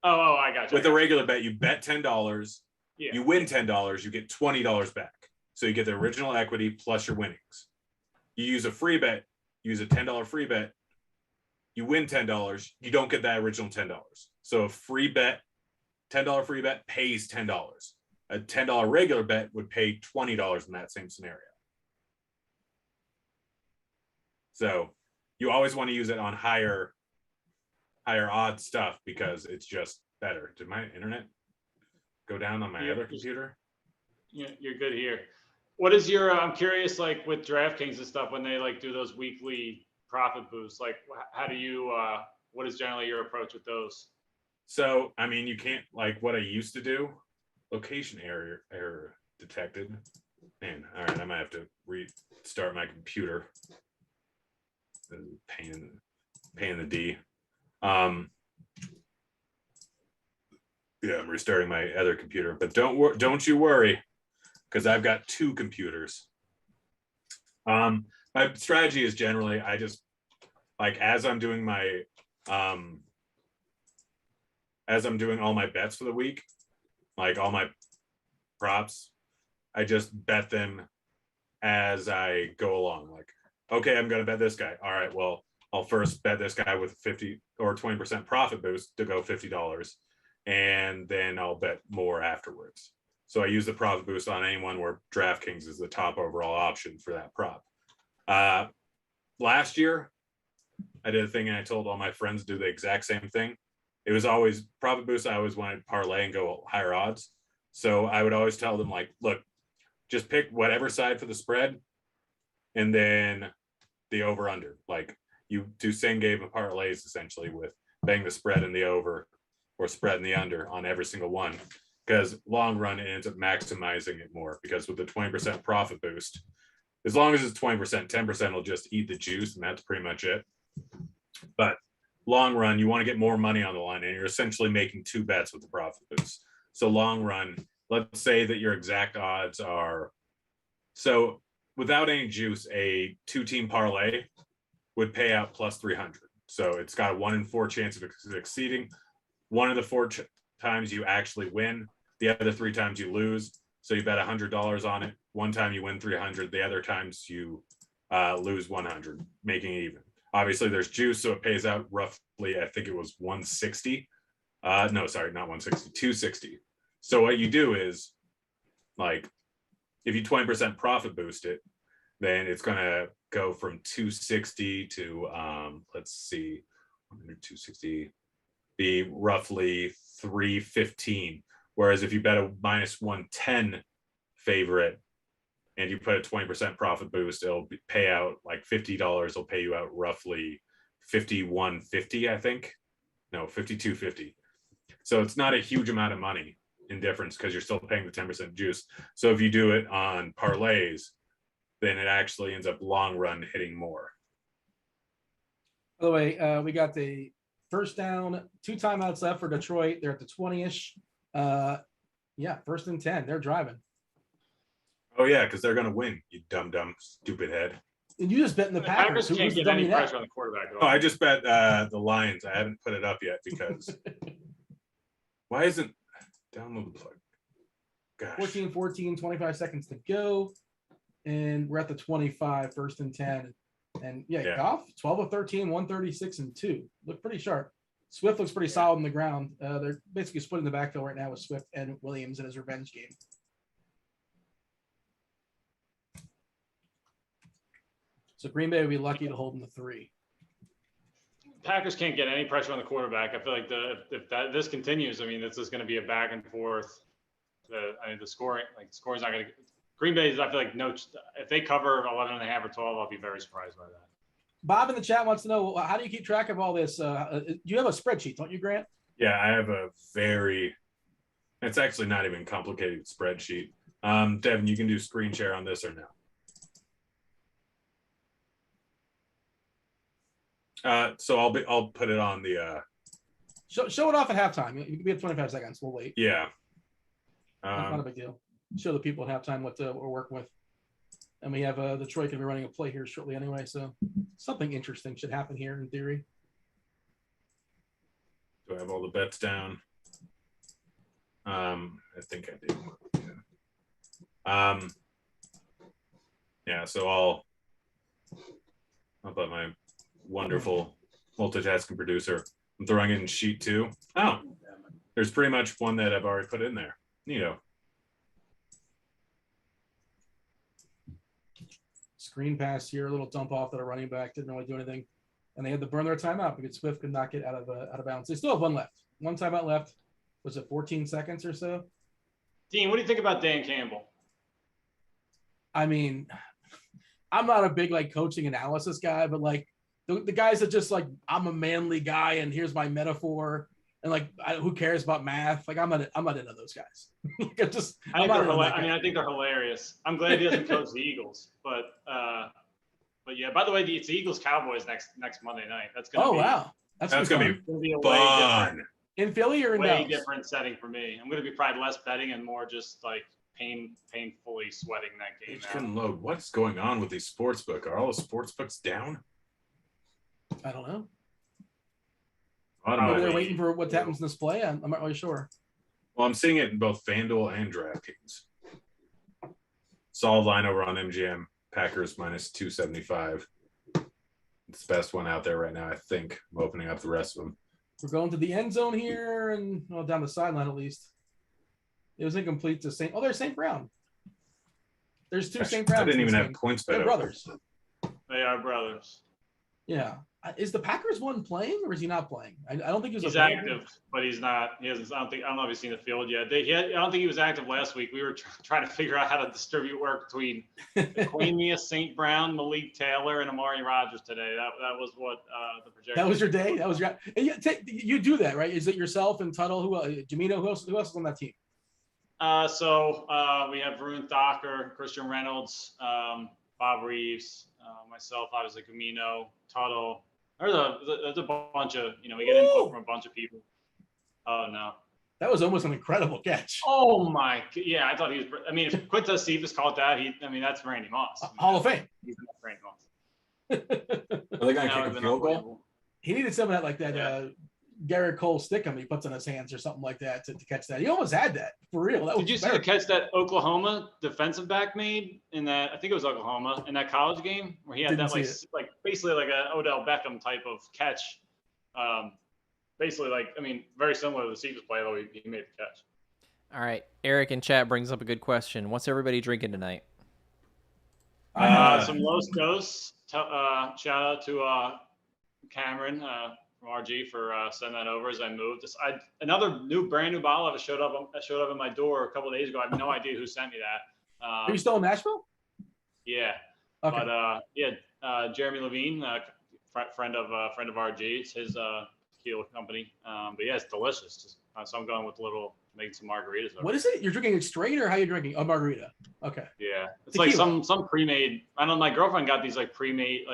Oh, I got you. With a regular bet, you bet $10. Yeah. You win $10, you get $20 back. So you get the original equity plus your winnings. You use a free bet, use a $10 free bet, you win $10, you don't get that original $10. So a free bet, $10 free bet pays $10. A $10 regular bet would pay $20 in that same scenario. So you always want to use it on higher odds stuff because it's just better. Did my internet go down on my other computer? Yeah, you're good here. What is your, I'm curious, like with DraftKings and stuff, when they like do those weekly profit boosts, like how do you, what is generally your approach with those? So, I mean, you can't, like what I used to do, location error detected. Man, all right, I might have to restart my computer. Pain in the D. Yeah, I'm restarting my other computer, but don't you worry, because I've got two computers. My strategy is generally I just like as I'm doing all my bets for the week, like all my props, I just bet them as I go along. Like, okay, I'm gonna bet this guy. All right, well, I'll first bet this guy with 50 or 20% profit boost to go $50. And then I'll bet more afterwards. So I use the profit boost on anyone where DraftKings is the top overall option for that prop. Last year, I did a thing and I told all my friends to do the exact same thing. It was always profit boost. I always wanted to parlay and go higher odds. So I would always tell them like, look, just pick whatever side for the spread and then the over under. Like you do same game of parlays essentially with betting the spread and the over or spread and the under on every single one, because long run it ends up maximizing it more, because with the 20% profit boost, as long as it's 20%, 10% will just eat the juice and that's pretty much it. But long run, you want to get more money on the line and you're essentially making two bets with the profit boost. So long run, let's say that your exact odds are, so without any juice, a 2-team parlay would pay out plus 300. So it's got a 1 in 4 chance of exceeding. 1 of the 4 times you actually win, the other 3 times you lose. So you bet $100 on it. One time you win 300, the other times you lose 100, making it even. Obviously there's juice, so it pays out roughly, I think it was 160. No, sorry, not 160, 260. So what you do is, like, if you 20% profit boost it, then it's going to go from 260 to, let's see, 260, be roughly 315. Whereas if you bet a minus 110 favorite and you put a 20% profit boost, it'll pay out like $50. It'll pay you out roughly 51.50, I think. No, 52.50. So it's not a huge amount of money in difference because you're still paying the 10% juice. So if you do it on parlays, then it actually ends up long run hitting more. By the way, we got the first down, 2 timeouts left for Detroit. They're at the 20-ish. Yeah, 1st and 10. They're driving. Oh yeah, because they're gonna win. You dumb stupid head. And you just bet in the Packers. Packers can't get any pressure on the quarterback. Oh, I just bet the Lions. I haven't put it up yet because why isn't download the plug? Gosh. 14-14, 25 seconds to go. And we're at the 25, 1st and 10. And yeah, Goff, 12 of 13, 136 and 2. Look pretty sharp. Swift looks pretty solid on the ground. They're basically splitting the backfield right now with Swift and Williams in his revenge game. So Green Bay would be lucky to hold in the 3. Packers can't get any pressure on the quarterback. I feel like this continues, I mean, this is going to be a back and forth. The scoring's not going to. Green Bay is, I feel like, if they cover 11.5 or 12, I'll be very surprised by that. Bob in the chat wants to know, how do you keep track of all this? You have a spreadsheet, don't you, Grant? Yeah, I have a it's actually not even complicated spreadsheet. Devin, you can do screen share on this or no? So I'll put it on the Show it off at halftime. You can be at 25 seconds. We'll wait. yeah. Not a big deal. Show the people at halftime what we're working with. And we have Detroit going to be running a play here shortly anyway. So something interesting should happen here in theory. Do I have all the bets down? I think I do. Yeah. So I'll let my wonderful multitasking producer. I'm throwing in sheet 2. Oh, there's pretty much one that I've already put in there. Neato. Screen pass here, a little dump off that a running back didn't really do anything, and they had to burn their timeout because Swift could not get out of bounds. They still have one left. One timeout left. Was it 14 seconds or so? Dean, what do you think about Dan Campbell? I mean, I'm not a big like coaching analysis guy, but like the guys that just like I'm a manly guy and here's my metaphor and like who cares about math? Like I'm not into those guys. Like, I think they're hilarious. I'm glad he doesn't coach the Eagles, but yeah. By the way, it's the Eagles Cowboys next Monday night. That's gonna be wow, that's gonna be a fun. In Philly or in way Dallas? different setting for me. I'm gonna be probably less betting and more just like painfully sweating that game. It couldn't load. What's going on with these sportsbook? Are all the sportsbooks down? I don't know. Maybe Maybe they're waiting for what happens in this play. I'm not really sure. Well, I'm seeing it in both FanDuel and DraftKings. Solid line over on MGM. Packers -275. It's the best one out there right now, I think. I'm opening up the rest of them. We're going to the end zone here and down the sideline at least. It was incomplete to St. Oh, there's St. Brown. There's two St. Browns. I didn't even have points bet. They're brothers. They are brothers. Yeah. Is the Packers one playing or is he not playing? I don't think he's active, but he's not. He hasn't. I don't know if he's seen the field yet. I don't think he was active last week. We were trying to figure out how to distribute work between Queenia, St. Brown, Malik Taylor, and Amari Rodgers today. That was what the projection. That was your day. That was your. And you do that, right? Is it yourself and Tuttle? Jamino? Who else is on that team? So we have Varun Thakur, Christian Reynolds, Bob Reeves, myself, obviously Camino, Tuttle. There's a bunch of, we get input from a bunch of people. Oh, no. That was almost an incredible catch. Oh, my. Yeah, I thought he was. I mean, if Quintus Cephas called that, that's Randy Moss. Hall of Fame. He's not Randy Moss. Are they going to kick a field goal? He needed some of that, like that Garrett Cole stick him he puts on his hands or something like that to catch that. He almost had that, for real. Did you see the catch that Oklahoma defensive back made in that, I think it was Oklahoma, in that college game where he had that like basically like a Odell Beckham type of catch. Basically very similar to the Cephas play, though he made the catch. All right. Eric in chat brings up a good question. What's everybody drinking tonight? Some Los Dos. Shout out to Cameron from RG for sending that over as I moved. Another brand new bottle that showed up at my door a couple of days ago. I have no idea who sent me that. Are you still in Nashville? Yeah. Okay. But Jeremy Levine, friend of RG, it's his tequila company. But yeah, it's delicious. So I'm going with making some margaritas. What is it? You're drinking it straight or how are you drinking? A margarita. Okay. Yeah. It's tequila. Like some pre-made. I don't know. My girlfriend got these like pre-made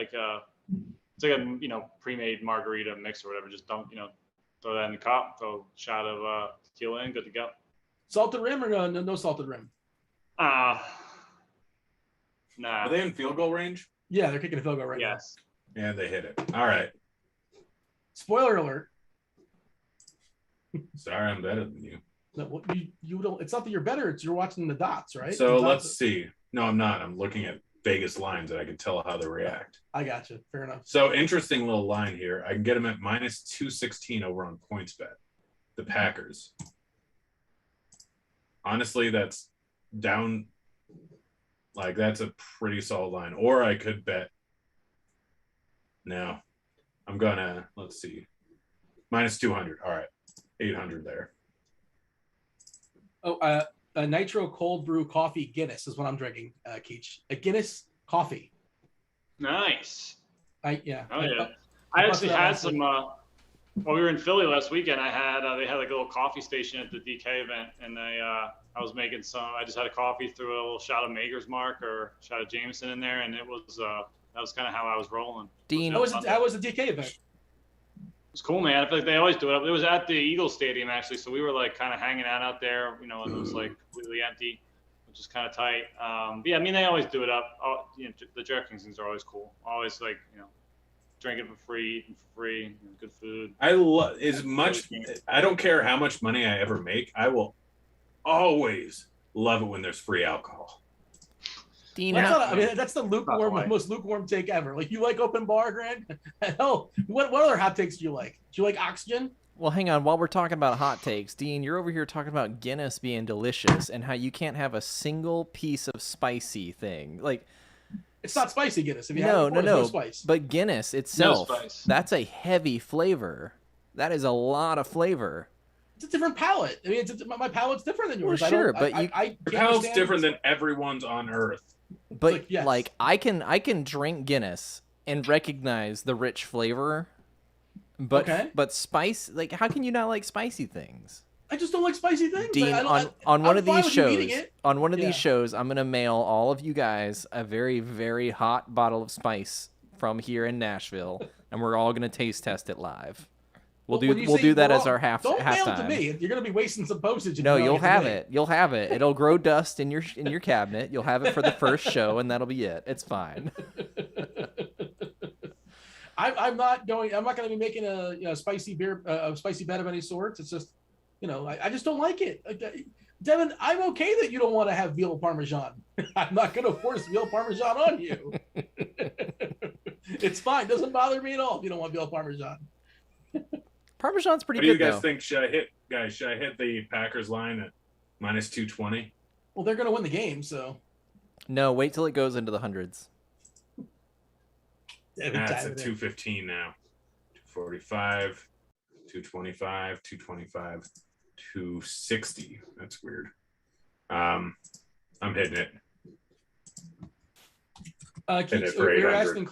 it's like a pre-made margarita mix or whatever. Just don't throw that in the cup. Throw a shot of tequila in. Good to go. Salted rim or no salted rim? Nah. Are they in field goal range? Yeah, they're kicking a field goal right now. Yes. And they hit it. All right. Spoiler alert. Sorry, I'm better than you. No, you don't. It's not that you're better. It's you're watching the dots, right? So let's see. No, I'm not. I'm looking at Vegas lines and I can tell how they react. I got you. Fair enough. So interesting little line here. I can get them at -216 over on PointsBet. The Packers. Honestly, that's down. Like that's a pretty solid line. Or I could bet. No, I'm gonna. Let's see. -200. All right, 800 there. Oh, a nitro cold brew coffee Guinness is what I'm drinking, Keach. A Guinness coffee. Nice. Yeah. Oh yeah. I actually had some. Well, we were in Philly last weekend. They had like a little coffee station at the DK event, and I was making I just had a coffee, threw a little shot of Maker's Mark or a shot of Jameson in there, and it was that was kind of how I was rolling. Dean, How was the DK event? It's cool, man. I feel like they always do it. It was at the Eagles Stadium, actually. So we were like kind of hanging out there, and it was like completely empty, which is kind of tight. But yeah, I mean, they always do it up. The DraftKings things are always cool. Always like, drinking for free, eating for free, good food. I love I don't care how much money I ever make. I will always love it when there's free alcohol. Dean, that's the most lukewarm take ever. Like, you like open bar, Grant? Hell, what other hot takes do you like? Do you like oxygen? well, hang on. While we're talking about hot takes, Dean, you're over here talking about Guinness being delicious and how you can't have a single piece of spicy thing. Like, it's not spicy Guinness. If you no spice. But Guinness itself, No spice. that's a heavy flavor. That is a lot of flavor. It's a different palate. I mean, my palate's different than yours. Well, sure, but Your palate's different than everyone's on Earth. But yes. like I can drink Guinness and recognize the rich flavor. But spice, like, how can you not like spicy things? I just don't like spicy things. Dean, on one of these shows, I'm gonna mail all of you guys a very, very hot bottle of spice from here in Nashville, and we're all gonna taste test it live. We'll do that as our halftime. Don't mail it to me. You're gonna be wasting some postage. No, you'll have it. You'll have it. It'll grow dust in your cabinet. You'll have it for the first show, and that'll be it. It's fine. I'm not going to be making a spicy beer, a spicy bet of any sorts. It's just, I just don't like it. Devin, I'm okay that you don't want to have veal parmesan. I'm not going to force veal parmesan on you. It's fine. Doesn't bother me at all if you don't want veal parmesan. Parmesan's pretty good. What do you good, guys think? Should I hit the Packers line at minus 220? Well, they're going to win the game, so. No, wait till it goes into the hundreds. That's at 215 now. 245, 225, 225, 260. That's weird. I'm hitting it. We were asking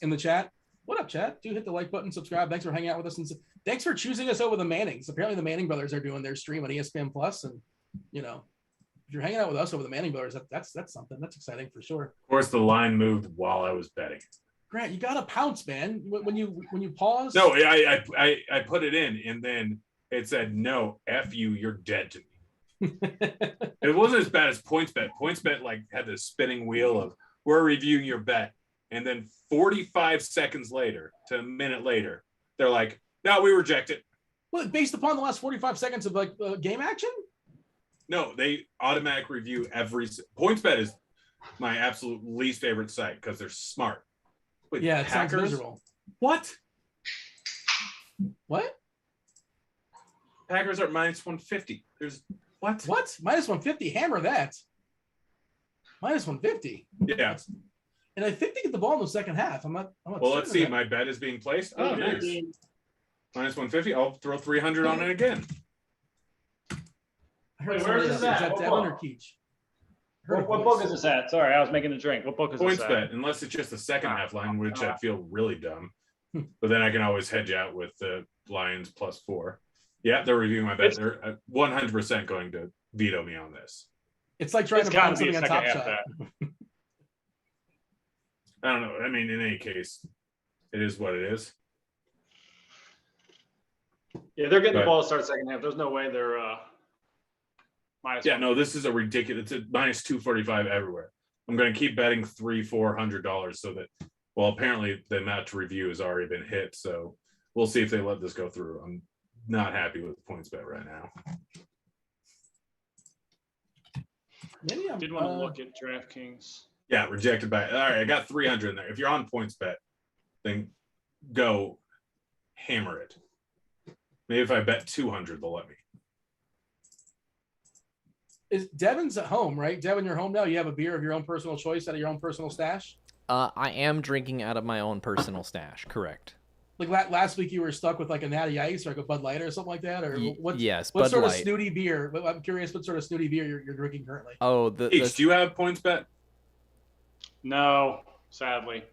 in the chat. What up, chat? Do hit the like button, subscribe. Thanks for hanging out with us, and thanks for choosing us over the Mannings. Apparently, the Manning brothers are doing their stream on ESPN Plus, and if you're hanging out with us over the Manning brothers, that's something. That's exciting for sure. Of course, the line moved while I was betting. Grant, you gotta pounce, man. When you pause. No, I put it in, and then it said, "No, F you, you're dead to me." It wasn't as bad as PointsBet. PointsBet had this spinning wheel of we're reviewing your bet, and then 45 seconds later to a minute later, they're like, "No, we reject it." Well, based upon the last 45 seconds of game action? No, they automatic review every. PointsBet is my absolute least favorite site because they're smart. Wait, yeah, it sounds miserable. What? Packers are minus 150. There's what? What? Minus 150. Hammer that. Minus 150. Yeah. And I think they get the ball in the second half. I'm not well, let's see. My bet is being placed. Oh, it is. Minus 150. I'll throw 300 on it again. I heard where's this at? Is that Devin or Keach? What book is this at? Sorry, I was making a drink. What book is this at? PointsBet, unless it's just the second half line, which I feel really dumb. But then I can always hedge out with the Lions +4. Yeah, they're reviewing my bet. They're 100% going to veto me on this. It's like trying to find something on Top Shot. I don't know. I mean, in any case, it is what it is. Yeah, they're getting the ball to start second half. There's no way they're minus. Yeah, no, this is a ridiculous. It's a minus 245 everywhere. I'm going to keep betting $300-400 so that, well, apparently the amount to review has already been hit. So we'll see if they let this go through. I'm not happy with PointsBet right now. Maybe I did want to look at DraftKings. Yeah, rejected by. All right, I got 300 in there. If you're on PointsBet, then go hammer it. Maybe if I bet 200, they'll let me. Is Devin's at home, right? Devin, you're home now. You have a beer of your own personal choice out of your own personal stash? I am drinking out of my own personal stash, correct. Like last week, you were stuck with like a Natty Ice or like a Bud Light or something like that? Or what Bud sort Light. of snooty beer? I'm curious what sort of snooty beer you're drinking currently. Oh, do you have PointsBet? No, sadly.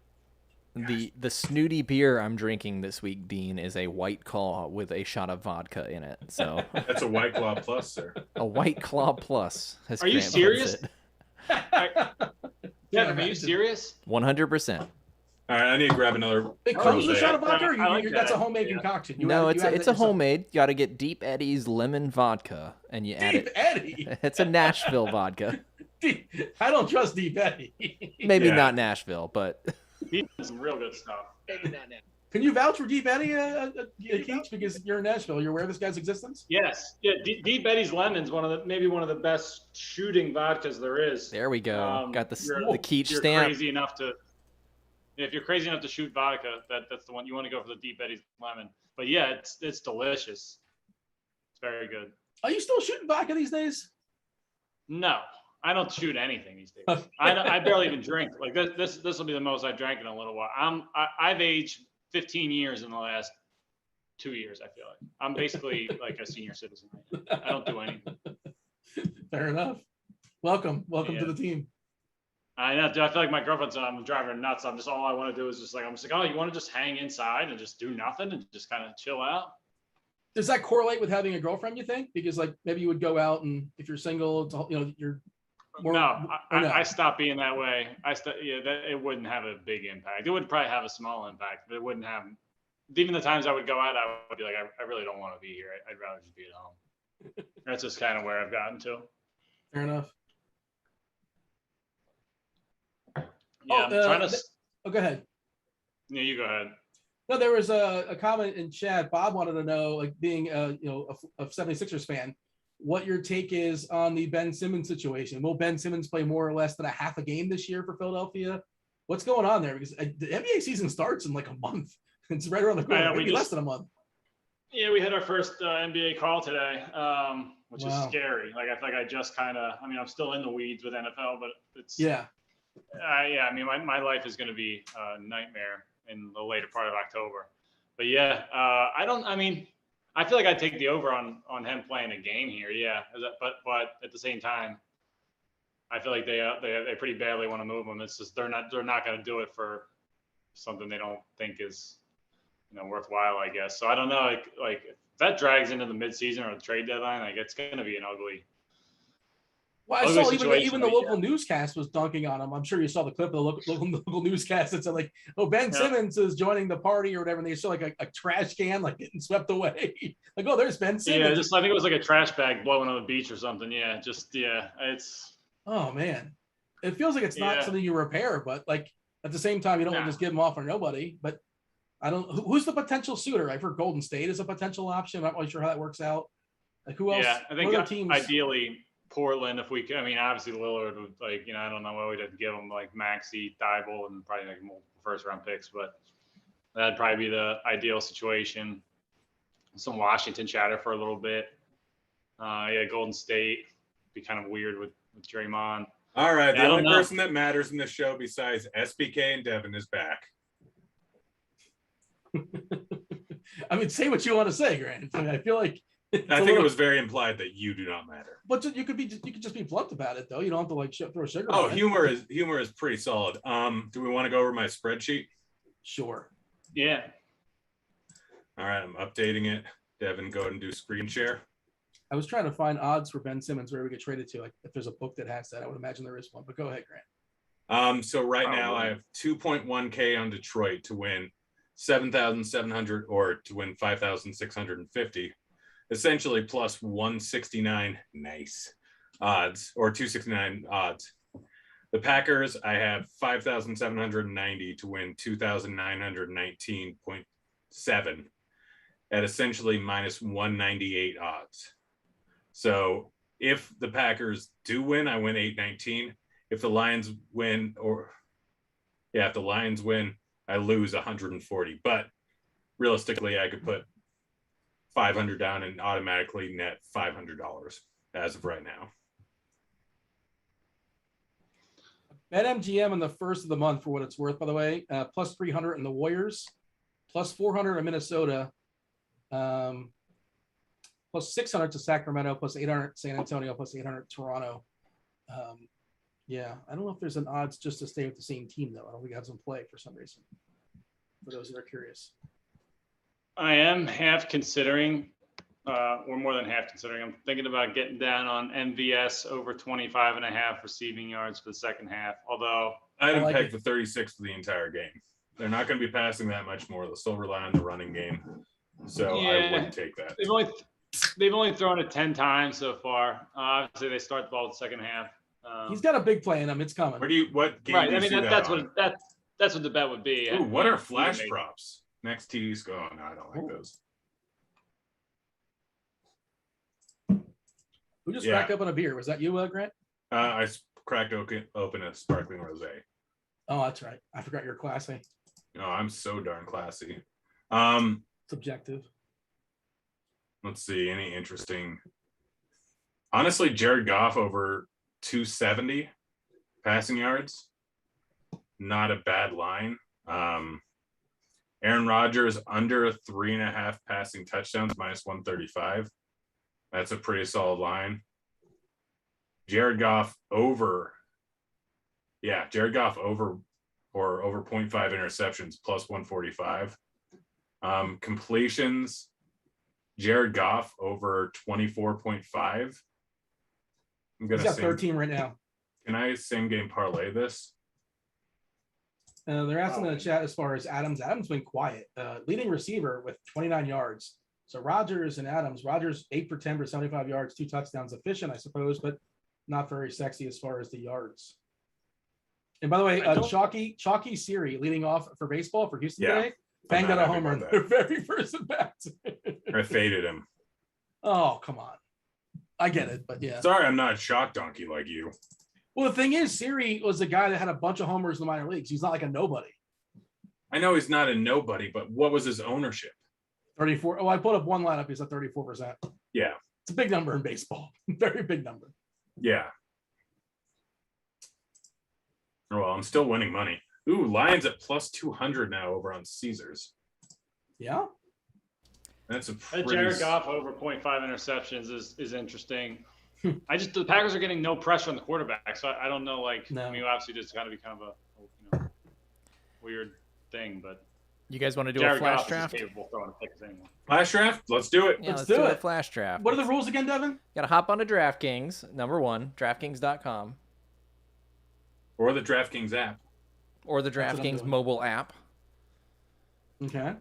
The snooty beer I'm drinking this week, Dean, is a White Claw with a shot of vodka in it. So That's a White Claw Plus, sir. a White Claw Plus. Are you serious? Yeah, Are you serious? 100%. All right, I need to grab another. It comes with a rosé. shot of vodka. Or I like that's a that. homemade Yeah. concoction. No, added it's that a yourself. homemade. You got to get Deep Eddy's lemon vodka, and you add Deep it. Eddy. It's a Nashville vodka. I don't trust Deep Eddy. Maybe Yeah. not Nashville, but He did some real good stuff. Can you vouch for Deep Eddy, Keach? Because you're in Nashville. You're aware of this guy's existence? Yes. Yeah. Deep Eddy's Lemon's maybe one of the best shooting vodkas there is. there we go. Got the Keach You're stamp. crazy enough to. If you're crazy enough to shoot vodka, that's the one you want to go for, the Deep Eddy's Lemon. But yeah, it's delicious. It's very good. Are you still shooting vodka these days? No, I don't shoot anything these days. I barely even drink. Like this will be the most I've drank in a little while. I've aged 15 years in the last 2 years. I feel like I'm basically like a senior citizen right now. I don't do anything. Fair enough. Welcome Yeah. to the team. I know. Dude, I feel like my girlfriend's I'm driving her nuts. I'm just all I want to do is just like, I'm just like, oh, you want to just hang inside and just do nothing and just kind of chill out? Does that correlate with having a girlfriend, you think? Because like maybe you would go out and if you're single, you're more. No, or no? I stopped being that way. It wouldn't have a big impact. It would probably have a small impact, but it wouldn't have. Even the times I would go out, I would be like, I really don't want to be here. I'd rather just be at home. That's just kind of where I've gotten to. Fair enough. Yeah, I'm trying to. Go ahead. Yeah, you go ahead. No, there was a comment in chat. Bob wanted to know, like being a 76ers fan, what your take is on the Ben Simmons situation. Will Ben Simmons play more or less than a half a game this year for Philadelphia? What's going on there? Because the NBA season starts in like a month. It's right around the corner. Maybe less than a month. Yeah, we had our first NBA call today, which is Wow. scary. Like I feel like I just kind of. I mean, I'm still in the weeds with NFL, but it's. Yeah. Yeah, I mean, my life is going to be a nightmare in the later part of October. But yeah, I feel like I'd take the over on him playing a game here. Yeah, but at the same time, I feel like they pretty badly want to move him. It's just they're not going to do it for something they don't think is worthwhile, I guess. So I don't know, like if that drags into the midseason or the trade deadline, like it's going to be an ugly. Well, I saw even the local newscast was dunking on him. I'm sure you saw the clip of the local newscast that said like, "Oh, Ben Simmons is joining the party" or whatever, and they show like a trash can like getting swept away. Like, oh, there's Ben Simmons. Yeah, I think it was like a trash bag blowing on the beach or something. Yeah, it's. Oh man, it feels like it's not something you repair, but like at the same time, you don't want to just give him off for nobody. But I don't. Who's the potential suitor? I've heard Golden State is a potential option. I'm not really sure how that works out. Like who else? Yeah, I think teams? Ideally Portland, if we could. I mean, obviously Lillard would, like, I don't know what we'd have to give him, like Maxey, Thibault, and probably like multiple first-round picks, but that'd probably be the ideal situation. Some Washington chatter for a little bit. Golden State be kind of weird with Draymond. All right, the only person that matters in this show besides SBK and Devin is back. I mean, say what you want to say, Grant. I mean, I feel like I think it was very implied that you do not matter. But you could just be blunt about it, though. You don't have to like throw sugar. Oh, on it. humor is pretty solid. Do we want to go over my spreadsheet? Sure. Yeah. All right, I'm updating it. Devin, go ahead and do screen share. I was trying to find odds for Ben Simmons where we get traded to. Like, if there's a book that has that, I would imagine there is one. But go ahead, Grant. So right now I have 2.1K on Detroit to win 7,700 or to win 5,650. Essentially plus 169 nice odds or 269 odds. The Packers, I have 5,790 to win 2,919.7 at essentially minus 198 odds. So if the Packers do win, I win 819. If the Lions win, if the Lions win, I lose 140. But realistically, I could put 500 down and automatically net $500 as of right now. BetMGM in the first of the month, for what it's worth, by the way, plus 300 in the Warriors, plus 400 in Minnesota, plus 600 to Sacramento, plus 800 San Antonio, plus 800 Toronto. I don't know if there's an odds just to stay with the same team, though. I don't think that's in play for some reason. For those that are curious. I am half considering, or more than half considering. I'm thinking about getting down on MVS over 25.5 receiving yards for the second half. Although I'd have pegged the 36 for the entire game. They're not going to be passing that much more. They'll still rely on the running game. So I wouldn't take that. They've only thrown it 10 times so far. Obviously, they start the ball in the second half. He's got a big play in him. It's coming. What game? Right. Do you see that's on? what the bet would be. Ooh, what are flash props? Next TD's go. Oh, no, I don't like those. Who just cracked open a beer? Was that you, Grant? I cracked open a sparkling rosé. Oh, that's right. I forgot you're classy. No, I'm so darn classy. Subjective. Let's see. Any interesting? Honestly, Jared Goff over 270 passing yards. Not a bad line. Aaron Rodgers under 3.5 passing touchdowns, minus 135. That's a pretty solid line. Jared Goff over. Yeah, Jared Goff over or over 0.5 interceptions, plus 145. Completions, Jared Goff over 24.5. I'm gonna He's got 13 right now. Can I same game parlay this? They're asking in the chat as far as Adams. Adams been quiet. Leading receiver with 29 yards. So Rodgers and Adams. Rodgers 8 for 10 for 75 yards, 2 touchdowns. Efficient, I suppose, but not very sexy as far as the yards. And by the way, Chalky Siri leading off for baseball for Houston today. Banged out a home run their very first at bat. I faded him. Oh, come on. I get it, but yeah. Sorry, I'm not a shock donkey like you. Well, the thing is, Siri was a guy that had a bunch of homers in the minor leagues. He's not like a nobody. I know he's not a nobody, but what was his ownership? 34. Oh, I pulled up one lineup. He's at 34%. Yeah. It's a big number in baseball. Very big number. Yeah. Well, I'm still winning money. Ooh, Lions at plus 200 now over on Caesars. Yeah. That's a pretty... Jared Goff over 0.5 interceptions is interesting. The Packers are getting no pressure on the quarterback, so I don't know. I mean, obviously, it's got to be kind of a weird thing, but you guys want to do Jared a flash Goff draft? is capable of throwing a pick anymore. Flash draft? Let's do it. Yeah, let's do a flash draft. What are the rules again, Devin? Got to hop onto DraftKings. Number 1, DraftKings.com. Or the DraftKings app. Or the DraftKings mobile app. Okay.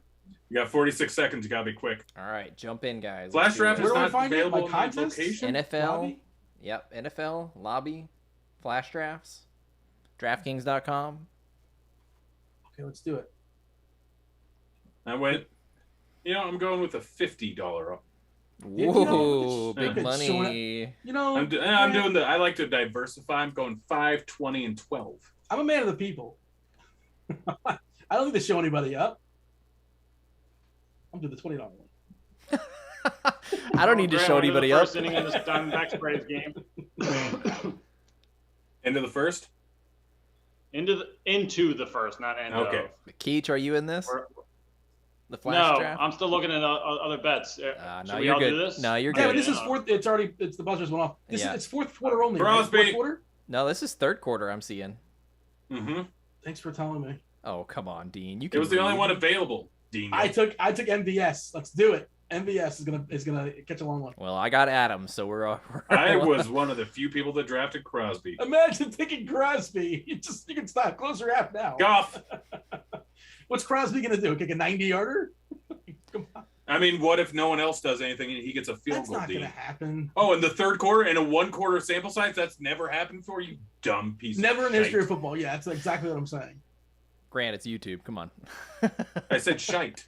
You got 46 seconds. You got to be quick. All right, jump in, guys. Flash draft is not available in my contest? location. NFL. Lobby? Yep, NFL, lobby, flash drafts, DraftKings.com. Okay, let's do it. I went, I'm going with a $50. Whoa, big money. I'm doing I like to diversify. I'm going 5, 20, and 12. I'm a man of the people. I don't need to show anybody up. I'm doing the $20 one. I don't need to show anybody up. First inning of this Diamondbacks Braves game. Into the first? Into the first, not end of. Okay. Keach, are you in this? The flash draft? I'm still looking at other bets. No, you're good. Do this? No, you're good. Yeah, but this is fourth. It's the buzzers went off. It's fourth quarter only. Right? Fourth quarter? No, this is third quarter. I'm seeing. Mm-hmm. Thanks for telling me. Oh, come on, Dean. It was the only one available, Dean. I took MVS. Let's do it. MVS is gonna catch a long one. Well, I got Adams, so we're I was one of the few people that drafted Crosby. Imagine taking Crosby. You can stop. Close your app now. Goff. What's Crosby gonna do? Kick a 90-yarder? Come on. I mean, what if no one else does anything and he gets a field goal? That's not gonna happen. Oh, in the third quarter in a 1-quarter sample size, that's never happened before. You dumb piece. Never of in the history shite. of football. Yeah, that's exactly what I'm saying. Grant, it's YouTube. Come on. I said shite.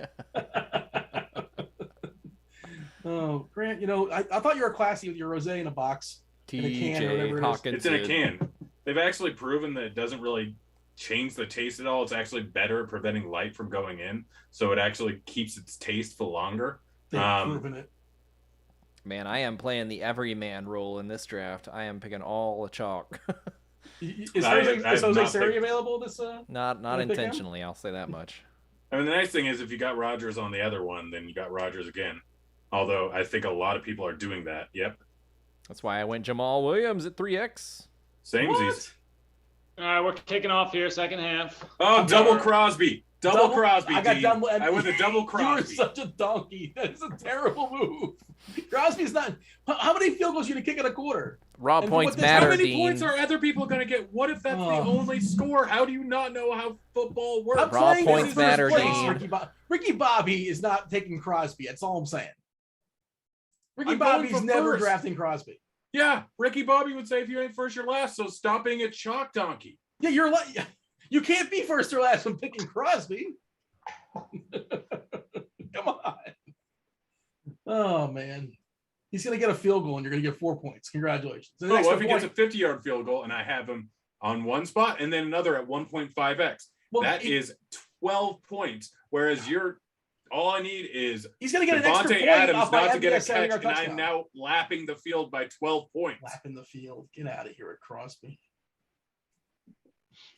Oh, Grant, I thought you were classy with your rosé in a box. In a can or whatever it is. It's in a can. They've actually proven that it doesn't really change the taste at all. It's actually better at preventing light from going in, so it actually keeps its taste for longer. They've proven it. Man, I am playing the everyman role in this draft. I am picking all the chalk. Is Jose Siri available this? Not intentionally. I'll say that much. I mean, the nice thing is if you got Rodgers on the other one, then you got Rodgers again. Although I think a lot of people are doing that. Yep. That's why I went Jamal Williams at 3x. Samesies. All right, we're kicking off here, second half. Oh, double Crosby. Double Crosby. I got Dean. double. I went a double Crosby. You're such a donkey. That is a terrible move. Crosby's not. How many field goals are you to kick in a quarter? Raw And points what this- matter, How many Dean. points are other people going to get? What if that's the only score? How do you not know how football works? I'm Raw playing points this in first matter, place, Dean. Ricky Bobby is not taking Crosby. That's all I'm saying. Ricky I'm going Bobby's for never first. drafting Crosby. Yeah, Ricky Bobby would say if you ain't first, you're last. So stop being a chalk donkey. Yeah, you can't be first or last when picking Crosby. Come on. Oh man. He's gonna get a field goal and you're gonna get 4 points. Congratulations. And Oh, what if he gets a 50-yard field goal and I have him on one spot and then another at 1.5x? Well, That is 12 points. Whereas all I need is he's gonna get an extra Devontae point Adams off by not to get a MVS having catch, our and I'm touchdown. now lapping the field by 12 points. Lap in the field. Get out of here at Crosby.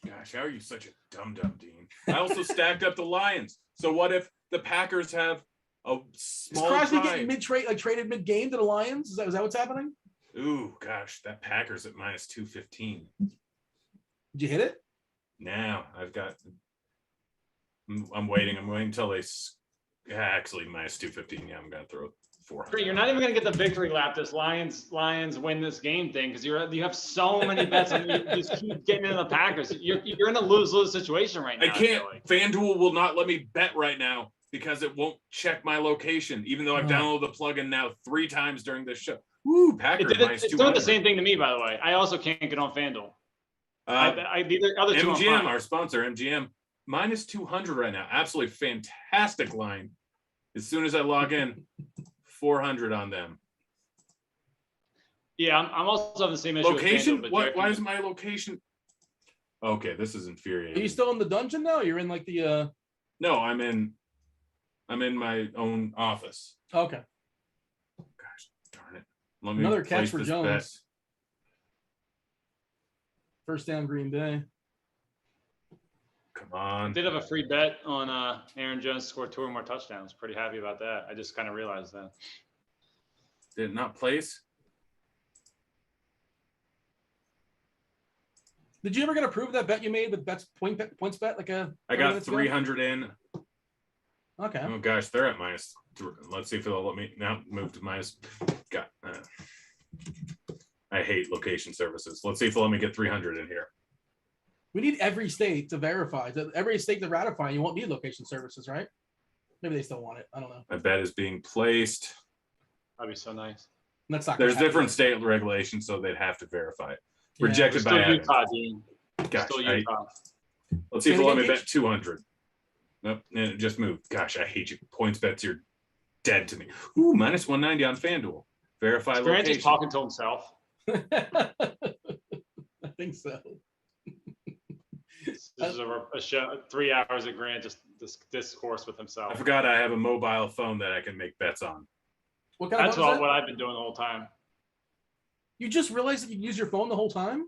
Gosh, how are you such a dum-dum, Dean? I also stacked up the Lions. So what if the Packers have a Is small Crosby drive? getting traded mid-game to the Lions? Is that what's happening? Ooh, gosh, that Packers at minus 215. Did you hit it? Now I'm waiting. I'm waiting until actually minus 215. Yeah, I'm gonna throw 400. You're not even going to get the victory lap. This Lions win this game thing because you have so many bets and you just keep getting into the Packers. You're in a lose-lose situation right now. I can't. Really. FanDuel will not let me bet right now because it won't check my location, even though I've downloaded the plugin now 3 times during this show. Woo, Packers minus It's 200. doing the same thing to me, by the way. I also can't get on FanDuel. The other two I'm MGM, fine. our sponsor, MGM, minus 200 right now. Absolutely fantastic line. As soon as I log in, 400 on them. Yeah, I'm also having the same issue. Location? With FanDuel, Why is my location? Okay, this is infuriating. Are you still in the dungeon now? You're in like the No, I'm in my own office. Okay. Gosh, darn it. Let me Another catch place for this Jones. bet. First down Green Bay. Come on. did have a free bet on Aaron Jones to score 2 or more touchdowns. Pretty happy about that. I just kind of realized that. Did it not place? Did you ever get approved that bet you made with points bet like a? I got 300 in. Okay. Oh gosh, they're at minus 3. Let's see if they'll let me now move to minus. I hate location services. Let's see if they'll let me get 300 in here. We need every state to verify. Every state to ratify. You won't need location services, right? Maybe they still want it. I don't know. My bet is being placed. That'd be so nice. That's not. There's different state regulations, so they'd have to verify it. Yeah. Rejected Still by Adam. Utah, Dean. Gosh, Still Utah. let's see if Can they'll we let me get bet 200. Nope, and it just moved. Gosh, I hate you. Points bets, you're dead to me. Ooh, minus 190 on FanDuel. Verify Grant location. just talking to himself. I think so. This is a show, 3 hours of Grant just discourse with I himself. forgot I have a mobile phone that I can make bets on. What kind That's of what I've been doing the whole time. You just realized that you use your phone the whole time?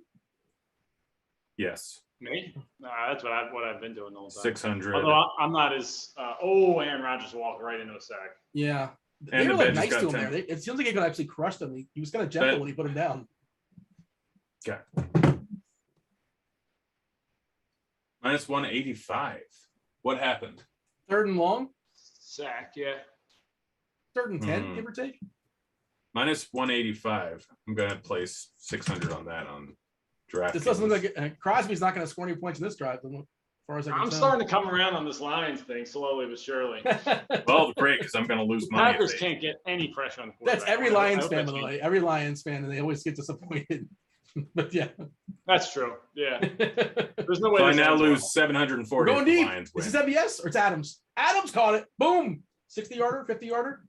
Yes, Me? No, that's what I've been doing the whole time. 600. Although I'm not as Aaron Rodgers walked right into a sack. Yeah. And They the were like bet just nice to got him 10. there. It seems like he could actually crush them. He was kind of gentle Bet. when he put him down. Okay. Minus 185. What happened? 3rd and long, Sack, yeah. 3rd and 10, give or take. Minus 185. I'm going to place 600 on that on draft. This doesn't look like Crosby's not going to score any points in this drive, as far as I can I'm tell. starting to come around on this Lions thing slowly but surely. Well, great, because I'm going to lose money. Packers can't get any pressure on the quarterback. That's every I Lions hope fan, that by the way. changes. Every Lions fan, and they always get disappointed. But yeah. That's true. Yeah. There's no way. So I this now ends lose well. 740 We're going if the deep. Lions Is win. this MBS or it's Adams? Adams caught it. Boom. 60-yarder, 50-yarder.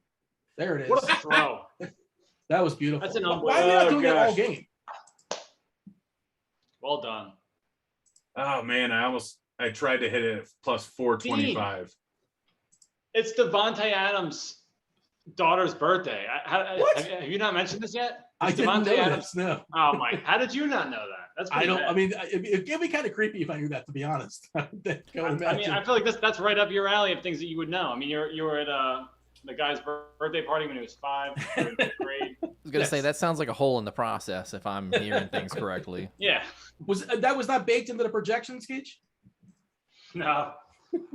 There it is. What a throw. That was beautiful. That's an Why are we not unbelievable- doing it all gosh. game? Well done. Oh, man, I tried to hit it at plus 425. It's Devontae Adams' daughter's birthday. What? Have you not mentioned this yet? I It's didn't know Devontae Adams. this. No. Oh my! How did you not know that? That's I pretty don't. bad. I mean, it'd be kind of creepy if I knew that. To be honest, I I feel like that's right up your alley of things that you would know. I mean, you were at the guy's birthday party when he was 5, in fifth grade. I was gonna say that sounds like a hole in the process if I'm hearing things correctly. Yeah. was not baked into the projection sketch. No.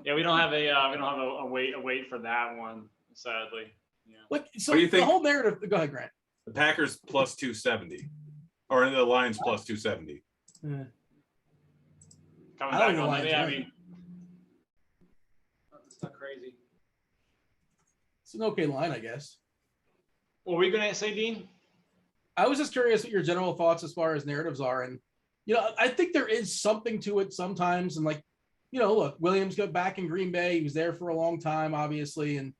Yeah, we don't have a weight for that one, sadly. Yeah. Like, so What do you think? the whole narrative. Go ahead, Grant. The Packers plus 270, or the Lions plus 270. Coming I back don't on know that, why yeah, I it's mean, it's not crazy. It's an okay line, I guess. What were you gonna say, Dean? I was just curious what your general thoughts as far as narratives are. And, I think there is something to it sometimes. And look, Williams got back in Green Bay. He was there for a long time, obviously. And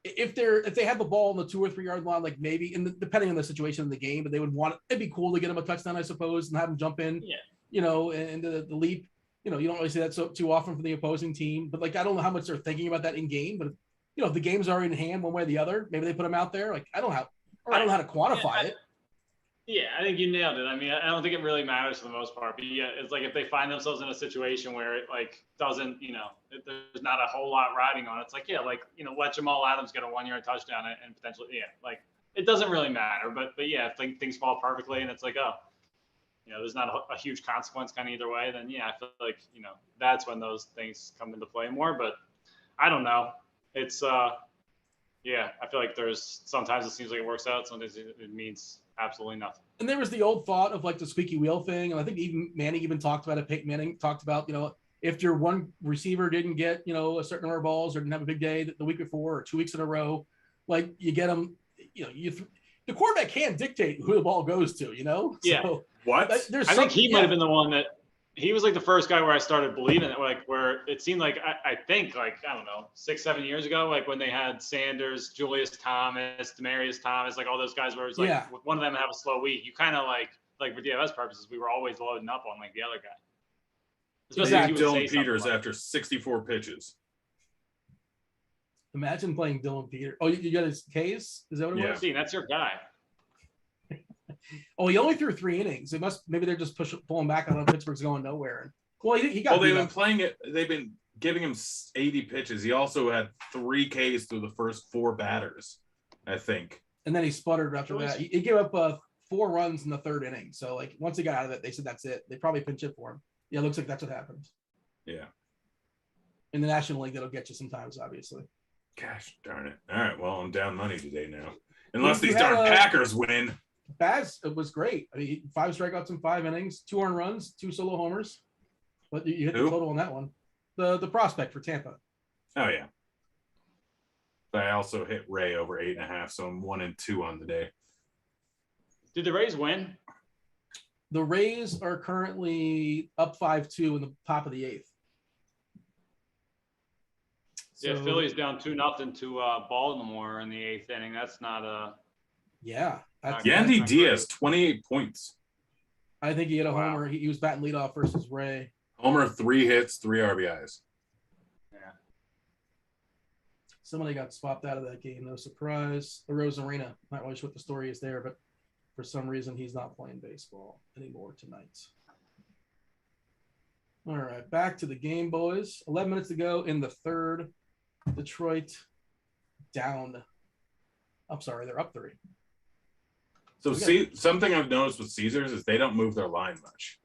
if they have the ball on the 2 or 3 yard line, like maybe depending on the situation in the game, but they would it'd be cool to get him a touchdown, I suppose, and have him jump in, into the leap. You don't really see that too often from the opposing team, but I don't know how much they're thinking about that in game, but if the games are in hand one way or the other, maybe they put him out there. I don't know how to quantify it. Yeah, I think you nailed it. I mean, I don't think it really matters for the most part, but yeah, it's like if they find themselves in a situation where it doesn't, there's not a whole lot riding on it. It's let Jamal Adams get a 1 yard touchdown and potentially, it doesn't really matter. But yeah, if things fall perfectly and it's there's not a huge consequence kind of either way, then yeah, I feel like, that's when those things come into play more. But I don't know. It's, yeah, I feel like sometimes it seems like it works out. Sometimes it means absolutely nothing. And there was the old thought of the squeaky wheel thing. And I think even Manning even talked about it. Peyton Manning talked about, if your one receiver didn't get, a certain number of balls or didn't have a big day the week before or 2 weeks in a row, you get them, the quarterback can dictate who the ball goes to, Yeah. So, What? I think he might have been the one that he was the first guy where I started believing it, where it seemed like, I think I don't know, 6-7 years ago, when they had Sanders, Julius Thomas, Demaryius Thomas, all those guys where it's with one of them have a slow week, you kind of for DFS purposes, we were always loading up on the other guy. Especially Dylan Peters after 64 pitches. Imagine playing Dylan Peters. Oh, you got his case? Is that what it was? Dean, that's your guy. Oh, he only threw 3 innings. Maybe they're just pulling back on him. Pittsburgh's going nowhere. Well, he got. Well, they've been playing it. They've been giving him 80 pitches. He also had 3 Ks through the first 4 batters, I think. And then he sputtered after that. He gave up 4 runs in the 3rd inning. So once he got out of it, they said that's it. They probably pinch hit for him. Yeah, it looks like that's what happened. Yeah. In the National League, that'll get you sometimes, obviously. Gosh darn it! All right, well, I'm down money today now, unless these darn Packers win. Baz, it was great. I mean, 5 strikeouts in 5 innings, 2 earned runs, 2 solo homers. But you hit the total on that one. The prospect for Tampa. Oh yeah. But I also hit Ray over 8.5, so I'm 1-2 on the day. Did the Rays win? The Rays are currently up 5-2 in the top of the 8th. Yeah, Philly's down 2-0 to Baltimore in the 8th inning. That's not a. Yeah. Yandy Diaz, 28 points. I think he hit a homer. He was batting leadoff versus Ray. Homer, 3 hits, 3 RBIs. Yeah. Somebody got swapped out of that game. No surprise. The Rose Arena. Not really sure what the story is there, but for some reason he's not playing baseball anymore tonight. All right, back to the game, boys. 11 minutes to go in the 3rd. Detroit down. I'm sorry, they're up 3. So something I've noticed with Caesars is they don't move their line much.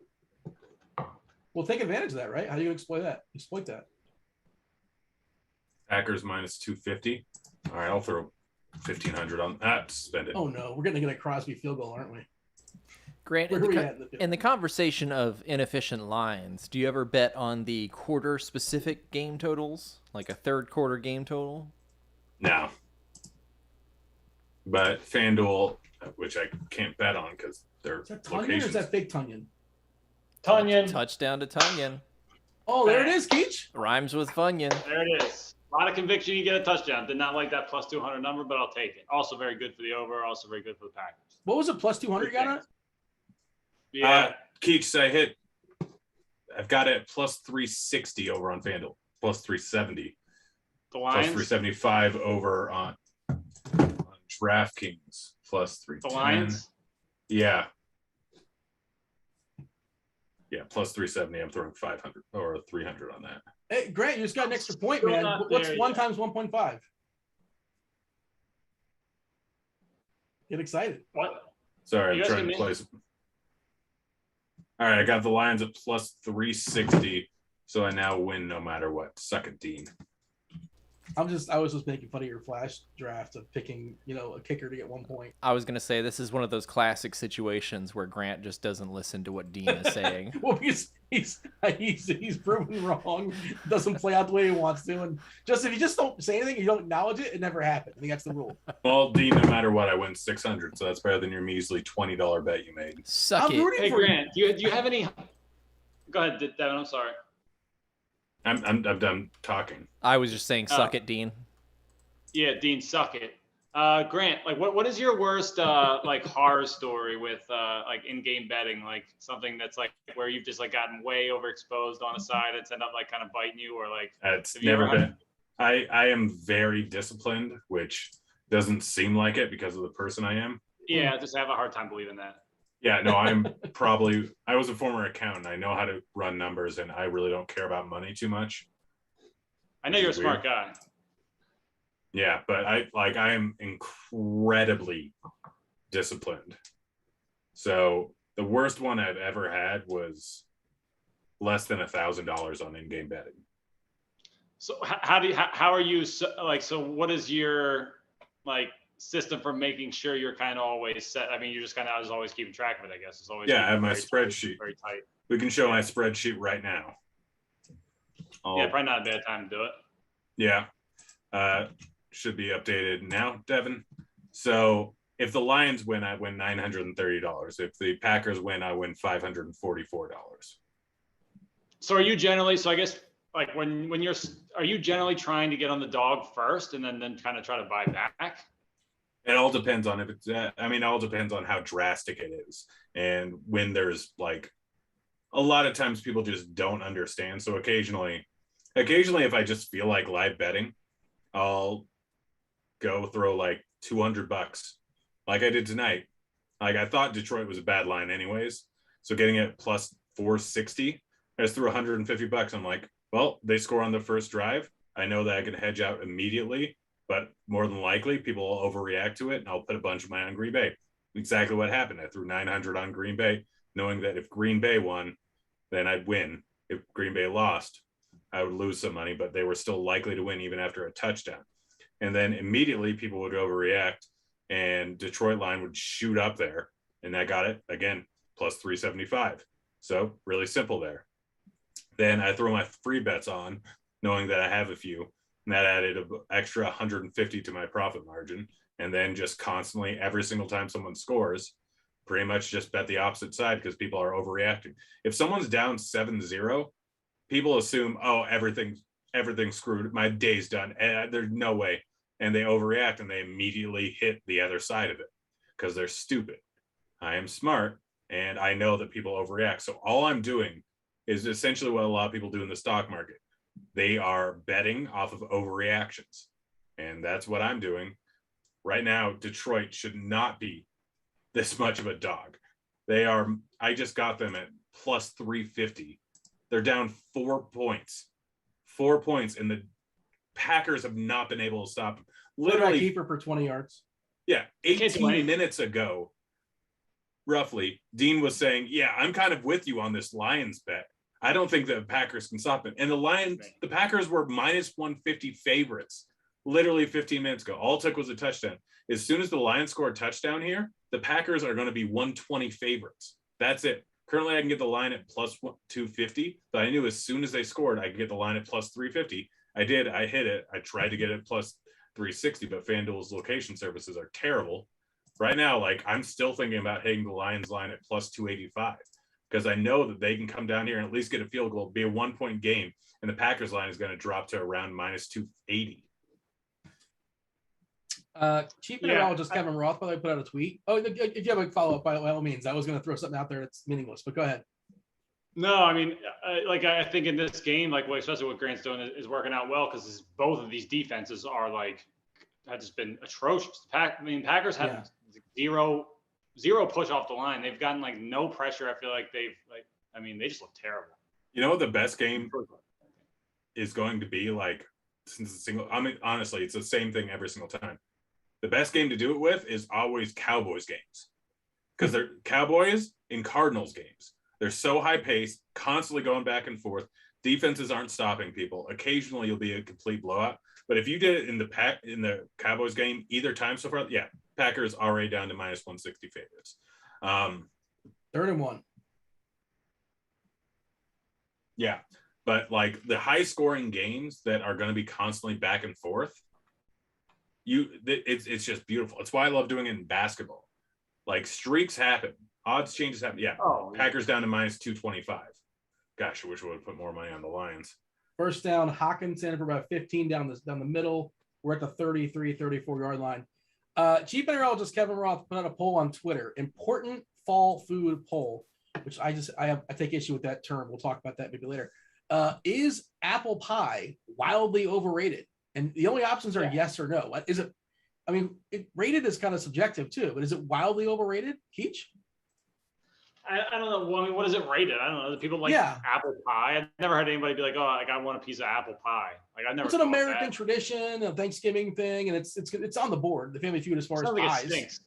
Well, take advantage of that, right? How do you exploit that? Packers minus 250. All right, I'll throw 1,500 on that. Spend it. Oh no, we're going to get a Crosby field goal, aren't we? Grant, in the conversation of inefficient lines, do you ever bet on the quarter-specific game totals, like a 3rd quarter game total? No. But FanDuel, which I can't bet on because they're is that Tunyon or is that fake Tunyon? Tunyon. Touchdown to Tunyon. Oh, there it is, Keach. Rhymes with Funyon. There it is. A lot of conviction. You get a touchdown. Did not like that plus 200 number, but I'll take it. Also very good for the over. Also very good for the Packers. What was it? Plus 200 you got on it? Yeah. Keach, I've got it plus 360 over on FanDuel. Plus 370. The Lions? Plus 375 over on DraftKings. Plus 310. The Lions? Yeah. Yeah, plus 370. I'm throwing 500 or 300 on that. Hey, Grant, you just got an extra point, man. What's 1 times 1.5? Get excited. What? Sorry, I'm trying to place. All right, I got the Lions at plus 360 So I now win no matter what. Suck it, Dean. I was just making fun of your flash draft of picking, a kicker to get 1 point. I was gonna say this is one of those classic situations where Grant just doesn't listen to what Dean is saying. Well, he's proven wrong. Doesn't play out the way he wants to, and if you just don't say anything, you don't acknowledge it, it never happened. I think that's the rule. Well, Dean, no matter what, I win 600, so that's better than your measly $20 bet you made. Suck it. Hey, Grant, do you have any? Go ahead, Devin. I'm sorry. I'm done talking. I was just saying, suck it, Dean. Yeah, Dean, suck it. Grant, like, what is your worst like horror story with like in-game betting? Like something that's like where you've just like gotten way overexposed on a side that's ended up like kind of biting you, or like It's never been. I am very disciplined, which doesn't seem like it because of the person I am. Yeah, I just have a hard time believing that. Yeah, no, I was a former accountant. I know how to run numbers, and I really don't care about money too much. I know you're a smart guy. Yeah, but I am incredibly disciplined. So the worst one I've ever had was less than $1,000 on in-game betting. So how are you so what is your like system for making sure you're kind of always set? I mean, you're just kind of always keeping track of it, I guess. It's always I have my spreadsheet. Very tight. We can show my spreadsheet right now. Yeah, probably not a bad time to do it. Yeah. Should be updated now, Devin. So if the Lions win, I win $930. If the Packers win, I win $544. So are you generally, so I guess like when are you generally trying to get on the dog first and then kind of try to buy back? It all depends on if it's, it all depends on how drastic it is. And when there's like, a lot of times people just don't understand. So occasionally if I just feel like live betting, I'll go throw like $200 like I did tonight. Like I thought Detroit was a bad line anyways. So getting it plus 460, I just threw $150. I'm like, well, they score on the first drive. I know that I can hedge out immediately, but more than likely people will overreact to it and I'll put a bunch of mine on Green Bay. Exactly what happened. I threw 900 on Green Bay, knowing that if Green Bay won, then I'd win. If Green Bay lost, I would lose some money, but they were still likely to win even after a touchdown. And then immediately people would overreact and Detroit line would shoot up there. And I got it again, plus 375. So really simple there. Then I throw my free bets on, knowing that I have a few, and that added an extra 150 to my profit margin. And then just constantly, every single time someone scores, pretty much just bet the opposite side because people are overreacting. If someone's down 7-0, people assume, oh, everything's screwed. My day's done. And there's no way. And they overreact and they immediately hit the other side of it because they're stupid. I am smart and I know that people overreact. So all I'm doing is essentially what a lot of people do in the stock market. They are betting off of overreactions. And that's what I'm doing. Right now, Detroit should not be this much of a dog. I just got them at plus 350. They're down 4 points. 4 points, and the Packers have not been able to stop them. Literally, keeper for 20 yards. Yeah, 18 minutes ago, roughly, Dean was saying, yeah, I'm kind of with you on this Lions bet. I don't think the Packers can stop it. And the Packers were minus 150 favorites literally 15 minutes ago. All it took was a touchdown. As soon as the Lions score a touchdown here, the Packers are going to be 120 favorites. That's it. Currently, I can get the line at plus 250, but I knew as soon as they scored, I could get the line at plus 350. I did. I hit it. I tried to get it plus 360, but FanDuel's location services are terrible. Right now, like I'm still thinking about hitting the Lions line at plus 285 because I know that they can come down here and at least get a field goal, be a 1 point game, and the Packers line is going to drop to around minus 280. Cheap meteorologist Kevin Roth, by the way, put out a tweet. Oh, if you have a follow-up, by all means. I was going to throw something out there that's meaningless, but go ahead. No, I mean, I think in this game, especially what Grant's doing is working out well because both of these defenses are have just been atrocious. Packers have zero push off the line. They've gotten no pressure. I feel like they just look terrible. You know what the best game is going to be since it's single. I mean, honestly, it's the same thing every single time. The best game to do it with is always Cowboys games because they're Cowboys and Cardinals games. They're so high paced, constantly going back and forth. Defenses aren't stopping people. Occasionally, you'll be a complete blowout. But if you did it in the Cowboys game either time so far, yeah, Packers already down to minus 160 favorites. 3rd and 1. Yeah, but like the high scoring games that are going to be constantly back and forth, it's just beautiful. It's why I love doing it in basketball. Like streaks happen, odds changes happen. Yeah, Packers down to minus 225. Gosh, I wish we would put more money on the Lions. First down, Hawkinson for about 15 down the middle. We're at the 33, 34 yard line. Chief Meteorologist Kevin Roth put out a poll on Twitter. Important fall food poll, which I take issue with that term. We'll talk about that maybe later. Is apple pie wildly overrated? And the only options are yes or no. What is it? I mean, rated is kind of subjective too, but is it wildly overrated? Keach? I don't know. Well, I mean, what is it rated? I don't know. Do people like apple pie? I've never heard anybody be like, "Oh, like I want a piece of apple pie." Like I never. It's an American tradition, a Thanksgiving thing, and it's on the board. The Family Feud as far as pies. It stinks.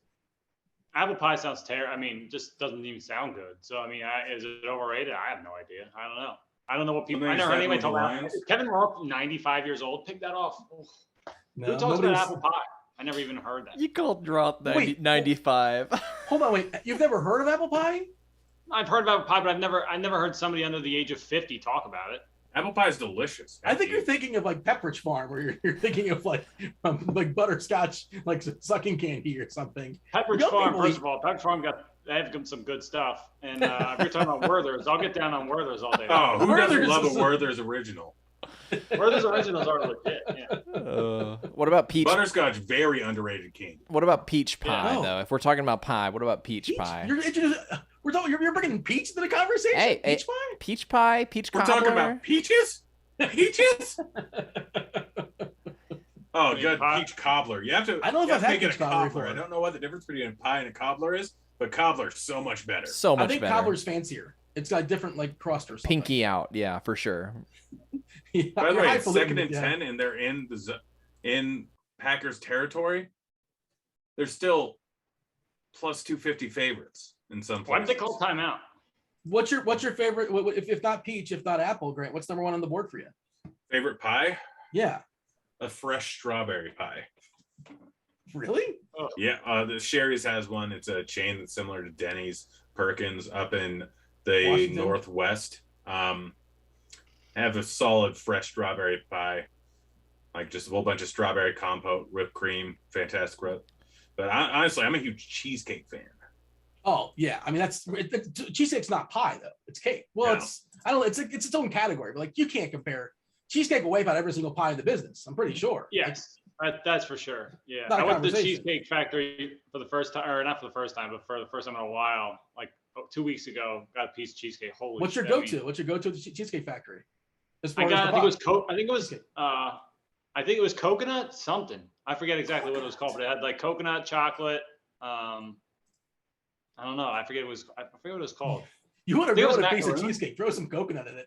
Apple pie sounds terrible. I mean, just doesn't even sound good. So I mean, is it overrated? I have no idea. I don't know. I don't know what people. I never heard anybody talk about. Kevin Roth, 95 years old, pick that off. No, who talks about apple pie? I never even heard that. You called Roth 95. Hold on, wait. You've never heard of apple pie? I've heard about pie, but I've never heard somebody under the age of 50 talk about it. Apple pie is delicious. I think you're thinking of like Pepperidge Farm, where you're thinking of like butterscotch, like sucking candy or something. Pepperidge Farm, first of all, Pepperidge Farm they have some good stuff. And if you're talking about Werther's, I'll get down on Werther's all day. Oh, who doesn't love a Werther's original? Werther's originals are legit. Yeah. What about peach? Butterscotch, very underrated king. What about peach pie though? If we're talking about pie, what about peach pie? You're bringing peach into the conversation. Hey, peach pie, peach pie, peach cobbler. We're talking about peaches. Peaches. Oh, good peach cobbler. You have to. I don't know if I've had peach cobbler before. I don't know what the difference between a pie and a cobbler is, but cobbler's so much better. So much better. I think cobbler's fancier. It's got a different like crust or something. Pinky out, yeah, for sure. By the way, it's 2nd and 10, and they're in Packers territory. They're still plus 250 favorites in some places. Why did they call timeout? What's your favorite? If not peach, if not apple, Grant, what's number 1 on the board for you? Favorite pie? Yeah, a fresh strawberry pie. Really? Oh. Yeah, the Sherry's has one. It's a chain that's similar to Denny's, Perkins up in the Washington. Northwest. Have a solid fresh strawberry pie, like just a whole bunch of strawberry compote, whipped cream, fantastic. But honestly, I'm a huge cheesecake fan. Oh yeah, I mean cheesecake's not pie though; it's cake. Well, no. It's its own category, but like you can't compare cheesecake will wipe out every single pie in the business. I'm pretty sure. Yes, that's for sure. Yeah, I went to the Cheesecake Factory for the first time, or not for the first time, but for the first time in a while. Like 2 weeks ago, got a piece of cheesecake. Holy! What's your go-to? What's your go-to at the Cheesecake Factory? I think it was coconut something. I forget exactly what it was called, but it had like coconut chocolate. I don't know. I forget what it was called. You want to ruin a piece of cheesecake? Throw some coconut in it.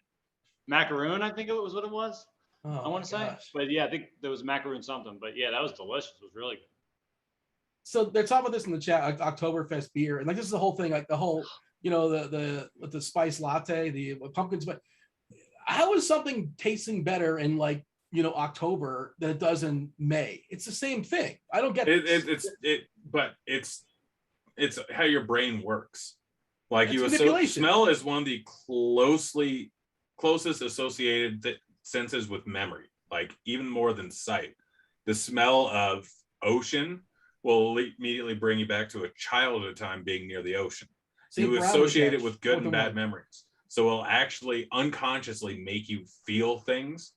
Macaroon, I think it was what it was. Oh, I want to say, but yeah, I think there was macaroon something. But yeah, that was delicious. It was really good. So they're talking about this in the chat, like Oktoberfest beer, and like this is the whole thing, like the whole, the spice latte, the pumpkin spice. How is something tasting better in like October than it does in May? It's the same thing. I don't get it. But it's how your brain works. Like smell is one of the closest associated senses with memory, like even more than sight. The smell of ocean will immediately bring you back to a childhood time being near the ocean. You associate it with good and bad memories. So it'll actually unconsciously make you feel things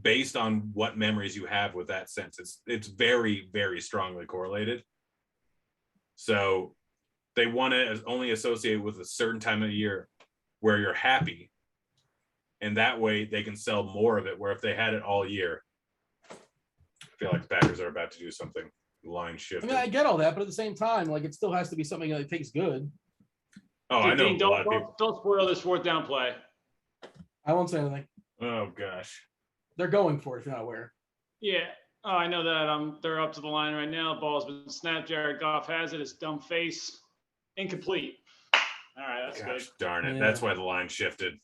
based on what memories you have with that sense. It's very, very strongly correlated. So they want to only associate with a certain time of the year where you're happy. And that way they can sell more of it, where if they had it all year, I feel like the Packers are about to do something line shift. I mean, I get all that, but at the same time, like it still has to be something that tastes good. Oh, I know. Don't spoil this 4th down play. I won't say anything. Oh gosh. They're going for it if you're not aware. Yeah. Oh, I know that. They're up to the line right now. Ball's been snapped. Jared Goff has it. His dumb face. Incomplete. All right, that's good. Darn it. Yeah. That's why the line shifted.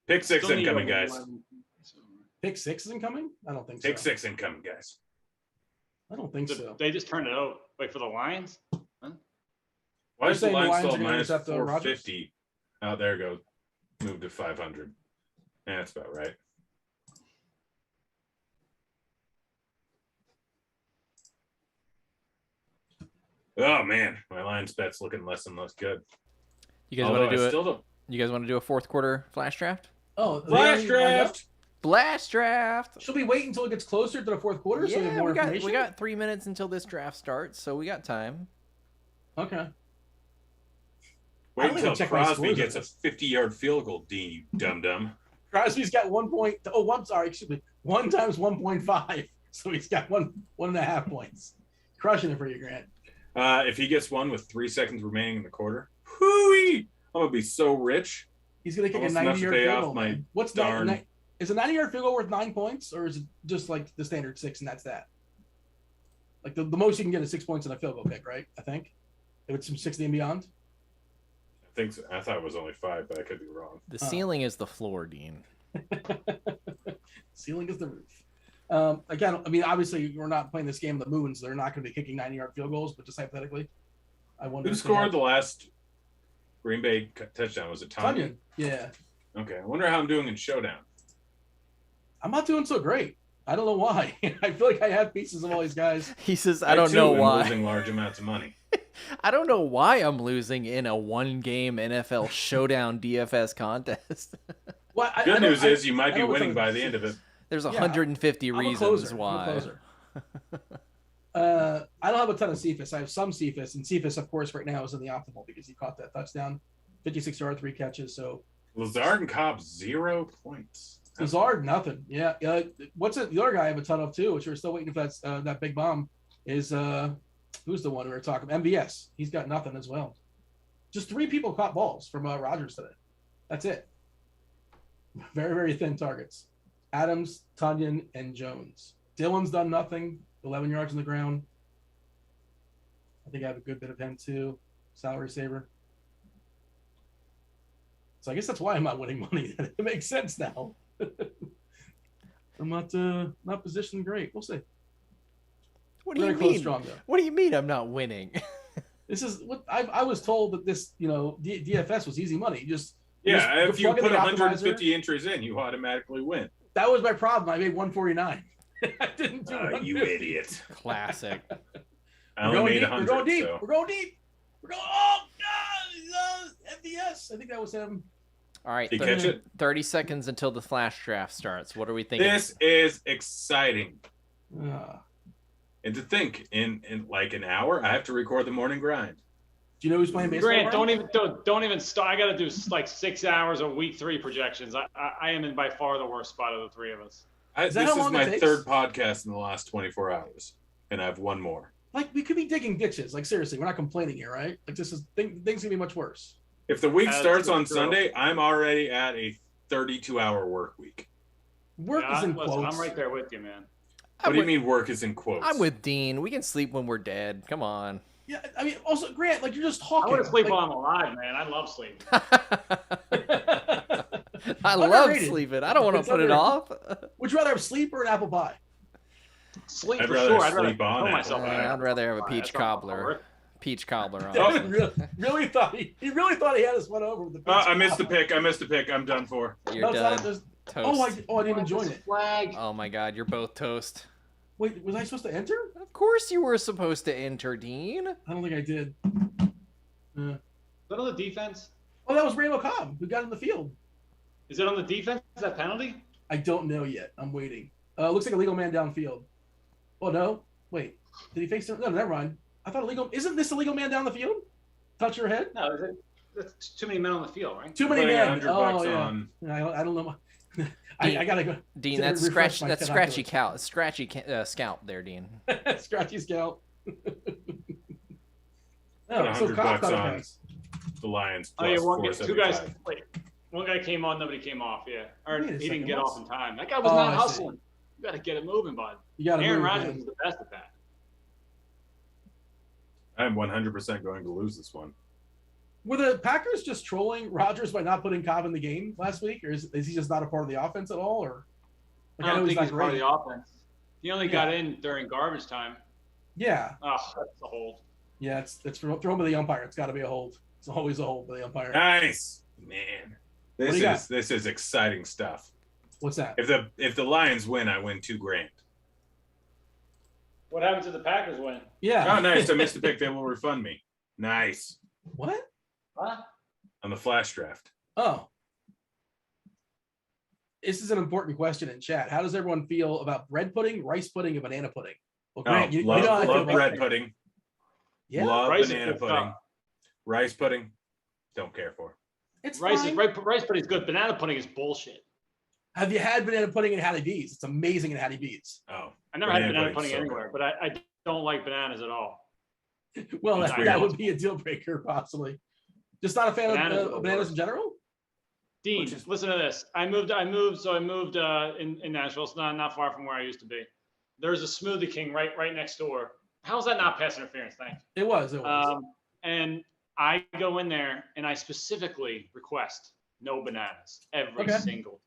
Pick six Still need incoming, a guys. 11. Pick six is incoming? I don't think so. Pick six incoming, guys. I don't think so. They just turned it out. Wait for the Lions. Why You're is the saying the line Lions still are gonna minus intercept, Rodgers? 450? Oh, there it goes. Moved to 500. Yeah, that's about right. Oh man, my Lions bet's looking less and less good. You guys Although want to do I it? still don't. You guys want to do a fourth quarter flash draft? Oh, Flash draft. Blast draft. Should we wait until it gets closer to the fourth quarter so we have Yeah, more we got information? 3 minutes until this draft starts, so we got time. Okay. I Wait don't even until check my Crosby scores gets a on this. 50-yard field goal, Dean, you dum-dum. Crosby's got 1 point. Oh, I'm sorry. Excuse me. 1 times 1.5. So he's got 1.5 points. Crushing it for you, Grant. If he gets one with 3 seconds remaining in the quarter, hooey! I'm gonna be so rich. He's going to kick a Almost enough to 90-yard pay field off goal. my Man. What's darn- that? Is a 90-yard field goal worth 9 points, or is it just like the standard 6 and that's that? Like the most you can get is 6 points in a field goal kick, right? I think. If it's from 60 and beyond. I think so. I thought it was only 5, but I could be wrong. The ceiling is the floor, Dean. Ceiling is the roof. Again, I mean, obviously, we're not playing this game in the moon, so they're not going to be kicking 90-yard field goals. But just hypothetically, I wonder Who scored the last Green Bay touchdown? Was it Tanya? Yeah, Okay, I wonder how I'm doing in Showdown. I'm not doing so great. I don't know why. I feel like I have pieces of all these guys. He says, I don't know am why. losing large amounts of money. I don't know why I'm losing in a one-game NFL Showdown DFS contest. Well, Good news is you might I be know what's winning on by the the end of it. There's Yeah, 150 I'm a reasons closer. why. I'm a closer. I don't have a ton of Cephas. I have some Cephas, and Cephas, of course, right now is in the optimal because he caught that touchdown, 56-yard, 3 catches. So Lazard and Cobb 0 points. Lazard, nothing. Yeah. What's it? The other guy I have a ton of too, which we're still waiting for that big bomb, is who's the one we were talking about? MVS. He's got nothing as well. Just 3 people caught balls from Rodgers today. That's it. Very, very thin targets. Adams, Tunyon, and Jones. Dylan's done nothing. 11 yards on the ground. I think I have a good bit of him too. Salary saver. So I guess that's why I'm not winning money. It makes sense now. I'm not positioned great. We'll see. What do you Very close mean? strong, though. What do you mean I'm not winning? This is what I was told that this, DFS was easy money. You just If you plug in put the 150 entries in, you automatically win. That was my problem. I made 149. I didn't do You 150. idiot. Classic. I We're only made going deep. 100. We're going deep. So. We're going deep. We're going. Oh God! MVS. I think that was him. All right. Did you catch it? 30 seconds until the flash draft starts. What are we thinking? This is exciting. Uh, And to think, in like an hour, I have to record the morning grind. do you know who's playing baseball? Grant, tomorrow? don't even start. I got to do like 6 hours of week 3 projections. I am in by far the worst spot of the 3 of us. Is that This how is long it my takes? 3rd podcast in the last 24 hours, and I have one more. Like we could be digging ditches. Like seriously, we're not complaining here, right? Like this is things gonna be much worse. If the week That's starts on true. Sunday, I'm already at a 32-hour work week. Work is in Listen, quotes. I'm right there with you, man. What do you mean work is in quotes? I'm with Dean. We can sleep when we're dead. Come on. Yeah, I mean, also Grant, like you're just I talking. want to sleep like, while I'm alive, man. I love sleep. I love Underrated. sleeping. I don't want to It's put it underrated. off. Would you rather have sleep or an apple pie? Sleep I'd for rather sure. I'd rather sleep on kill it. myself. I'd rather have a peach That's not cobbler. worth it. Peach cobbler on. Devin really thought he really thought he had us one over with the. I missed the pick. I'm done for. You're No, it's not. done. There's- Toast. I didn't even join it. Flag. Oh my god, you're both toast. Wait, was I supposed to enter? Of course you were supposed to enter, Dean. I don't think I did. Is that on the defense? Oh, that was Randall Cobb who got in the field. Is it on the defense? Is that penalty? I don't know yet. I'm waiting. Looks like a legal man downfield. Oh no! Wait, did he face him? No, never mind. I thought illegal. Isn't this a legal man down the field? Touch your head. No, that's too many men on the field, right? Too many Putting men. $100 Oh yeah. on. I don't know. I gotta go. Dean, to that's refresh my scratchy binoculars. scalp there, Dean. Scratchy scalp. Put Oh, so $100 Cobb got a on. pass. The Lions Oh yeah, plus two guys. 475. Wait, one guy came on, nobody came off. Yeah, or Wait a he second, didn't get what's- off in time. That guy was Oh, not I see. hustling. You got to get it moving, bud. You gotta Aaron move, Rodgers man. is the best at that. I'm 100% going to lose this one. Were the Packers just trolling Rodgers by not putting Cobb in the game last week, or is he just not a part of the offense at all? Or I don't think he's part of the offense. He only got in during garbage time. Yeah. Oh, that's a hold. Yeah, it's thrown by the umpire. It's got to be a hold. It's always a hold by the umpire. Nice, man. This is exciting stuff. What's that? If the Lions win, I win $2,000. What happens if the Packers win? Yeah. Oh, nice. I missed a pick. They will refund me. Nice. What? Huh? On the flash draft. Oh. This is an important question in chat. How does everyone feel about bread pudding, rice pudding, and banana pudding? Well, Grant, love bread pudding. Yeah. Love rice banana pudding. Rice pudding, don't care for. It's rice fine. Rice pudding is good. Banana pudding is bullshit. Have you had banana pudding at Hattie B's? It's amazing at Hattie B's. Oh, I never had banana pudding so anywhere, but I don't like bananas at all. Well, that would be a deal breaker, possibly. Just not a fan of bananas in general? Dean, listen to this. I moved in Nashville. It's not far from where I used to be. There's a Smoothie King right next door. How's that not pass interference? Thanks. It was. And I go in there and I specifically request no bananas every single time.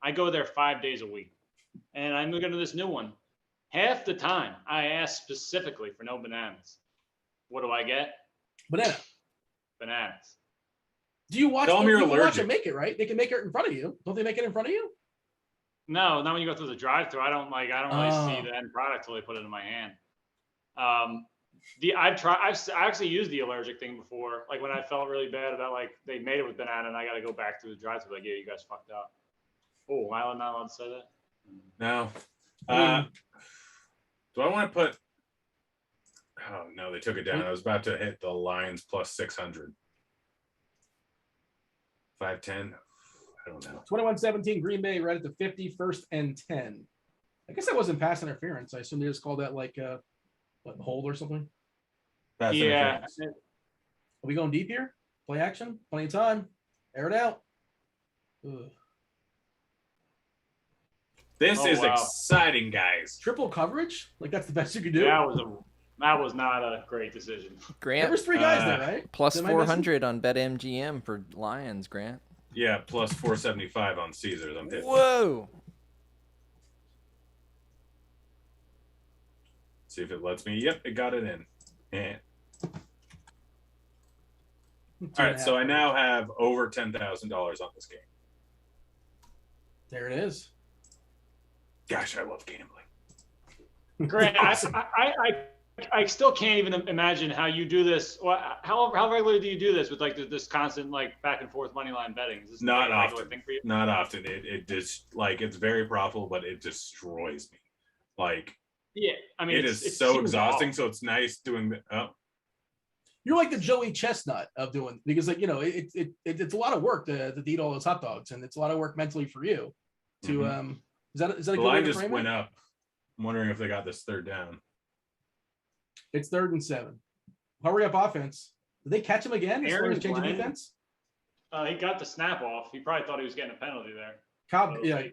I go there 5 days a week, and I'm looking to this new one. Half the time I ask specifically for no bananas. What do I get? Bananas. Do you watch? Tell them you're allergic. Watch them make it, right? They can make it in front of you. Don't they make it in front of you? No, not when you go through the drive-thru. I don't really see the end product till they put it in my hand. I've actually used the allergic thing before, like when I felt really bad about like they made it with banana and I got to go back to the drive-thru. Like, yeah, you guys fucked up. Oh, am I not allowed to say that? No. Do I want to put? Oh no, they took it down. I was about to hit the Lions plus 600. 5-10. I don't know. 21-17 Green Bay right at the 50, 1st and 10. I guess that wasn't pass interference. I assume they just called that like hold or something. Pass interference. Are we going deep here? Play action? Plenty of time. Air it out. Ugh. This is exciting, guys. Triple coverage? Like that's the best you could do? That was not a great decision. Grant, there was 3 guys there, right? Plus 400 on BetMGM for Lions, Grant. Yeah, plus 475 on Caesars. I'm hitting. Whoa. See if it lets me. Yep, it got it in. All right, so I now have over $10,000 on this game. There it is. Gosh, I love gambling. Grant, I still can't even imagine how you do this. How regularly do you do this with like this constant like back and forth money line betting? Is this Not a often. thing for you? Not often. It just like it's very profitable, but it destroys me. Like yeah, I mean it is so exhausting. So it's nice doing the. You're like the Joey Chestnut of doing because like it's a lot of work to eat all those hot dogs and it's a lot of work mentally for you. To is that a good line way to just frame went it? up. I'm wondering if they got this 3rd down. It's 3rd and 7. Hurry up offense. Did they catch him again as far as changing defense? He got the snap off. He probably thought he was getting a penalty there. Cobb, yeah.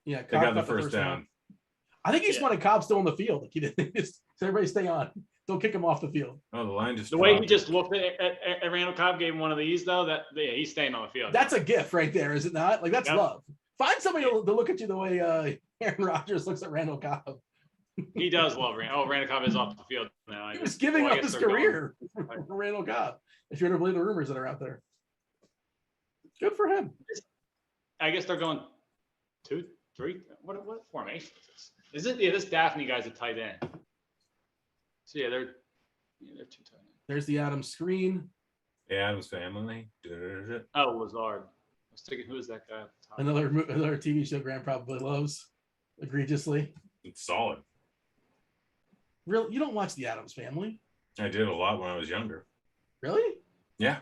They Cobb got the first down. I think he just wanted Cobb still in the field. Like he didn't just so everybody stay on. Don't kick him off the field. Oh, the line just. The way he just looked at Randall Cobb gave him one of these though. He's staying on the field. That's a gift right there, is it not? Like that's love. Find somebody to look at you the way Aaron Rodgers looks at Randall Cobb. He does love Randall. Oh, Randall Cobb is off the field now. He was giving up his career for Randall Cobb. If you're to believe the rumors that are out there. Good for him. I guess they're going 2, 3. What formation is this? Is it? Yeah, this Daphne guy's a tight end. So yeah, they're 2 tight ends. There's the Adams screen. Yeah, Adams family. Oh, Lazard. I was thinking, who is that guy at the top? Another TV show Grant probably loves egregiously. It's solid. Really? You don't watch the Adams Family? I did a lot when I was younger. Really? Yeah.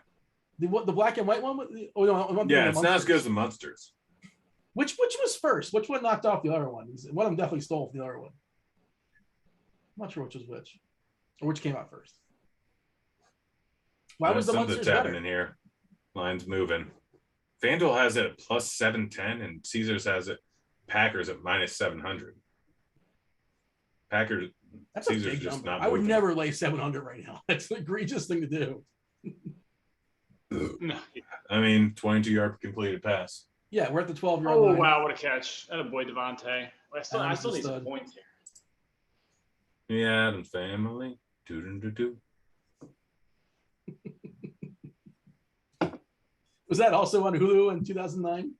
The black and white one? Yeah, it's not as good as the Munsters. Which was first? Which one knocked off the other one? One of them definitely stole from the other one. I'm not sure which was which. Or which came out first. Why was the Munsters better? Happening here. Line's moving. FanDuel has it at plus 710 and Caesars has it Packers at minus 700. Packers. That's Caesars a big just number. not I would moving. never lay 700 right now. That's an egregious thing to do. I mean, 22-yard completed pass. Yeah, we're at the 12-yard Oh, line. wow, what a catch. That a boy, Devontae. I still need some points here. Yeah, Adam family. Do. Was that also on Hulu in 2009?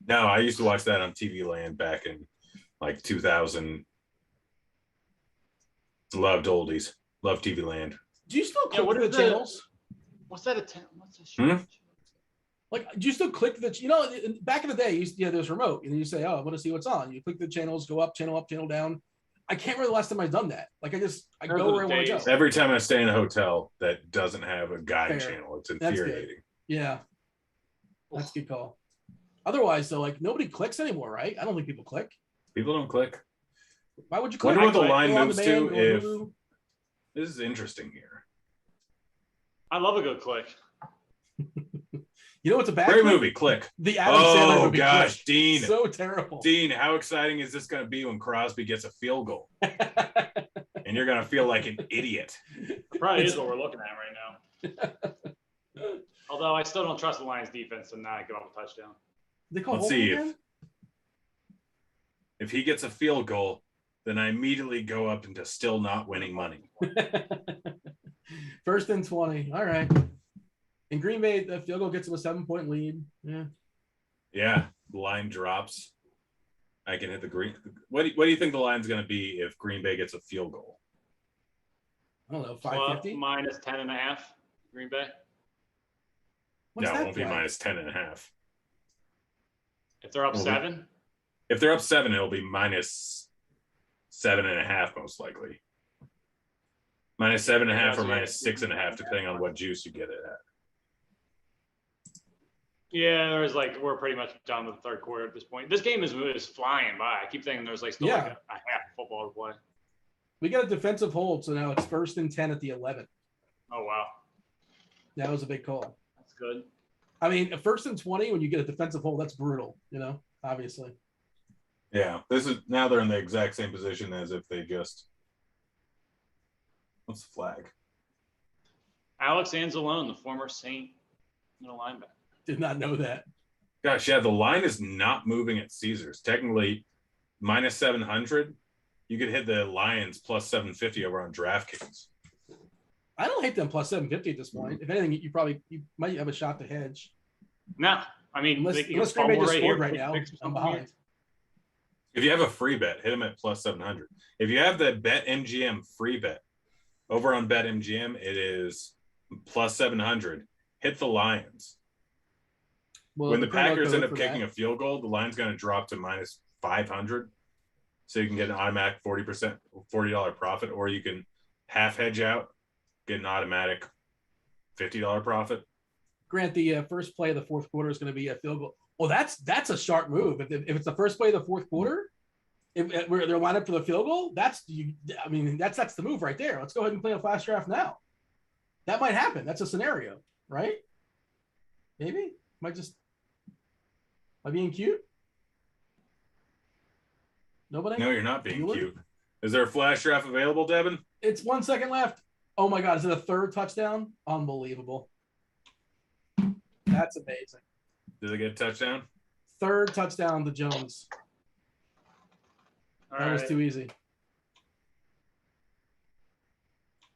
No, I used to watch that on TV Land back in like 2000. Loved oldies. Loved TV Land. Do you still click what the is channels? What's that? What's this show? Like, do you still click the? Back in the day, there's remote, and you say, "Oh, I want to see what's on." You click the channels, go up, channel down. I can't remember the last time I've done that. Like, I go where I want to go. Every time I stay in a hotel that doesn't have a guide channel, it's infuriating. Yeah, that's a good call. Otherwise, though, like nobody clicks anymore, right? I don't think people click. People don't click. Why would you click? Wonder what the line moves to if this is interesting here. I love a good click. You know what's a bad great movie? Click. The Adam Sandler movie. Gosh, Click. Dean. So terrible. Dean, how exciting is this going to be when Crosby gets a field goal? And you're going to feel like an idiot. Probably is what we're looking at right now. Although I still don't trust the Lions defense to not give up a touchdown. Let's see if he gets a field goal, then I immediately go up into still not winning money. 1st and 20. All right. In Green Bay, the field goal gets them a 7-point lead. Yeah. Yeah. The line drops. I can hit the green. What do you think the line's going to be if Green Bay gets a field goal? I don't know. 550 minus 10.5. Green Bay. No, it won't be minus 10.5. If they're up 7. If they're up 7, it'll be minus 7.5 most likely. Minus 7.5 or minus 6.5, depending on what juice you get it at. Yeah, we're pretty much done with the third quarter at this point. This game is flying by. I keep thinking there's still like a half football to play. We got a defensive hold, so now it's 1st and 10 at the 11. Oh wow, that was a big call. That's good. I mean, 1st and 20 when you get a defensive hold, that's brutal. Obviously. Yeah, now they're in the exact same position as if they just. What's the flag? Alex Anzalone, the former Saint middle linebacker. Did not know that. Gosh, yeah, the line is not moving at Caesars. Technically, minus 700. You could hit the Lions plus 750 over on DraftKings. I don't hate them plus 750 at this point. If anything, you might have a shot to hedge. No, I mean, unless Green Bay just scored right now, I'm behind. If you have a free bet, hit them at plus 700. If you have the BetMGM free bet over on BetMGM, it is plus 700. Hit the Lions. Well, when the Packers end up kicking a field goal, the line's going to drop to minus 500. So you can get an automatic $40 profit, or you can half hedge out, get an automatic $50 profit. Grant, the first play of the fourth quarter is going to be a field goal. Well, that's a sharp move. If it's the first play of the fourth quarter, if they're lined up for the field goal, that's the move right there. Let's go ahead and play a flash draft now. That might happen. That's a scenario, right? Maybe am I being cute? Nobody? No, you're not being cute. Is there a flash draft available, Devin? It's 1 second left. Oh my God, is it a third touchdown? Unbelievable. That's amazing. Did they get a touchdown? Third touchdown to Jones. That was too easy.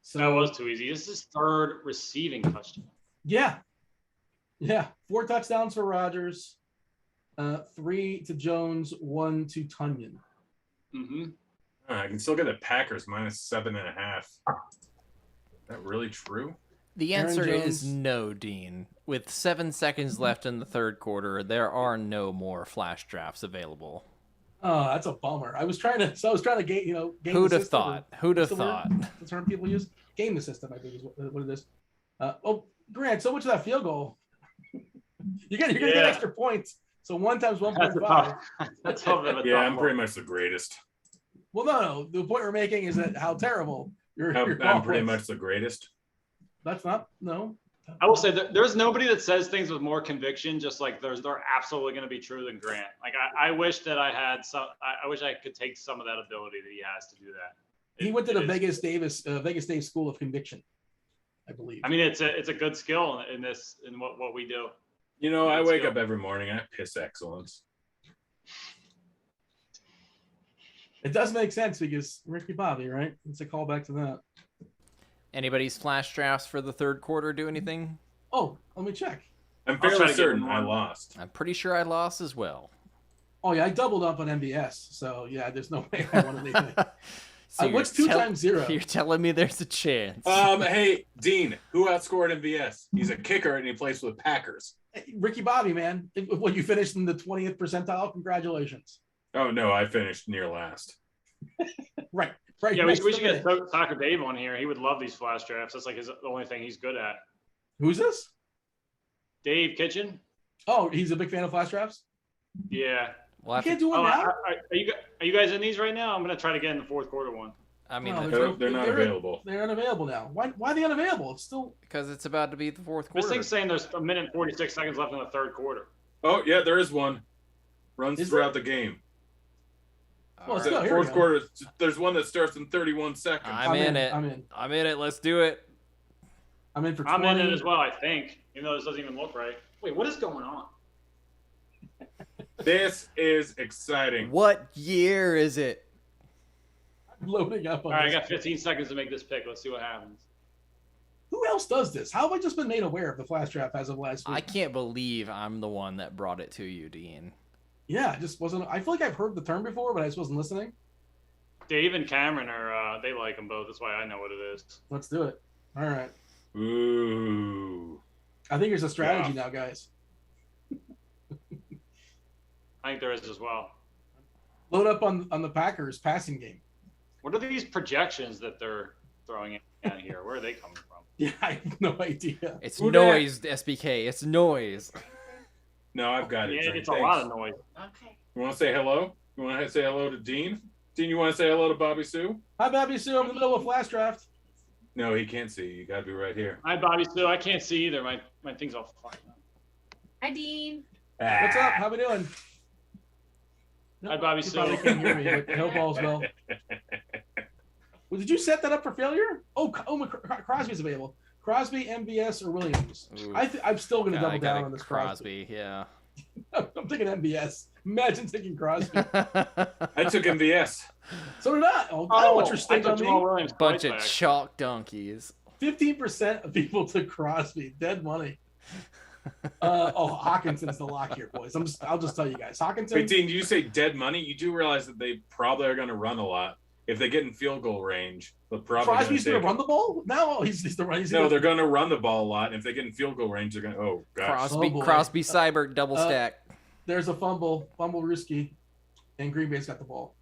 So that was too easy. This is third receiving touchdown. Yeah. 4 touchdowns for Rodgers. 3 to Jones, 1 to Tunyon. Mm-hmm. I can still get the Packers minus 7.5. Is that really true? The answer is no, Dean. With 7 seconds left in the third quarter, there are no more flash drafts available. Oh, that's a bummer. I was trying to game Who'd have thought? Who'd have thought? The term people use. Game the system, I think is what it is. Grant, so much of that field goal. you're gonna get extra points. So 1 times 1.5. That's tough. Yeah, I'm pretty much the greatest. Well, no. The point we're making is that how terrible I'm pretty much the greatest. That's not I will say that there's nobody that says things with more conviction, just like they're absolutely going to be true than Grant. Like I wish that I had some. I wish I could take some of that ability that he has to do that. He went to the Vegas Dave School of Conviction. I believe. I mean, it's a good skill in what we do. You know, I wake go. up every morning. I piss excellence. It does make sense because Ricky Bobby, right? It's a callback to that. Anybody's flash drafts for the third quarter do anything? Oh, let me check. I'm try fairly to get certain one I more. lost. I'm pretty sure I lost as well. Oh yeah, I doubled up on MBS, so yeah, there's no way I won anything. So What's 2 times 0? You're telling me there's a chance. Hey, Dean, who outscored MVS? He's a kicker and he plays for the Packers. Ricky Bobby, man. When you finished in the 20th percentile, congratulations. Oh no, I finished near last. Right. Yeah, we should get Soccer Dave on here. He would love these flash drafts. That's like the only thing he's good at. Who's this? Dave Kitchen. Oh, he's a big fan of flash drafts? Yeah. Well, You can't do one now? Are you guys in these right now? I'm gonna try to get in the fourth quarter one. I mean, No, They're not available. They're unavailable now. Why are they unavailable? It's still because it's about to be the fourth This quarter. thing's saying there's 1 minute and 46 seconds left in the third quarter. Oh yeah, there is one. Runs Is throughout the game. Well, All it's right. not here we Fourth go. quarter. There's one that starts in 31 seconds. I'm in it. I'm in. I'm in it. Let's do it. I'm in for 20. I'm in it as well, I think. Even though this doesn't even look right. Wait, what is going on? This is exciting. What year is it? I'm loading up on All right, I this. got 15 seconds to make this pick. Let's see what happens. Who else does this? How have I just been made aware of the flash draft as of last week? I can't believe I'm the one that brought it to you, Dean. Yeah, I just wasn't. I feel like I've heard the term before, but I just wasn't listening. Dave and Cameron are they like them both. That's why I know what it is. Let's do it. All right. Ooh. I think there's a strategy now, guys. I think there is as well. Load up on the Packers passing game. What are these projections that they're throwing in here? Where are they coming from? Yeah, I have no idea. It's Who noise, SBK. It's noise. No, I've got it. Yeah, Drake. it's a Thanks. lot of noise. Okay. You want to say hello? You want to say hello to Dean? Dean, you want to say hello to Bobby Sue? Hi, Bobby Sue. I'm in the middle of a flash draft. No, he can't see. You got to be right here. Hi, Bobby Sue. I can't see either. My thing's all fucked up. Hi, Dean. What's up? How we doing? Hi, Bobby You Sue. probably can't hear me, but I hope all's well. Well, did you set that up for failure? Crosby's available. Crosby, MVS, or Williams. Ooh. I'm still going to I double got down on this Crosby. Crosby, yeah. I'm taking MVS. Imagine taking Crosby. I took MVS. So did I. Oh, I don't want your I stink took on Jamal me. Williams. Bunch twice of back. chalk donkeys. 15% of people took Crosby. Dead money. Hawkinson's the lock here, boys. I'll just tell you guys. Hawkinson. Wait, Dean, did you say dead money? You do realize that they probably are going to run a lot. If they get in field goal range, they're probably Crosby's going take to run the ball? No, he's the run. No, they're going to run the ball a lot. If they get in field goal range, they're going to. Oh gosh. Crosby, boy. Crosby, Seibert, double stack. There's a fumble risky, and Green Bay's got the ball.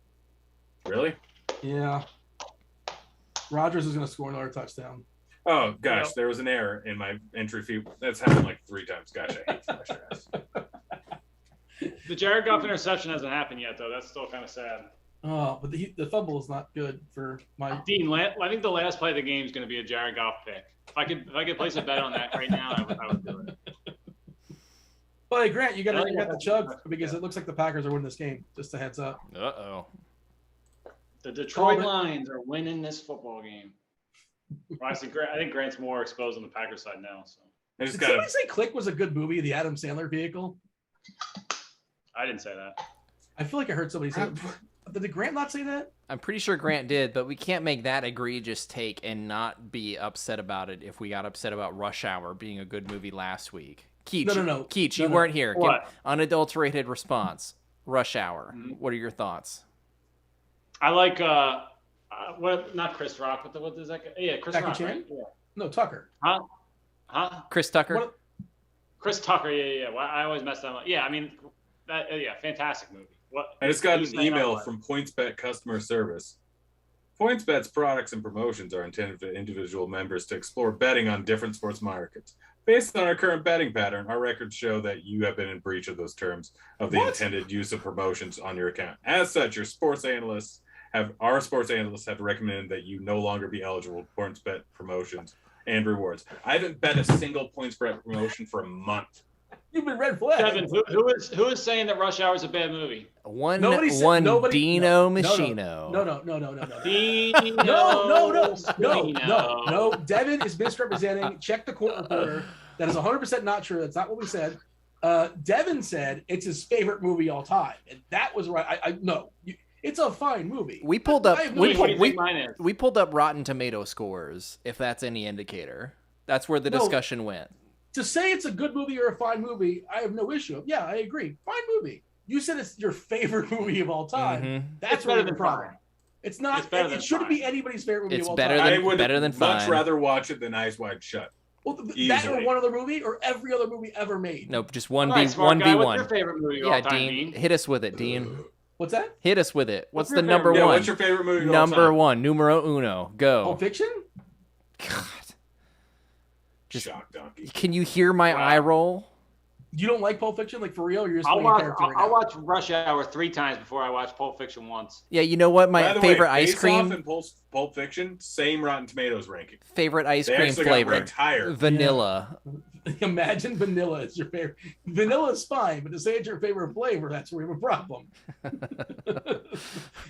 Really? Yeah. Rodgers is going to score another touchdown. Oh gosh, Yep. there was an error in my entry fee. That's happened like 3 times. Gosh, I hate flash drafts. The Jared Goff interception hasn't happened yet, though. That's still kind of sad. Oh, but the fumble is not good for my. Dean, I think the last play of the game is going to be a Jared Goff pick. If I could place a bet on that right now, I would do it. But hey, Grant, you got the chug because it looks like the Packers are winning this game. Just a heads up. Uh-oh. The Detroit Called it. Lions are winning this football game. Well, I think Grant's more exposed on the Packers side now. So I just Did got somebody to. say Click was a good movie, the Adam Sandler vehicle? I didn't say that. I feel like I heard somebody say that. Did Grant not say that? I'm pretty sure Grant did, but we can't make that egregious take and not be upset about it if we got upset about Rush Hour being a good movie last week. Keach, No. Keach, No, you no. weren't here. Give What? unadulterated response. Rush Hour. Mhm. What are your thoughts? I like what? Not Chris Rock. What is that? Yeah, Chris Jackie Rock. Chan? Right? Yeah. No, Tucker. Huh? Chris Tucker? What- Chris Tucker. Yeah. Well, I always mess that up. Yeah, I mean, fantastic movie. What? I just got who's an saying email that? from PointsBet customer service. PointsBet's products and promotions are intended for individual members to explore betting on different sports markets. Based on our current betting pattern, our records show that you have been in breach of those terms of the What? intended use of promotions on your account. As such, our sports analysts have recommended that you no longer be eligible for PointsBet promotions and rewards. I haven't bet a single PointsBet promotion for a month. You've been red flagged. Devin, who is saying that Rush Hour is a bad movie? One Dino Machino. No. Devin is misrepresenting. Check the court reporter. That is 100% not true. That's not what we said. Devin said it's his favorite movie all time, and that was right. It's a fine movie. We pulled up. What do you think mine is? We pulled up Rotten Tomato scores. If that's any indicator, that's where the discussion went. To say it's a good movie or a fine movie, I have no issue. Yeah, I agree. Fine movie. You said it's your favorite movie of all time. Mm-hmm. That's really the problem. It's not. It shouldn't be anybody's favorite movie of all time. I would better than much fine. rather watch it than Eyes Wide Shut. Well, that or one other movie or every other movie ever made. Nope, just one What's v1. your favorite movie of all time, Dean, hit us with it, Dean. What's that? Hit us with it. What's the your number favorite- one? What's your favorite movie? of all Number time? one, numero uno. Go. Pulp Fiction? God. Just, Shock donkey. can you hear my eye roll? You don't like Pulp Fiction, like for real? You're just I'll playing a watch, character right I'll now. watch Rush Hour 3 times before I watch Pulp Fiction once. Yeah, you know what? By My the favorite way, ice Face cream. Off and Pulp Fiction, same Rotten Tomatoes ranking. Favorite ice They cream actually got flavor. ranked higher. Vanilla. Imagine vanilla is your favorite. Vanilla is fine, but to say it's your favorite flavor, that's where we have a problem.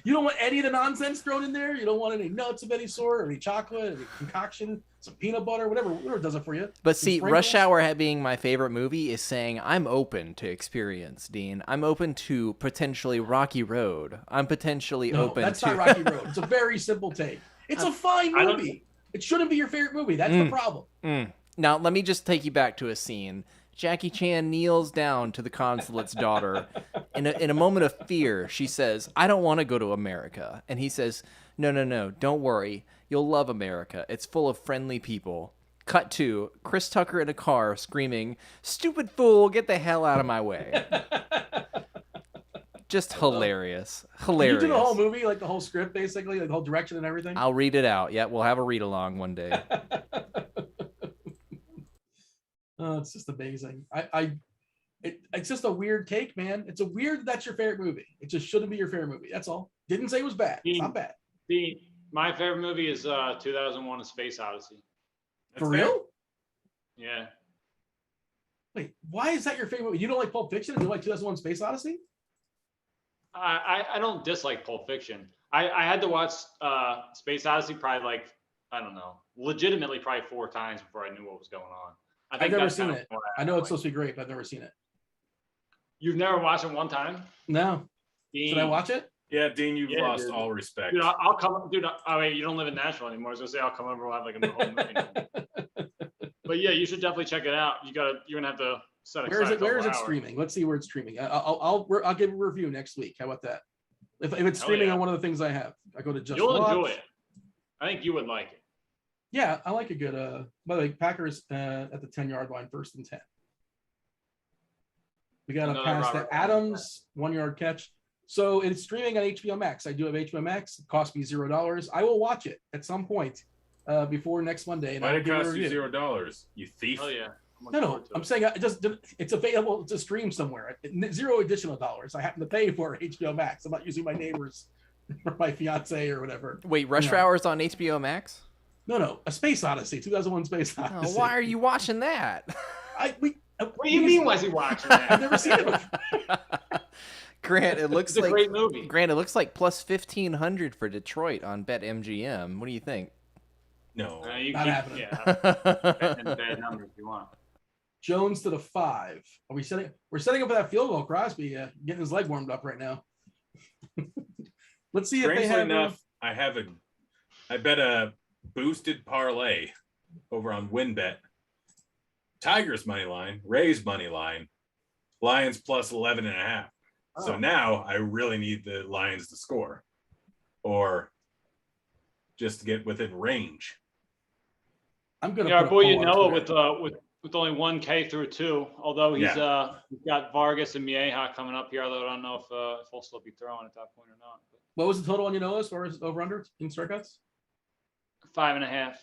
You don't want any of the nonsense thrown in there. You don't want any nuts of any sort, or any chocolate, any concoction, some peanut butter, whatever does it for you. But Some see, sprinkles. Rush Hour being my favorite movie is saying I'm open to experience, Dean. I'm open to potentially Rocky Road. I'm potentially No, open that's to. not Rocky Road. It's a very simple take. It's a fine I don't- movie. It shouldn't be your favorite movie. That's the problem. Now, let me just take you back to a scene. Jackie Chan kneels down to the consulate's daughter. In a moment of fear, she says, I don't want to go to America. And he says, no, don't worry. You'll love America. It's full of friendly people. Cut to Chris Tucker in a car screaming, stupid fool, get the hell out of my way. Just hilarious. Hilarious. You do the whole movie, like the whole script, basically, like the whole direction and everything. I'll read it out. Yeah, we'll have a read along one day. Oh, it's just amazing. It's just a weird take, man. It's a weird that's your favorite movie. It just shouldn't be your favorite movie. That's all. Didn't say it was bad. It's not bad. My favorite movie is 2001: A Space Odyssey. For real? Yeah. Wait, why is that your favorite movie? You don't like Pulp Fiction? You like 2001: Space Odyssey? I don't dislike Pulp Fiction. I had to watch Space Odyssey probably like, I don't know, legitimately probably 4 times before I knew what was going on. I've never seen it. I know it's supposed to be great, but I've never seen it. You've never watched it one time? No. Dean, Should I watch it? Yeah, Dean, you've Yeah, lost dude. all respect. Dude, I'll come. Dude, oh wait, you don't live in Nashville anymore. I was gonna say I'll come over. We'll have like a whole movie. But yeah, you should definitely check it out. You're gonna have to set aside. Where is it hours. streaming? Let's see where it's streaming. I'll give a review next week. How about that? If it's streaming yeah. on one of the things I have, I go to Just You'll Watch. enjoy it. I think you would like it. Yeah, I like a good. By the way, Packers at the 10-yard line, 1st and 10. We got a Another pass Robert to Adams, 1-yard catch. So it's streaming on HBO Max. I do have HBO Max. It cost me $0. I will watch it at some point before next Monday. And Why I'll did it give a cost you review. $0? You thief. Oh yeah. No. I'm saying it's available to stream somewhere. $0 additional dollars. I happen to pay for HBO Max. I'm not using my neighbor's or my fiance or whatever. Wait, Rush No. Hour's on HBO Max? No. A Space Odyssey, 2001 Space Oh, Odyssey. why are you watching that? What do you mean? Why is he watching that? I've never seen it before. Grant, it looks It's a like great movie. Grant, it looks like plus 1,500 for Detroit on BetMGM. What do you think? No. You Not keep, happening. yeah, and bad numbers if you want. Jones to the 5. Are we setting? We're setting up for that field goal. Crosby getting his leg warmed up right now. Let's see if they Strangely have enough, I bet a boosted parlay over on WinBet. Tigers money line, Rays money line, Lions plus 11.5. So now I really need the Lions to score, or just to get within range. I'm gonna. Yeah, our put a boy poll on Yanoa Twitter. with only 1K through 2. Although he's got Vargas and Mieja coming up here. Although I don't know if he'll still be throwing at that point or not. But What was the total on Yanoa as far as over under in strikeouts? 5.5.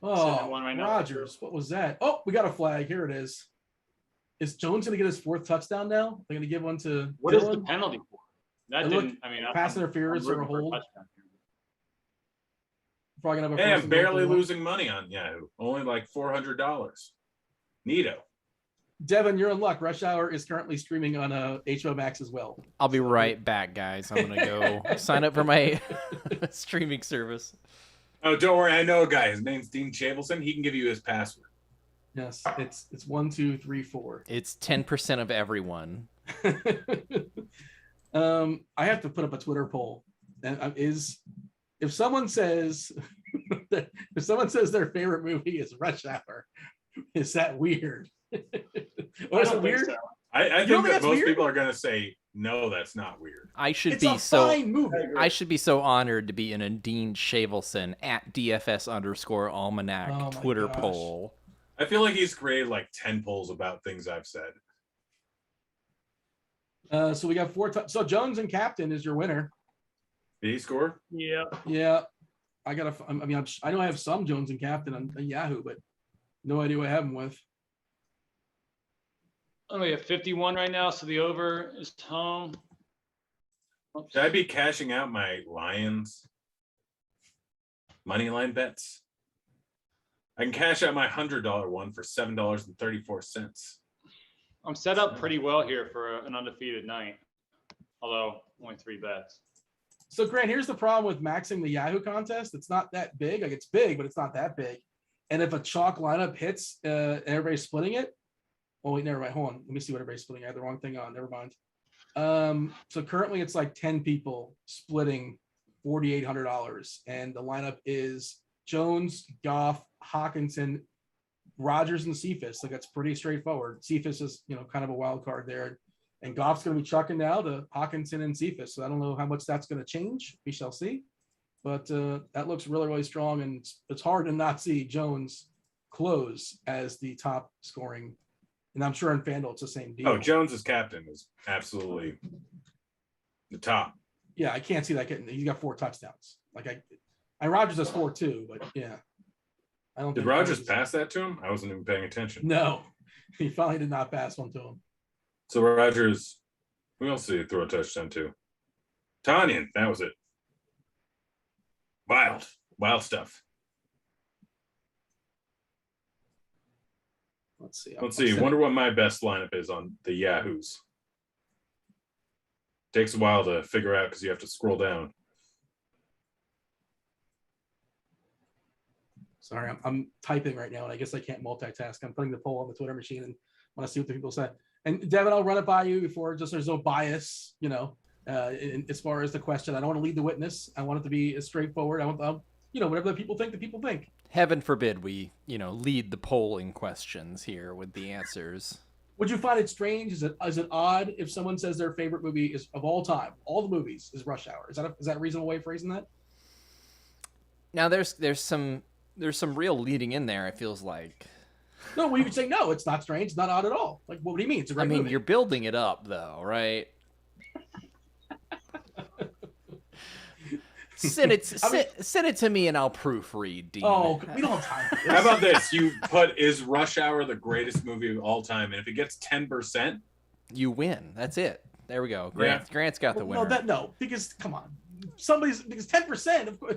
Oh, Sitting at 1 right now. Rogers. What was that? Oh, we got a flag. Here it is. Is Jones going to get his 4th touchdown now? They're going to give one to What is Dylan? the penalty for? That It didn't. looked I mean, pass I'm interference or a rooting for hold. touchdown here. Probably gonna have a Hey, first I'm and goal barely for one. losing money on Yahoo. Only like $400. Neato. Devin, you're in luck. Rush Hour is currently streaming on HBO Max as well. I'll be right back, guys. I'm gonna go sign up for my streaming service. Oh, don't worry. I know a guy. His name's Dean Chavelson. He can give you his password. Yes, it's 1, 2, 3, 4. It's 10% of everyone. I have to put up a Twitter poll. And if someone says their favorite movie is Rush Hour, is that weird? Or is it weird? So. I think that most weird? people are gonna say no. That's not weird. I should It's be a so fine movie. I should be so honored to be in a Dean Shavelson at DFS_almanac Oh my Twitter gosh. poll. I feel like he's created like 10 polls about things I've said. So we got 4. So Jones and Captain is your winner. Did he score? Yeah. Yeah, I know I have some Jones and Captain on Yahoo, but no idea what I have them with. Oh, we have 51 right now, so the over is home. Oops. Should I be cashing out my Lions money line bets? I can cash out my $100 one for $7.34. I'm set up pretty well here for an undefeated night, although only 3 bets. So Grant, here's the problem with maxing the Yahoo contest. It's not that big. Like it's big, but it's not that big. And if a chalk lineup hits and everybody's splitting it, oh wait, never mind. Hold on. Let me see what everybody's splitting. I had the wrong thing on. Never mind. So currently it's like 10 people splitting $4,800, and the lineup is Jones, Goff, Hawkinson, Rodgers, and Cephas. Like that's pretty straightforward. Cephas is kind of a wild card there, and Goff's going to be chucking now to Hawkinson and Cephas. So I don't know how much that's going to change. We shall see. But that looks really, really strong, and it's hard to not see Jones close as the top scoring. And I'm sure in FanDuel it's the same deal. Oh, Jones's captain is absolutely the top. Yeah, I can't see that getting. He's got 4 touchdowns. And Rodgers has 4 too. But yeah, I don't. Did think Rodgers Jones- pass that to him? I wasn't even paying attention. No, he finally did not pass one to him. So Rodgers, who else did he throw a touchdown to? Tanyan, that was it. Wild stuff. Let's see. Let's see. Wonder what my best lineup is on the Yahoos. Takes a while to figure out because you have to scroll down. Sorry, I'm typing right now, and I guess I can't multitask. I'm putting the poll on the Twitter machine and want to see what the people say. And Devin, I'll run it by you before, just there's no bias, as far as the question. I don't want to lead the witness. I want it to be as straightforward. I want, whatever the people think, the people think. Heaven forbid we, lead the polling questions here with the answers. Would you find it strange? Is it odd if someone says their favorite movie is of all time, all the movies, is Rush Hour? Is that a reasonable way of phrasing that? Now there's some real leading in there. It feels like. No, well, you could say no. It's not strange. It's not odd at all. Like, what do you mean? It's a great movie. You're building it up though, right? Send it to me and I'll proofread, Dean. Oh, we don't have time for this. How about this? You put, is Rush Hour the greatest movie of all time? And if it gets 10%, you win. That's it. There we go. Grant's got the winner. No, because come on. Because 10%, of course,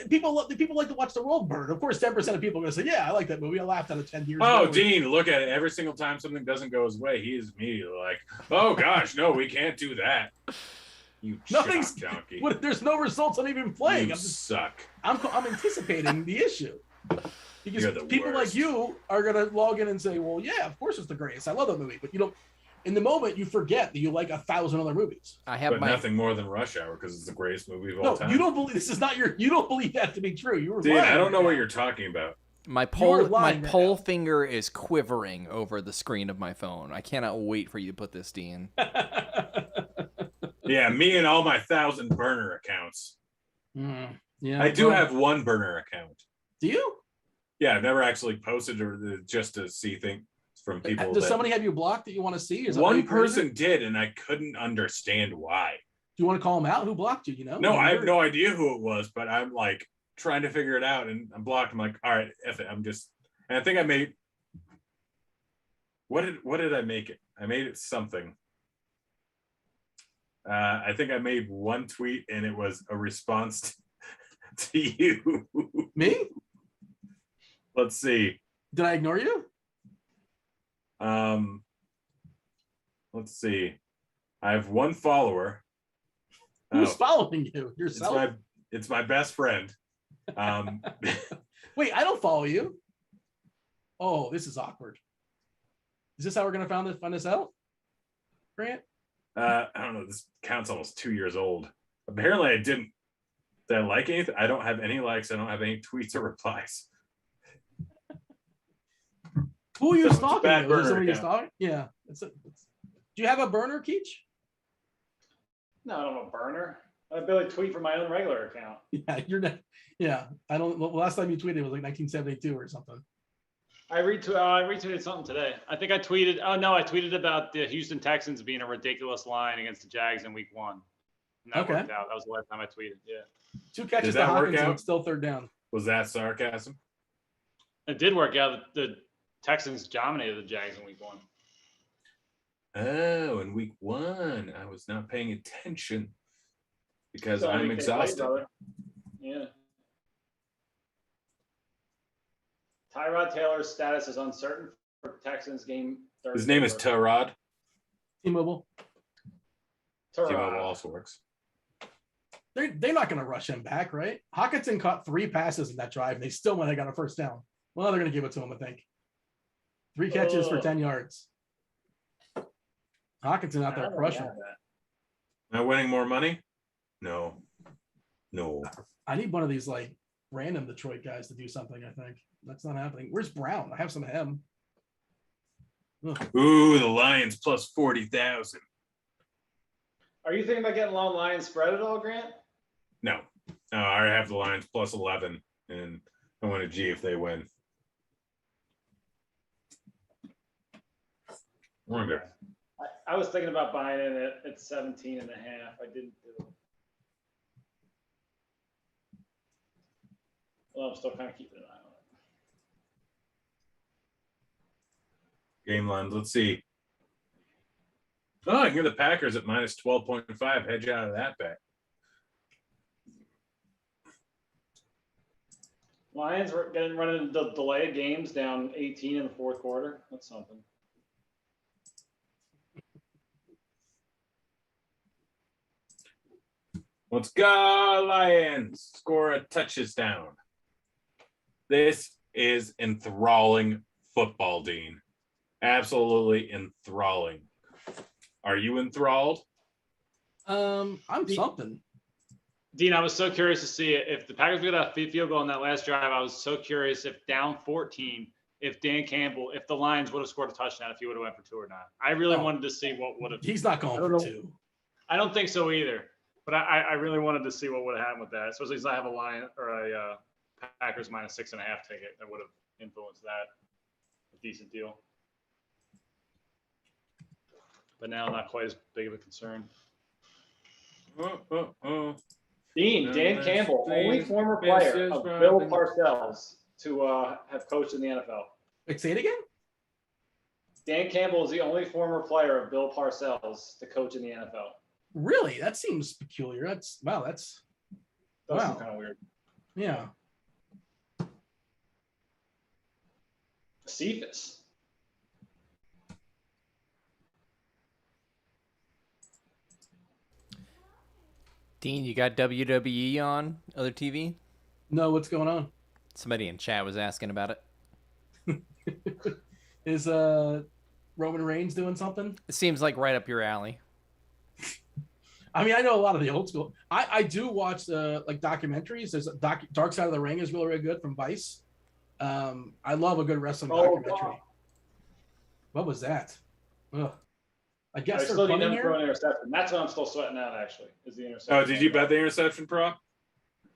people like to watch the world burn. Of course, 10% of people are going to say, "Yeah, I like that movie. I laughed at it 10 years ago." Oh, Dean, look at it. Every single time something doesn't go his way, he is immediately like, "Oh gosh, no, we can't do that." You Nothing's donkey. There's no results on even playing. You suck. I'm anticipating the issue because people worst. like you are going to log in and say, "Well, yeah, of course it's the greatest. I love that movie," but you don't. In the moment, you forget that you like 1,000 other movies. Nothing more than Rush Hour because it's the greatest movie of all time. You don't believe this is not your. You don't believe that to be true. You were. Dude, I don't know what you're talking about. My poll finger is quivering over the screen of my phone. I cannot wait for you to put this, Dean. Yeah, me and all my 1,000 burner accounts. Yeah, I do have one burner account. Do you? Yeah, I've never actually posted or just to see things from people. Does somebody have you blocked that you want to see? One person did, and I couldn't understand why. Do you want to call them out? Who blocked you? No, I have no idea who it was, but I'm like trying to figure it out, and I'm blocked. I'm like, all right, F it. And I think I made. What did I make it? I made it something. I think I made one tweet, and it was a response To you. Me? Let's see. Did I ignore you? Let's see. I have one follower. Who's following you? Yourself? It's my best friend. Wait, I don't follow you. Oh, this is awkward. Is this how we're gonna find this out, Grant? I don't know. This account's almost 2 years old. Apparently, I didn't. Did I like anything? I don't have any likes. I don't have any tweets or replies. Who are you So it's a stalking? bad Is there burner somebody you account. stalking? Yeah. Do you have a burner, Keach? No, I don't have a burner. I barely tweet from my own regular account. Yeah, you're not. Yeah, I don't. Well, last time you tweeted was like 1972 or something. I retweeted something today. I think I tweeted. Oh no, I tweeted about the Houston Texans being a ridiculous line against the Jags in Week 1. And that worked out. That was the last time I tweeted. Yeah. 2 catches Did to that work Hawkins and out? it's still 3rd down. Was that sarcasm? It did work out. The Texans dominated the Jags in Week 1. Oh, in week 1, I was not paying attention because So I'm we can exhausted. play, brother. Yeah. Tyrod Taylor's status is uncertain for Texans game Thursday. His name is Tyrod. T-Mobile. T-Mobile Tyrod. also works. They're not going to rush him back, right? Hawkinson caught 3 passes in that drive. And they still went and got a 1st down. Well, they're going to give it to him, I think. 3 catches for 10 yards. Hawkinson out there crushing. Am I winning more money? No. I need one of these like random Detroit guys to do something. I think that's not happening. Where's Brown? I have some of him. Ugh. Ooh, the Lions plus 40,000. Are you thinking about getting long line spread at all, Grant? No, I already have the Lions plus 11, and I want a G if they win. Wonder. I was thinking about buying it at 17 and a half. I didn't do it. Well, I'm still kind of keeping an eye on it. Game lines. Let's see. Oh, I can get the Packers at minus 12.5. Hedge out of that bet. Lions were running into delayed games down 18 in the 4th quarter. That's something. Let's go, Lions. Score a touchdown. This is enthralling football, Dean. Absolutely enthralling. Are you enthralled? I'm something. Dean, I was so curious to see if the Packers got a field goal on that last drive. I was so curious if down 14, if Dan Campbell, if the Lions would have scored a touchdown, if he would have went for 2 or not. I really wanted to see what would have. He's not going for 2. I don't think so either. But I really wanted to see what would have happened with that, especially since I have a Lion or a Packers minus 6.5 ticket that would have influenced that. A decent deal. But now not quite as big of a concern. Dean, Dan Campbell, only former player of Bill Parcells to have coached in the NFL. Wait, say it again? Dan Campbell is the only former player of Bill Parcells to coach in the NFL. Really? That seems peculiar. That's wow. That's wow. kind of weird. Yeah. Cephas. Dean, you got WWE on other TV? No, what's going on? Somebody in chat was asking about it. Is Roman Reigns doing something? It seems like right up your alley. I mean, I know a lot of the old school. I do watch like documentaries. There's a Dark Side of the Ring is really, really good from Vice. I love a good wrestling documentary. God. What was that? Ugh. I guess I they're still need punting him to throw an here. interception. That's what I'm still sweating out, actually, is the interception. Oh, did you bet the interception prop?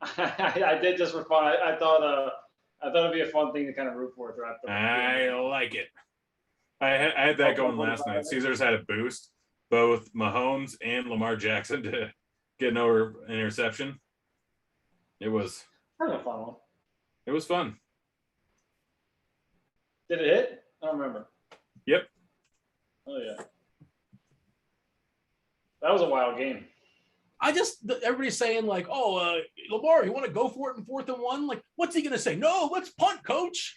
I did just for fun. I thought it'd be a fun thing to kind of root for throughout the I like it. I had that going last night. Caesars had a boost, both Mahomes and Lamar Jackson to get an interception. It was kind of a fun one. It was fun. Did it hit? I don't remember. Yep. Oh yeah. That was a wild game. Everybody's saying like, oh, Lamar, you want to go for it in 4th and 1? Like, what's he gonna say? No, let's punt, coach.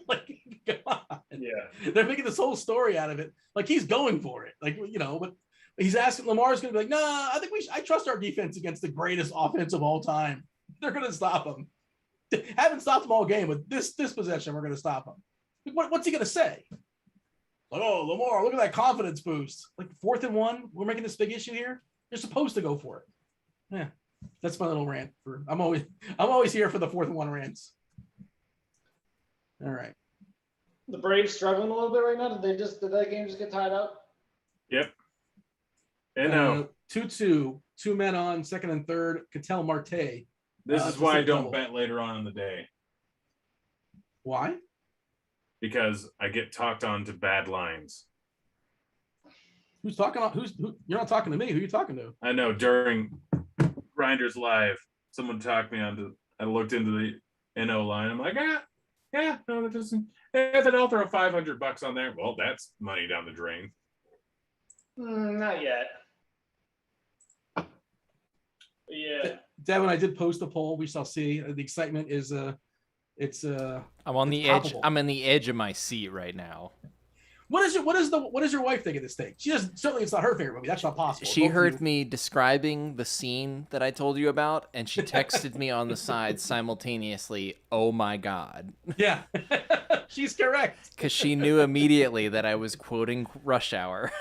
Like, come on. Yeah. They're making this whole story out of it. Like he's going for it. Like, but he's asking, Lamar's gonna be like, nah, I trust our defense against the greatest offense of all time. They're gonna stop him. Haven't stopped him all game, but this possession, we're gonna stop him. What's he gonna say? Like, oh, Lamar, look at that confidence boost. Like 4th and 1, we're making this big issue here. You're supposed to go for it. Yeah, that's my little rant. I'm always here for the 4th and 1 rants. All right. The Braves struggling a little bit right now. Did that game just get tied up? Yep. And no. 2-2, 2 men on, 2nd and 3rd. Ketel Marte. This is why I don't bet later on in the day. Why? Because I get talked on to bad lines. Who's talking? You're not talking to me. Who are you talking to? I know during Grinders Live, someone talked me onto. I looked into the NO line. I'm like, yeah, no, that doesn't. Yeah, then I'll throw $500 on there. Well, that's money down the drain. Not yet. Yeah. Devin, I did post a poll. We shall see. The excitement is I'm on the edge. I'm in the edge of my seat right now. What does your wife think of this thing? She doesn't. Certainly, it's not her favorite movie. That's not possible. She heard me describing the scene that I told you about, and she texted me on the side simultaneously, "Oh my god!" Yeah, she's correct because she knew immediately that I was quoting Rush Hour.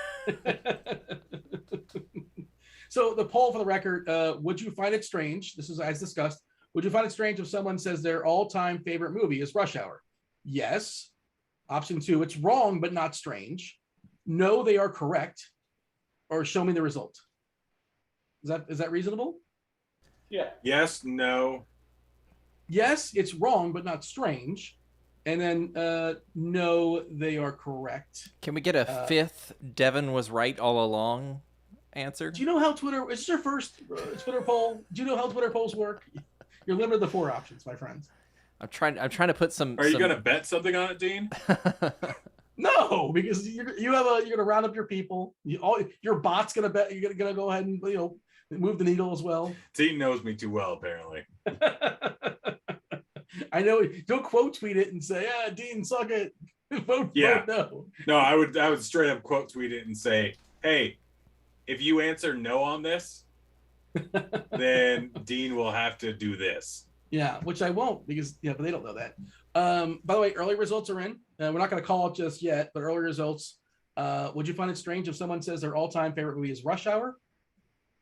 So the poll for the record: would you find it strange? This is as discussed. Would you find it strange if someone says their all-time favorite movie is Rush Hour? Yes. Option 2, it's wrong, but not strange. No, they are correct. Or show me the result. Is that reasonable? Yeah. Yes, no. Yes, it's wrong, but not strange. And then no, they are correct. Can we get a 5th Devin was right all along answer? Do you know how Twitter, is this your first Twitter poll? Do you know how Twitter polls work? You're limited to 4 options, my friends. I'm trying to put some. Are you gonna bet something on it, Dean? No, because you're gonna round up your people. Your bot's gonna bet. You're gonna go ahead and move the needle as well. Dean knows me too well, apparently. I know. Don't quote tweet it and say, Dean, suck it. Vote no. No, I would straight up quote tweet it and say, hey, if you answer no on this, then Dean will have to do this. Yeah, which I won't but they don't know that. By the way, early results are in. We're not going to call it just yet, but early results. Would you find it strange if someone says their all-time favorite movie is Rush Hour?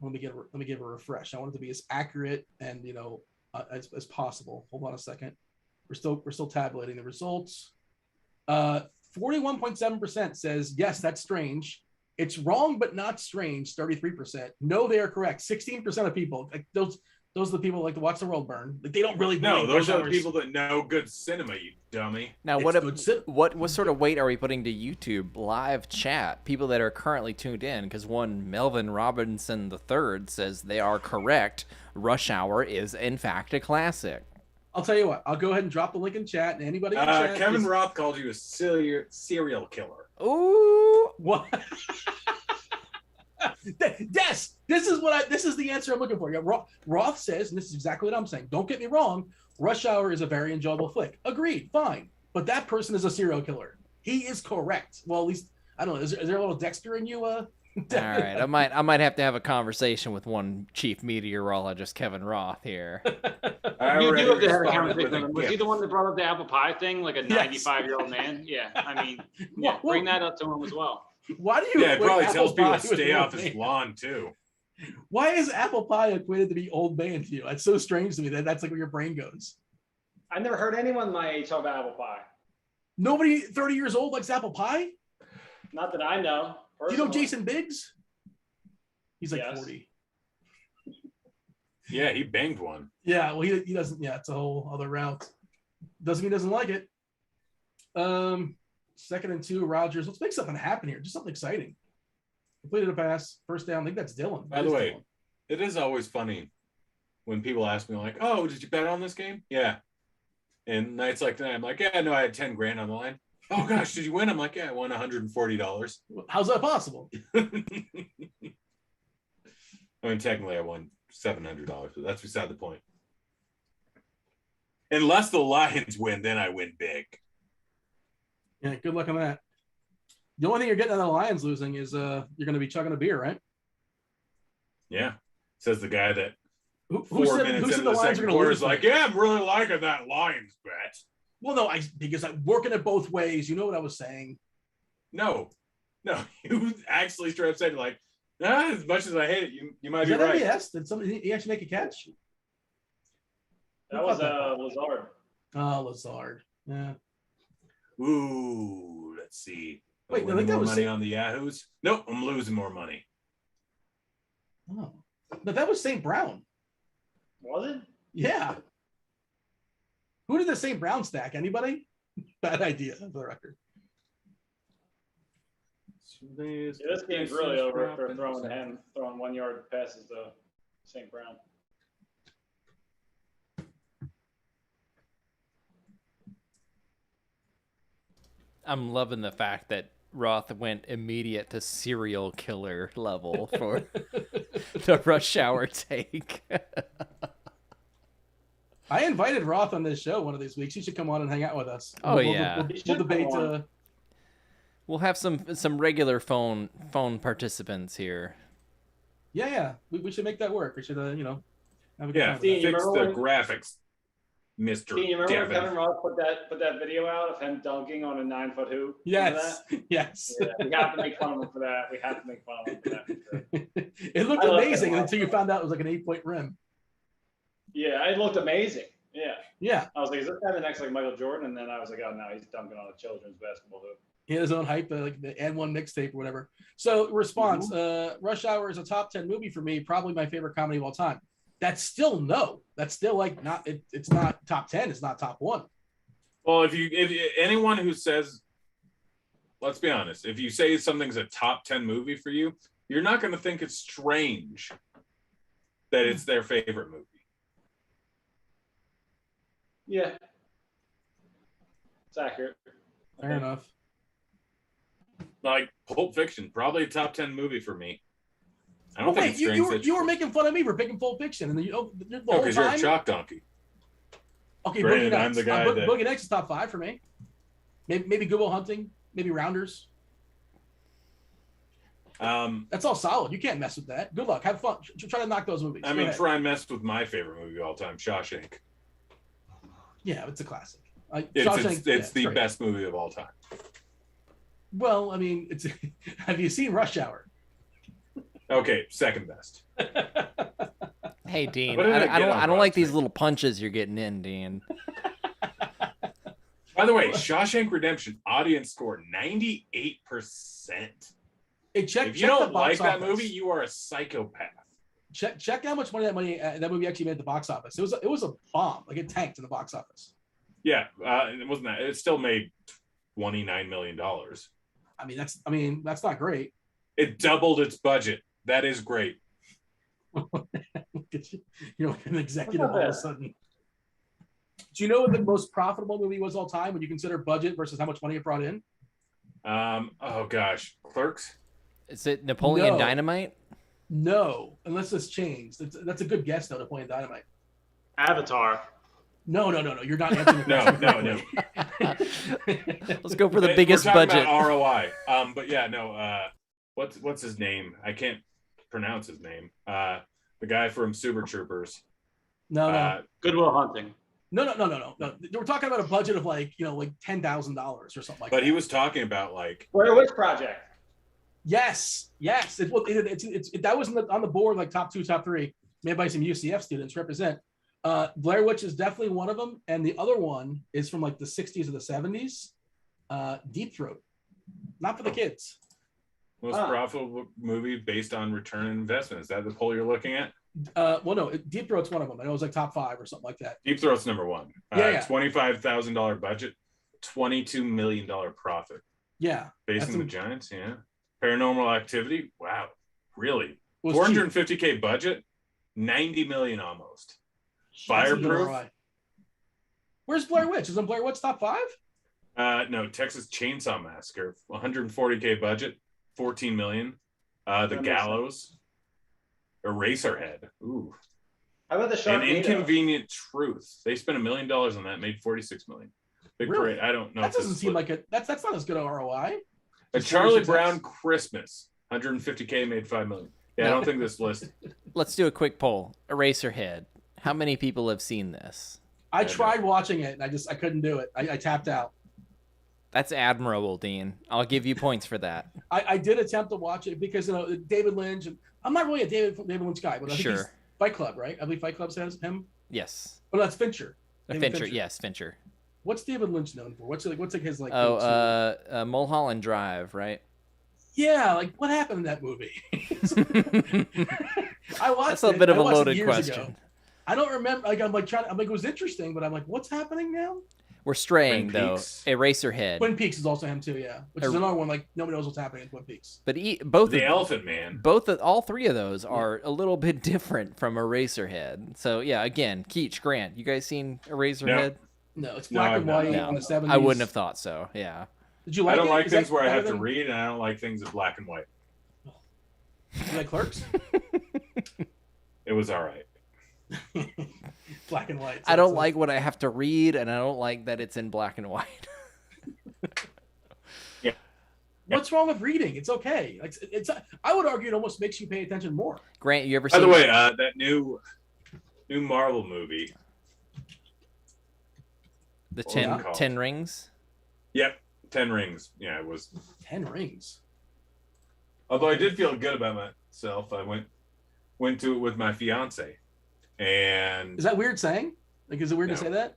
Let me give a refresh. I want it to be as accurate and as possible. Hold on a second. We're still tabulating the results. 41.7% says yes, that's strange. It's wrong, but not strange. 33%. No, they are correct. 16% of people. Like those are the people who like to watch the world burn. Like they don't really. No, those are the people that know good cinema. You dummy. Now, what sort of weight are we putting to YouTube live chat? People that are currently tuned in, because one Melvin Robinson III says they are correct. Rush Hour is in fact a classic. I'll tell you what. I'll go ahead and drop the link in chat, and anybody in chat. Kevin Roth called you a serial killer. Ooh, what? Yes, this is the answer I'm looking for. Yeah, Roth says, and this is exactly what I'm saying. Don't get me wrong. Rush Hour is a very enjoyable flick. Agreed, fine. But that person is a serial killer. He is correct. Well, at least I don't know. Is there a little Dexter in you? All right, I might have to have a conversation with one chief meteorologist, Kevin Roth here. You do have to have a conversation with him. Was he the one that brought up the apple pie thing, like a 95-year-old man? Yeah, I mean, bring that up to him as well. Why do you? Yeah, it probably tells people to stay off his lawn too. Why is apple pie equated to be old man to you? That's so strange to me. That's like where your brain goes. I've never heard anyone my age talk about apple pie. Nobody 30 years old likes apple pie? Not that I know. Personally. Do you know Jason Biggs? He's like 40. Yeah, he banged one. Yeah, well, he doesn't. Yeah, it's a whole other route. Doesn't mean he doesn't like it. 2nd and 2, Rodgers. Let's make something happen here. Just something exciting. Completed a pass. First down. I think that's Dylan. By the way, it is always funny when people ask me like, "Oh, did you bet on this game?" Yeah. And nights like that, I'm like, "Yeah, no, I had 10 grand on the line." Oh gosh, did you win? I'm like, "Yeah, I won $140." How's that possible? I mean, technically, I won $700, but that's beside the point. Unless the Lions win, then I win big. Yeah, good luck on that. The only thing you're getting out of the Lions losing is you're going to be chugging a beer, right? Yeah, says the guy that Who 4 said, minutes who said into the the Lions are second going to quarter lose? is like, yeah, I'm really liking that Lions bet. Well, no, because I'm working it both ways. You know what I was saying? No, you actually straight up said like, as much as I hate it, you might be Is that right. MBS? Did somebody he actually make a catch? That was Lazard. Oh, Lazard. Yeah. Ooh, let's see. Wait, no, I Winning think that more was money on the Yahoos. Nope, I'm losing more money. Oh, but that was St. Brown. Was it? Yeah. Who did the St. Brown stack? Anybody? Bad idea for the record. Yeah, this game's really over if they're throwing 1 yard passes to St. Brown. I'm loving the fact that Roth went immediate to serial killer level for the rush hour take. I invited Roth on this show one of these weeks. He should come on and hang out with us. Oh, yeah. We'll debate. We'll have some regular phone participants here. Yeah. We should make that work. We should, have a good Yeah, time with fix that. the graphics, Mr. Do you remember when Devin. Kevin Roth put that video out of him dunking on a 9-foot hoop? Yes. Remember Yes. that? Yeah, we have to make fun of him for that. We have to make fun of him for that. For sure. It looked I love amazing Kevin Roth. until you found out it was like an 8-point rim. Yeah, it looked amazing. Yeah. Yeah. I was like, is this guy the next like Michael Jordan? And then I was like, oh no, he's dunking on a children's basketball hoop. He had his own hype, like the N1 mixtape or whatever. So response, Rush Hour is a top 10 movie for me, probably my favorite comedy of all time. That's still no. That's still like not, it's not top 10. It's not top 1. Well, if anyone who says, let's be honest, if you say something's a top 10 movie for you, you're not going to think it's strange that it's their favorite movie. Yeah. It's accurate. Fair enough. Like Pulp Fiction, probably a top 10 movie for me. I don't Wait, think it's strange. you were making fun of me for picking Pulp Fiction, and the whole because you're a time. chalk donkey. Okay, Granted, Boogie I'm Nights. the guy that- Boogie Nights is top 5 for me. Maybe Good Will Hunting, maybe Rounders. That's all solid. You can't mess with that. Good luck. Have fun. Try to knock those movies. I mean, try and mess with my favorite movie of all time, Shawshank. Yeah, it's a classic. It's the best movie of all time. Well, I mean, it's. Have you seen Rush Hour? Okay, second best. Hey, Dean, What did I I get on don't like Roth these today? little punches you're getting in, Dean. By the way, Shawshank Redemption audience score 98%. Hey, check. If you check don't the like box that office. movie, you are a psychopath. Check how much money that movie actually made at the box office. It was a bomb. Like it tanked in the box office. Yeah, it wasn't that. It still made $29 million. I mean that's not great. It doubled its budget. That is great. You're like an executive all of a sudden. Do you know what the most profitable movie was all time when you consider budget versus how much money it brought in? Oh gosh, Clerks. Is it Napoleon No. Dynamite? No, unless it's changed. That's a good guess though. Napoleon Dynamite. Avatar. No. You're not answering the question. No. Let's go for the We're biggest talking budget. about ROI. But yeah, no. What's his name? I can't pronounce his name. The guy from Super Troopers. No. Good Will Hunting. No. We're talking about a budget of like $10,000 or something like that. But he was talking about like Blair Witch Project. Yes. That was on the board like top 2, top 3, made by some UCF students represent. Blair Witch is definitely one of them, and the other one is from like the 60s or the 70s. Deep Throat, not for the kids. most profitable movie based on return on investment. Is that the poll you're looking at? Well, no, Deep Throat's one of them. I know it was like top 5 or something like that. Deep Throat's number 1. Yeah. $25,000 budget, $22 million profit. Yeah. Based on the Giants, yeah. Paranormal Activity, wow, really? Was 450K budget, 90 million almost. Fireproof. Where's Blair Witch? Isn't Blair Witch top 5? No, Texas Chainsaw Massacre, 140K budget, 14 million. The Gallows, Eraserhead. Ooh. How about the And Sharknado? Inconvenient Truth. They spent $1 million on that, made $46 million. Big Really? parade. I don't know. That doesn't seem like it. That's not as good an ROI. a Just Charlie 46X. Brown Christmas. 150K made $5 million. Yeah, I don't think this list. Let's do a quick poll. Eraserhead. How many people have seen this? I tried watching it and I couldn't do it. I tapped out. That's admirable, Dean. I'll give you points for that. I did attempt to watch it because David Lynch. And I'm not really a David Lynch guy, but I think he's Fight Club, right? I believe Fight Club says him. Yes. Oh, that's Fincher. Fincher. Yes, Fincher. What's David Lynch known for? What's his like? Mulholland Drive, right? Yeah, like what happened in that movie? I watched. That's a bit of a loaded question. Ago. I don't remember. Like I'm like it was interesting, but I'm like, what's happening now? We're straying Twin though. Peaks. Eraserhead. Twin Peaks is also him too, yeah. Which is another one like nobody knows what's happening in Twin Peaks. But both The Elephant Man. all three of those are a little bit different from Eraserhead. So yeah, again, Keach, Grant, you guys seen Eraserhead? No, it's black and white in the 70s. I wouldn't have thought so. Yeah. Did you like it? I don't like Is things that where I have better to than- read, and I don't like things in black and white. You like Clerks? It was all right. Black and white. I don't like what I have to read, and I don't like that it's in black and white. Yeah. What's wrong with reading? It's okay. Like it's. I would argue it almost makes you pay attention more. Grant, you ever By seen? the way, that new Marvel movie. The What was it 10, called? 10 Rings? Yep, 10 Rings. Yeah, it was. 10 Rings. Although I did feel good about myself, I went to it with my fiance, and Is that weird saying? Like, is it weird No. to say that?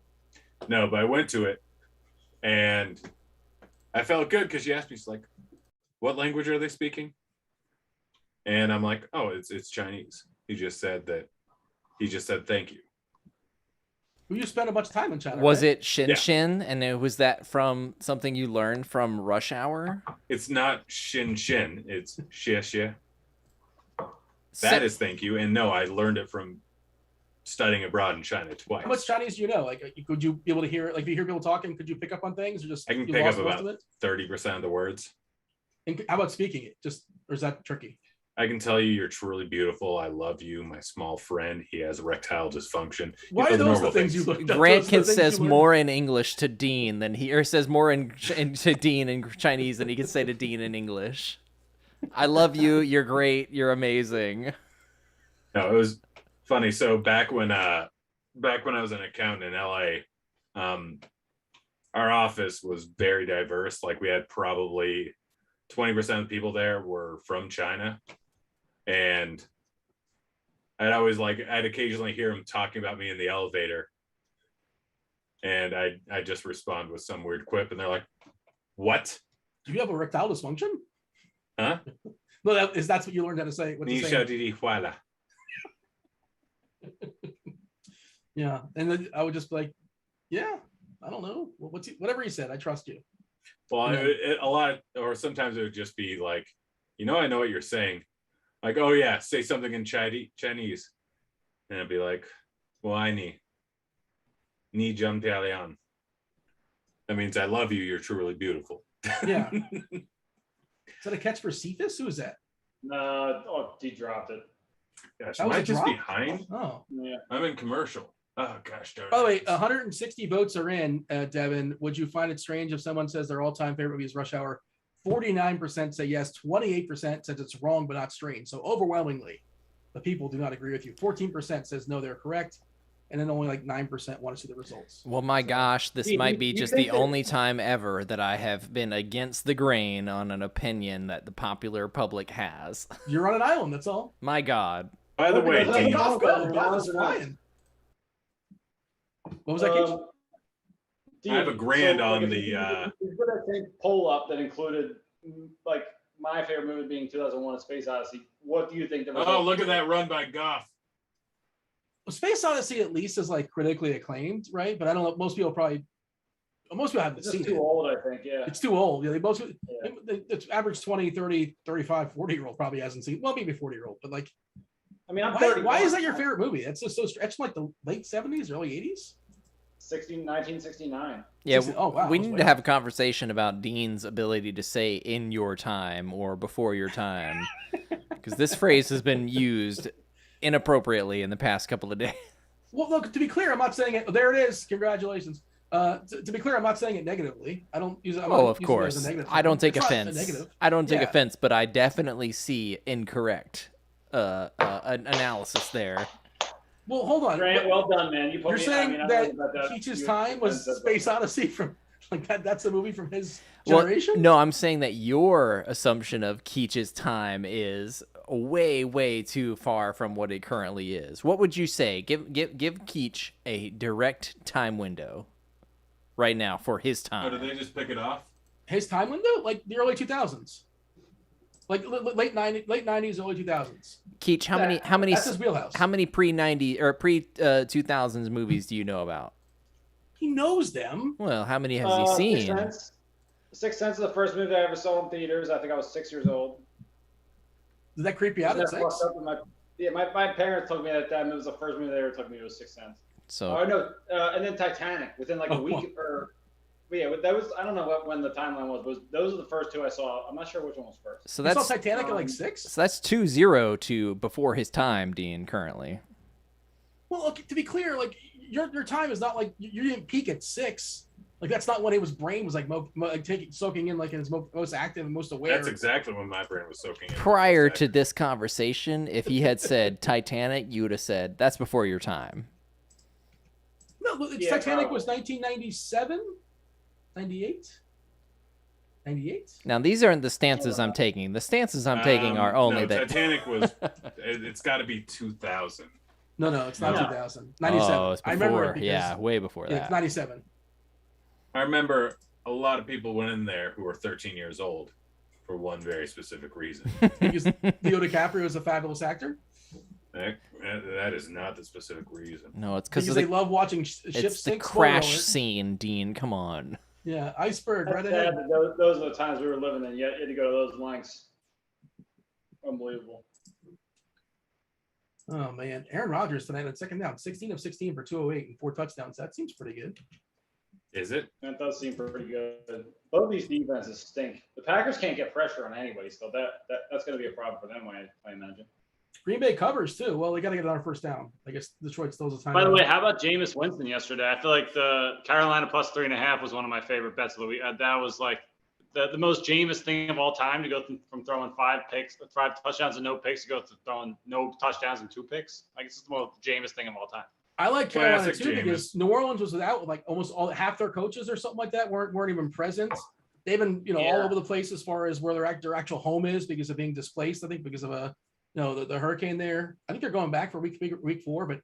no, but I went to it, and I felt good because she asked me, she's like, "What language are they speaking?" And I'm like, "Oh, it's Chinese." He just said thank you. Well, you spent a bunch of time in China. Was right? it Shin? And was that from something you learned from Rush Hour? It's not Shin Shin, it's Xie Xie. That is thank you. And no, I learned it from studying abroad in China twice. How much Chinese do you know? Like, could you be able to hear? Like, if you hear people talking, could you pick up on things, or just I can you pick lost up most about of it? 30% of the words. And how about speaking it? Just, or is that tricky? I can tell you you're truly beautiful. I love you, my small friend. He has erectile dysfunction. Why You are know, those the normal things you learned? Grant says more in English to Dean than says more to Dean in Chinese than he can say to Dean in English. I love you. You're great. You're amazing. No, it was funny. So back when I was an accountant in LA, our office was very diverse. Like we had probably 20% of the people there were from China. And I'd occasionally hear them talking about me in the elevator. And I just respond with some weird quip, and they're like, "What? Do you have erectile dysfunction?" Huh? No, that's what you learned how to say. What to Ni say. xiao di di huala." Yeah, and then I would just be like, "Yeah, I don't know. Whatever he said, I trust you." Well, Yeah. a lot, or sometimes it would just be like, I know what you're saying. Like, oh yeah, say something in Chinese. And I'd be like, well, ni zheng pialian. That means I love you, you're truly beautiful. Yeah. Is that a catch for Cephas? Who is that? He dropped it. Gosh, That am was I a just drop? behind? Oh. Yeah. I'm in commercial. Oh gosh, darn By the way, it. 160 votes are in, Devin. Would you find it strange if someone says their all-time favorite movie is Rush Hour? 49% say yes, 28% says it's wrong but not strange. So overwhelmingly, the people do not agree with you. 14% says no, they're correct. And then only like 9% want to see the results. Well, my gosh, this might be just the only time ever that I have been against the grain on an opinion that the popular public has. You're on an island, that's all. My God. By the way, Okay, Dean, Golf go. Golf Golf is is flying. What was that, Keith? I have a grand on like, the, You put that same poll up that included like my favorite movie being 2001: A Space Odyssey. What do you think? oh, look at that run by Goff. Well, Space Odyssey at least is like critically acclaimed, right? But I don't know. Most people haven't It's seen just too it. old, I think. Yeah. It's too old. Yeah, it's average 20, 30, 35, 40-year-old probably hasn't seen. Well, maybe 40-year-old, but like, I mean, I'm why 31. is that your favorite movie? That's just so. It's from like the late 70s, early 80s. 1969. Yeah, Oh, wow. we That's need way to have a conversation about Dean's ability to say "in your time" or "before your time," because this phrase has been used inappropriately in the past couple of days. Well, look, to be clear, I'm not saying it. There it is. Congratulations. To be clear, I'm not saying it negatively. I don't use it. Of course. I don't take offense. I don't take offense, but I definitely see incorrect analysis there. Well, hold on. Grant, well done, man. You're saying that Keach's Time was Space Odyssey from like that? That's a movie from his generation? Well, no, I'm saying that your assumption of Keach's Time is way, way too far from what it currently is. What would you say? Give Keach a direct time window right now for his time. Oh, did they just pick it off? His time window, like the early 2000s, like late 90s, early 2000s. Keach, how many? That's his wheelhouse. How many pre-90 or pre-2000s movies do you know about? He knows them. Well, how many has he seen? Sixth Sense is the first movie I ever saw in theaters. I think I was 6 years old. Did that creep you out at 6? My parents took me at that time. It was the first movie they ever took me to. Was Sixth Sense. So. Oh no, and then Titanic within like a week or. But yeah, that was, I don't know when the timeline was. Those are the first two I saw. I'm not sure which one was first. So you saw Titanic at like 6. So that's 2-0 to before his time, Dean. Currently. Well, look, to be clear, like your time is not like you didn't peak at 6. Like that's not when his brain was like soaking in like in his most active and most aware. That's exactly when my brain was soaking in. Prior to this conversation, if he had said Titanic, you would have said that's before your time. No, Titanic was 1997, 98. 98. Now these aren't the stances I'm taking. The stances I'm taking are only that Titanic was. It's got to be 2000. No, it's not 2000. 97. Oh, it's before. I remember it because, way before that. It's 97. I remember a lot of people went in there who were 13 years old for one very specific reason. Because Leo DiCaprio is a fabulous actor. That is not the specific reason. No, it's because they love watching ships sink. It's the crash scene, Dean. Come on. Yeah, iceberg right ahead. ahead. Those are the times we were living in. You had to go to those lengths. Unbelievable. Oh man, Aaron Rodgers tonight at second down, 16 of 16 for 208 and 4 touchdowns. That seems pretty good. Is it? That does seem pretty good. Both these defenses stink. The Packers can't get pressure on anybody, so that's going to be a problem for them. I imagine. Green Bay covers too. Well, they got to get on first down. I guess Detroit still has a time. By the way, how about Jameis Winston yesterday? I feel like the Carolina plus 3.5 was one of my favorite bets of the week. That was like the most Jameis thing of all time, to go from throwing 5 touchdowns and no picks to go to throwing no touchdowns and 2 picks. Like it's the most Jameis thing of all time. I like Carolina too Jameis. because New Orleans was without like almost half their coaches or something like that weren't even present. They've been all over the place as far as where their actual home is because of being displaced. I think because of the hurricane there. I think they're going back for week 4, but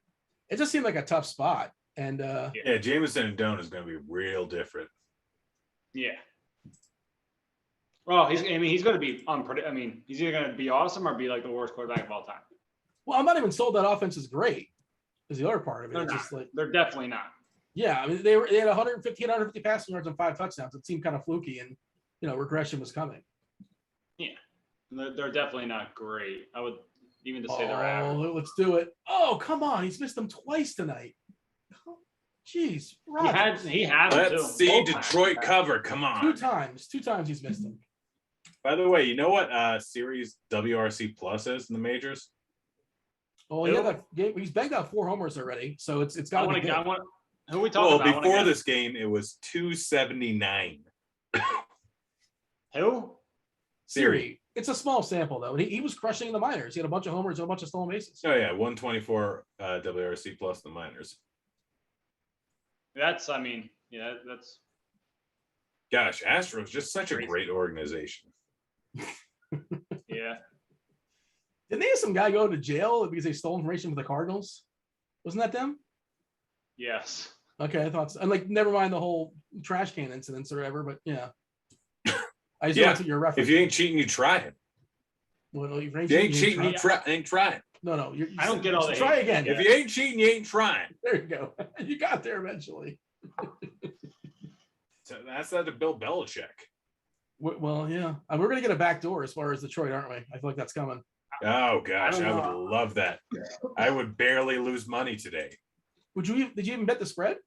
it just seemed like a tough spot. And Jameson and Doan is going to be real different. Yeah. Well, he's going to be he's either going to be awesome or be like the worst quarterback of all time. Well, I'm not even sold that offense is great. Is the other part of it. They're definitely not. Yeah, I mean they had 150 passing yards and 5 touchdowns. It seemed kind of fluky, and regression was coming. Yeah, they're definitely not great. I would even say they're average. Oh, let's do it. Oh, come on, he's missed them twice tonight. Jeez, he had. Let's see Detroit cover. Come on. 2 times he's missed them. By the way, you know what series WRC Plus is in the majors? Oh, he's banged out 4 homers already, so it's got to be good. Who are we talking about? Before this game, it was 279. Who? Siri. It's a small sample though. He was crushing in the minors. He had a bunch of homers and a bunch of stolen bases. Oh yeah, 124 WRC plus the minors. That's. Gosh, Astros just such a great organization. Yeah. Didn't they have some guy go to jail because they stole information with the Cardinals? Wasn't that them? Yes. Okay, I thought so. And never mind the whole trash can incidents or whatever, but yeah. I just that's what you're referencing. If you ain't cheating, you try it. Well, if you ain't cheating, you ain't trying. No. I don't get all that. Try again. If you ain't cheating, you ain't trying. There you go. You got there eventually. So that's not to Bill Belichick. Well, yeah. We're going to get a back door as far as Detroit, aren't we? I feel like that's coming. Oh, gosh. I would love that. I would barely lose money today. Did you even bet the spread?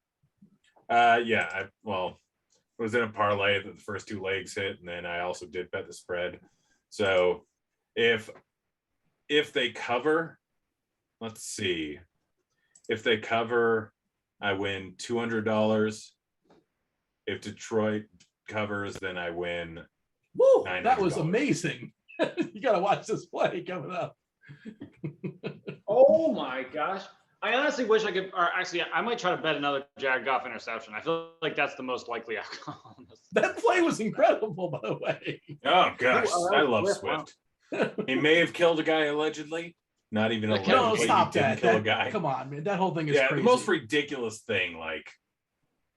Yeah. I was in a parlay that the first 2 legs hit, and then I also did bet the spread. So if they cover, let's see. If they cover, I win $200. If Detroit covers, then I win. Woo! That $900. was amazing. You got to watch this play coming up. Oh my gosh. I honestly wish I could, or actually, I might try to bet another Jared Goff interception. I feel like that's the most likely outcome. That play was incredible, by the way. Oh gosh, I love Swift. Swift. He may have killed a guy allegedly. Not even allegedly. No, stop he didn't that. kill a guy. Come on, man. That whole thing is Yeah, crazy. the most ridiculous thing. Like,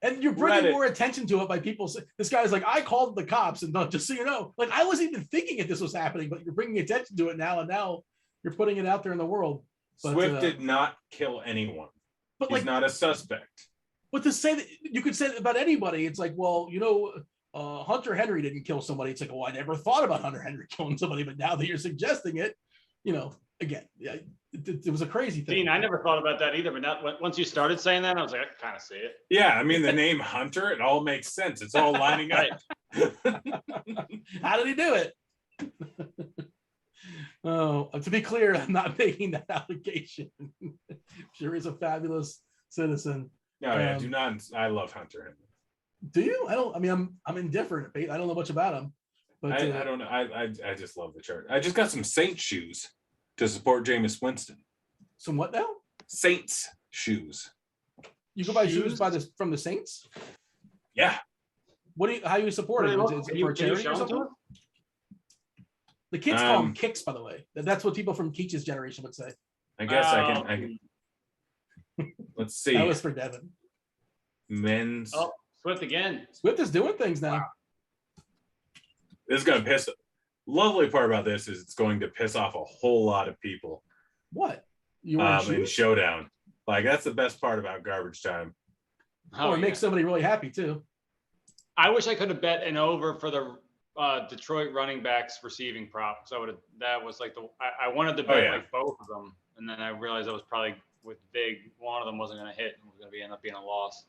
and you're bringing Reddit. more attention to it by people saying, this guy's like, I called the cops, and just so you know, like I wasn't even thinking if this was happening, but you're bringing attention to it now, and now you're putting it out there in the world. But, Swift did not kill anyone. But He's like, not a suspect. but to say that you could say that about anybody, it's like, well, you know, Hunter Henry didn't kill somebody. It's like, oh, I never thought about Hunter Henry killing somebody, but now that you're suggesting it, you know, again, yeah, it was a crazy thing. Dean, I never thought about that either, but once you started saying that, I was like, I can kind of see it. Yeah, I mean the name Hunter, it all makes sense. It's all lining up. How did he do it? Oh, to be clear, I'm not making that allegation. Sure, he's a fabulous citizen. No, yeah, do not. I love Hunter Henry. Do you? I don't. I mean, I'm indifferent. I don't know much about him. But I don't know. I just love the chart. I just got some Saints shoes to support Jameis Winston. Some what now? Saints shoes. You go buy shoes from the Saints? Yeah. What do you? How you support it? Is it for a charity or something? The kids call them kicks, by the way. That's what people from Keach's generation would say. I guess I can. Let's see. That was for Devin. Men's. Oh, Swift again. Swift is doing things now. Wow. This is going to piss. Lovely part about this is it's going to piss off a whole lot of people. What? You were in Showdown. Like, that's the best part about garbage time. Oh, it makes somebody really happy too. I wish I could have bet an over for the Detroit running backs receiving prop. So that was like I wanted to bet like both of them, and then I realized I was probably with big. One of them wasn't going to hit, and was going to end up being a loss.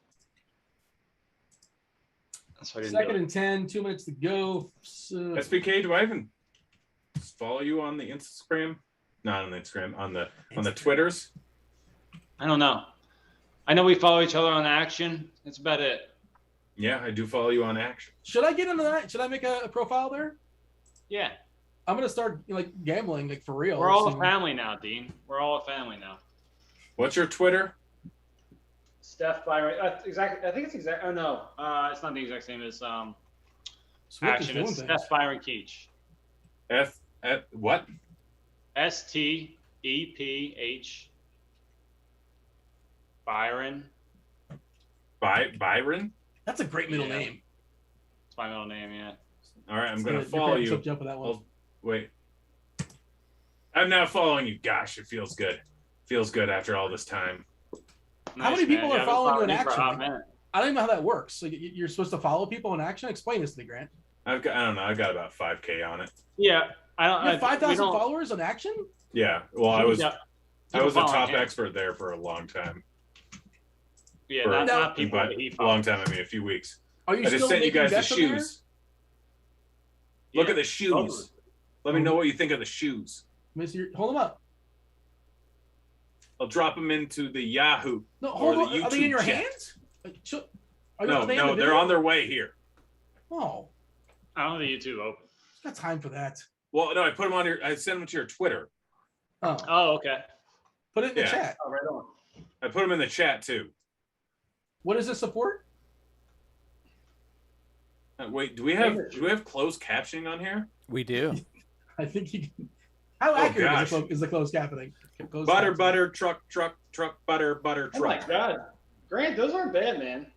So Second and 10, 2 minutes to go. SBK, do I even follow you on the Instagram? Not on the Instagram, on the Twitters. I don't know. I know we follow each other on Action. That's about it. Yeah, I do follow you on Action. Should I get into that? Should I make a profile there? Yeah. I'm gonna start like gambling, like for real. We're all a family now, Dean. We're all a family now. What's your Twitter? Steph Byron. Exactly. I think it's exact. Oh no, it's not the exact same as Action. It's Steph Byron Keach. What? STEPH Byron. Byron? That's a great middle name. It's my middle name, yeah. All right, I'm going to follow you. Jump with that one. Wait. I'm not following you. Gosh, it feels good. Feels good after all this time. Nice, how many people are following you in Action? I don't even know how that works. So you're supposed to follow people in Action? Explain this to me, Grant. I don't know. I got about 5K on it. Yeah. You have 5,000 followers on Action? Yeah. Well, I was a top expert there for a long time. Yeah, not people. A long time. I mean, a few weeks. Are you I just still sent you guys the bets on shoes. Look at the shoes. Let me know what you think of the shoes. Hold them up. I'll drop them into the Yahoo. No, hold on. Are they in your hands? No, they're on their way here. Oh. I don't have the YouTube open. It's got time for that. Well, no, I put them on I sent them to your Twitter. Oh, okay. Put it in the chat. Oh, right on. I put them in the chat too. What does this support? Wait, do we have closed captioning on here? We do. I think you can. How accurate is the closed captioning? Butter, truck, butter, truck. Oh my God. Grant, those aren't bad, man.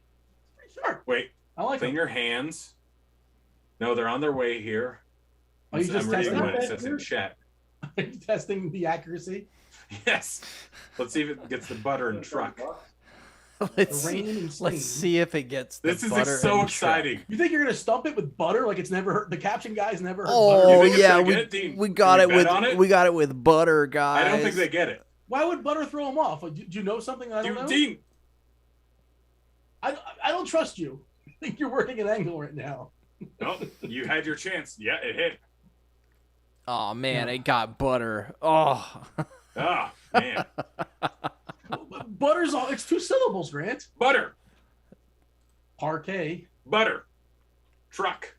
Sure. Wait, I like clean your hands. No, they're on their way here. Are you just testing what it says in chat? Are you testing the accuracy? Yes. Let's see if it gets the butter and truck. Let's see if it gets the this butter. Is so exciting. You think you're gonna stump it with butter like it's never heard? The caption guys never heard butter. Yeah, we got it with butter, guys. I don't think they get it. Why would butter throw them off? Do you know something that I don't know? Dean. I don't trust you. I think you're working an angle right now. No, you had your chance. Yeah, it hit. Oh man, it got butter. Oh. Man. Butter's all. It's 2 syllables, Grant. Butter. Parquet. Butter. Truck.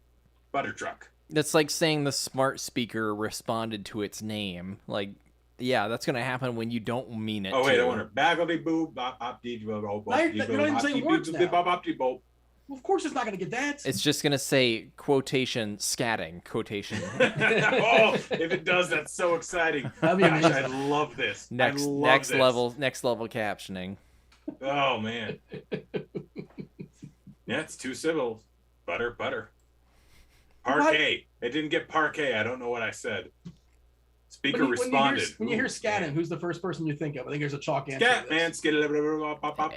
Butter truck. That's like saying the smart speaker responded to its name. Like, yeah, that's gonna happen when you don't mean it. Oh wait, to. I want to baggledy boo bop bop dee bop bop bop You're not even saying words now. bop bop dee bop. Well, of course, it's not going to get that. It's just gonna say quotation scatting quotation. Oh, if it does, that's so exciting. That'd be Gosh, amazing. I love this. next I love next this. level captioning. Oh man. Yeah, it's 2 syllables. Butter. Parquet. It didn't get parquet. I don't know what I said. Speaker responded. When you hear scatting, who's the first person you think of? I think there's a chalk answer. Scat man, skittle.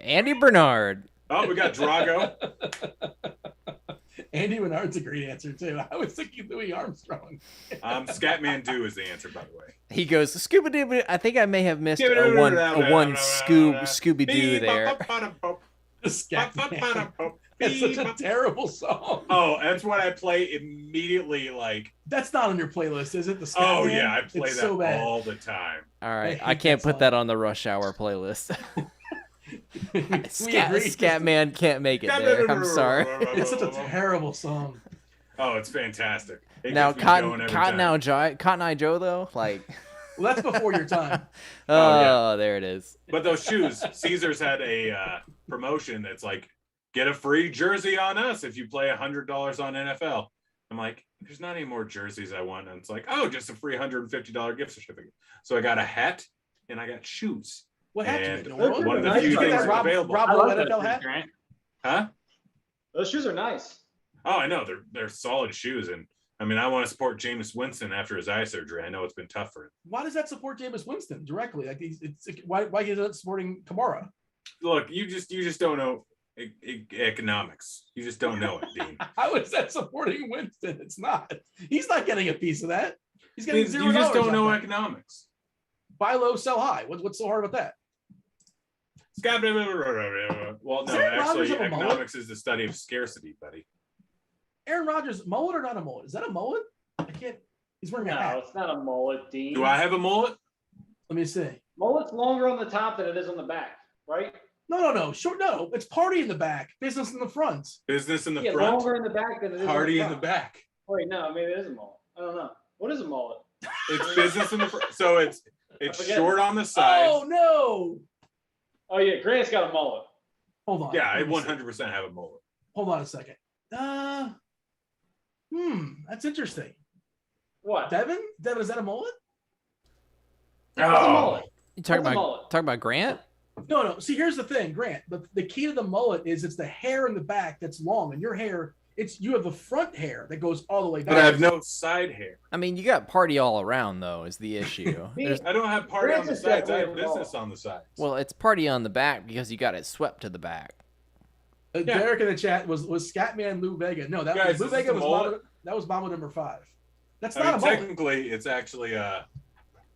Andy Bernard. Oh, we got Drago. Andy Bernard's a great answer too. I was thinking Louis Armstrong. Scatman Do is the answer, by the way. He goes Scooby Doo. I think I may have missed a one Scooby Doo there. Scatman. That's such a terrible song. Oh, that's what I play immediately. Like that's not on your playlist, is it? The Scatman? Oh yeah, I play it's that so bad. all the time. All right, I can't put that on the Rush Hour playlist. Scatman can't make it there. I'm sorry. It's such a terrible song. Oh, it's fantastic. Now, Cotton Eye Joe though, like. Well, that's before your time. Oh, there it is. But those shoes, Caesars had a promotion that's like, get a free jersey on us if you play $100 on NFL. I'm like, there's not any more jerseys I want. And it's like, oh, just a free $150 gift certificate. So I got a hat and I got shoes. What hat? And you one of the few things available. Rob NFL hat? Huh? Those shoes are nice. Oh, I know. They're solid shoes. And I mean, I want to support Jameis Winston after his eye surgery. I know it's been tough for him. Why does that support Jameis Winston directly? Like, why is it supporting Kamara? Look, you just don't know economics. You just don't know it, Dean. How is that supporting Winston? It's not. He's not getting a piece of that. He's getting $0. You just don't know economics. Buy low, sell high. What's so hard about that? Well, no, actually, economics is the study of scarcity, buddy. Aaron Rodgers, mullet or not a mullet? Is that a mullet? I can't. He's wearing a hat. No, it's not a mullet, Dean. Do I have a mullet? Let me see. Mullet's longer on the top than it is on the back, right? No. Short. No, it's party in the back, business in the front. Business in the front. Longer in the back than it is. Party on in the back. Wait, no, maybe it is a mullet. I don't know. What is a mullet? It's business in the front. So it's short on the side. Oh no. Oh yeah, Grant's got a mullet. Hold on. Yeah, I 100% have a mullet. Hold on a second. That's interesting. What? Devin, is that a mullet? That's a mullet. You talking about Grant? No. See, here's the thing, Grant. The key to the mullet is it's the hair in the back that's long, and your hair, you have the front hair that goes all the way back. But I have no side hair. I mean, you got party all around though, is the issue. I don't have party on the sides. I have business on the sides. Well, it's party on the back because you got it swept to the back. Derek in the chat was Scatman Lou Vega. No, that was Lou Vega was Mama number 5. That's not a mullet. Technically, it's actually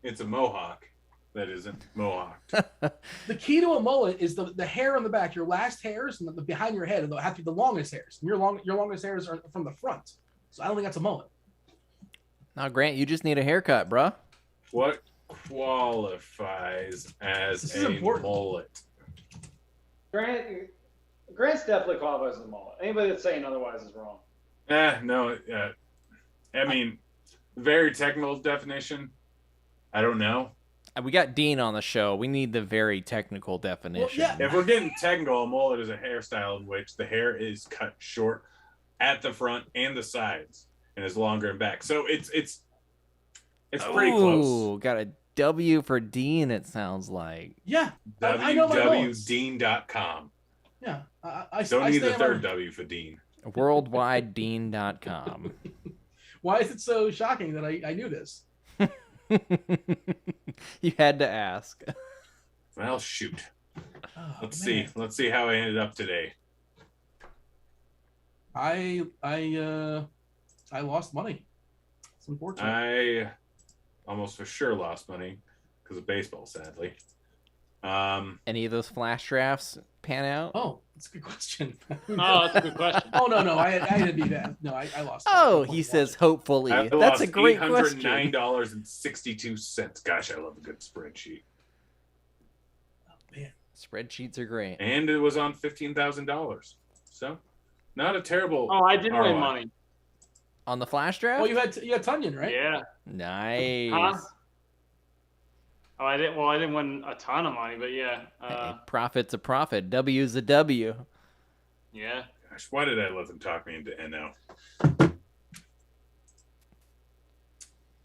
it's a mohawk that isn't mohawked. The key to a mullet is the hair on the back. Your last hairs and the behind your head have to be the longest hairs. And your longest hairs are from the front. So I don't think that's a mullet. Now, Grant, you just need a haircut, bruh. What qualifies as a mullet? Grant's definitely qualifies as a mullet. Anybody that's saying otherwise is wrong. No. I mean, very technical definition. I don't know. We got Dean on the show. We need the very technical definition. Well, yeah. If we're getting technical, a mullet is a hairstyle in which the hair is cut short at the front and the sides and is longer and back. So it's pretty close. Got a W for Dean, it sounds like. Yeah. I know my mullets. www.dean.com. Yeah. Don't need the third W for Dean. WorldwideDean.com. Why is it so shocking that I knew this? You had to ask. Well, shoot. Let's man. see. Let's see how I ended up today. I lost money. It's unfortunate. I almost for sure lost money because of baseball, sadly. Any of those flash drafts pan out? Oh, that's a good question. Oh, that's a good question. Oh no, I didn't do that. No, I lost. Oh, he says hopefully. That's a great question. $809.62. Gosh, I love a good spreadsheet. Man. Spreadsheets are great. And it was on $15,000. So not a terrible. Oh, I did ROI. win money. On the flash draft? Well, you had Tunyon, right? Yeah. Nice. Huh? Oh, I didn't win a ton of money, but yeah. Hey, profit's a profit. W's a W. Yeah. Gosh, why did I let them talk me into NO?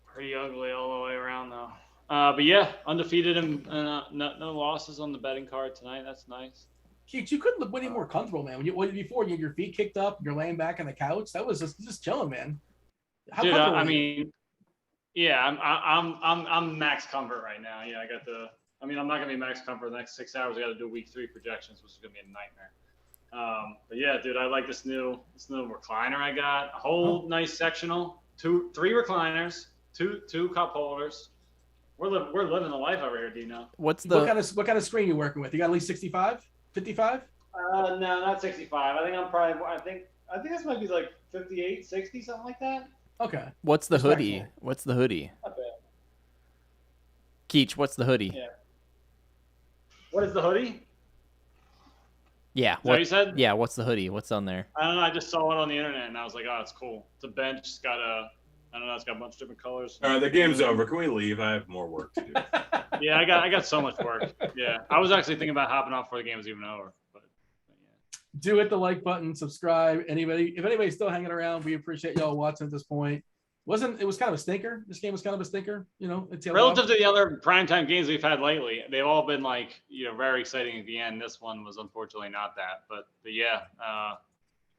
Pretty ugly all the way around, though. But yeah, undefeated and no losses on the betting card tonight. That's nice. Keith, you couldn't look any more comfortable, man. Before you had your feet kicked up, you're laying back on the couch. That was just chilling, man. How Dude, comfortable I were you? mean, yeah, I'm max comfort right now. Yeah, I'm not gonna be max comfort the next 6 hours. I got to do week 3 projections, which is gonna be a nightmare. But yeah, dude, I like this new recliner I got. A whole nice sectional, 3 recliners, two cup holders. We're living the life over here, Dino. What kind of screen you working with? You got at least 65, 55? No, not 65. I think this might be like 58, 60, something like that. Okay. What's the hoodie? Respectful. What's the hoodie? Not bad. Keach, what's the hoodie? Yeah. What is the hoodie? Yeah. Is that what you said? Yeah, what's the hoodie? What's on there? I don't know. I just saw it on the internet and I was like, oh, it's cool. It's a bench. It's got it's got a bunch of different colors. All right, the game's over. Can we leave? I have more work to do. Yeah, I got so much work. Yeah, I was actually thinking about hopping off before the game was even over. But yeah. Do hit the like button, subscribe. If anybody's still hanging around, we appreciate y'all watching at this point. It was kind of a stinker. This game was kind of a stinker. Relative to the other primetime games we've had lately, they've all been very exciting at the end. This one was unfortunately not that. But yeah,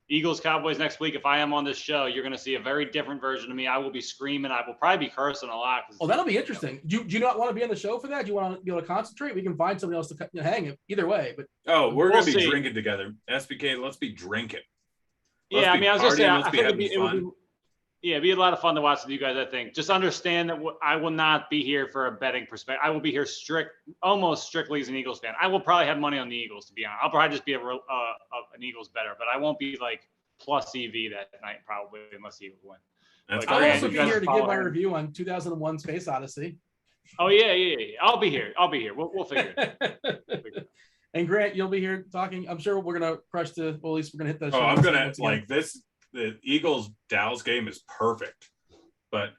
Eagles Cowboys next week. If I am on this show, you're going to see a very different version of me. I will be screaming. I will probably be cursing a lot. Oh, that'll be interesting. Do you not want to be on the show for that? Do you want to be able to concentrate? We can find somebody else to hang it either way. But we're going to be see. drinking together. SBK, let's be drinking. Yeah, I mean, I was just saying, I think it'd be a lot of fun to watch with you guys, I think. Just understand that I will not be here for a betting perspective. I will be here almost strictly as an Eagles fan. I will probably have money on the Eagles, to be honest. I'll probably just be an Eagles bettor, but I won't be like plus EV that night probably unless the Eagles win. I'll also be here to give my review on 2001 Space Odyssey. Oh, yeah. I'll be here. We'll figure it. And Grant, you'll be here talking. I'm sure we're going to crush at least we're going to hit the show. I'm going to like this. The Eagles Dallas game is perfect, but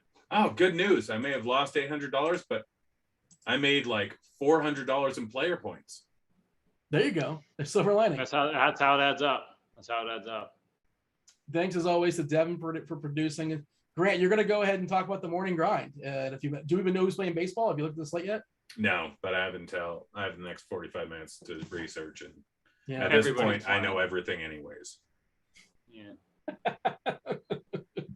good news. I may have lost $800, but I made like $400 in player points. There you go. There's silver lining. That's how it adds up. Thanks as always to Devin for producing. Grant, you're going to go ahead and talk about the morning grind. Do we even know who's playing baseball? Have you looked at the slate yet? No, but I have the next 45 minutes to research, and at this point, I know everything anyways. Yeah.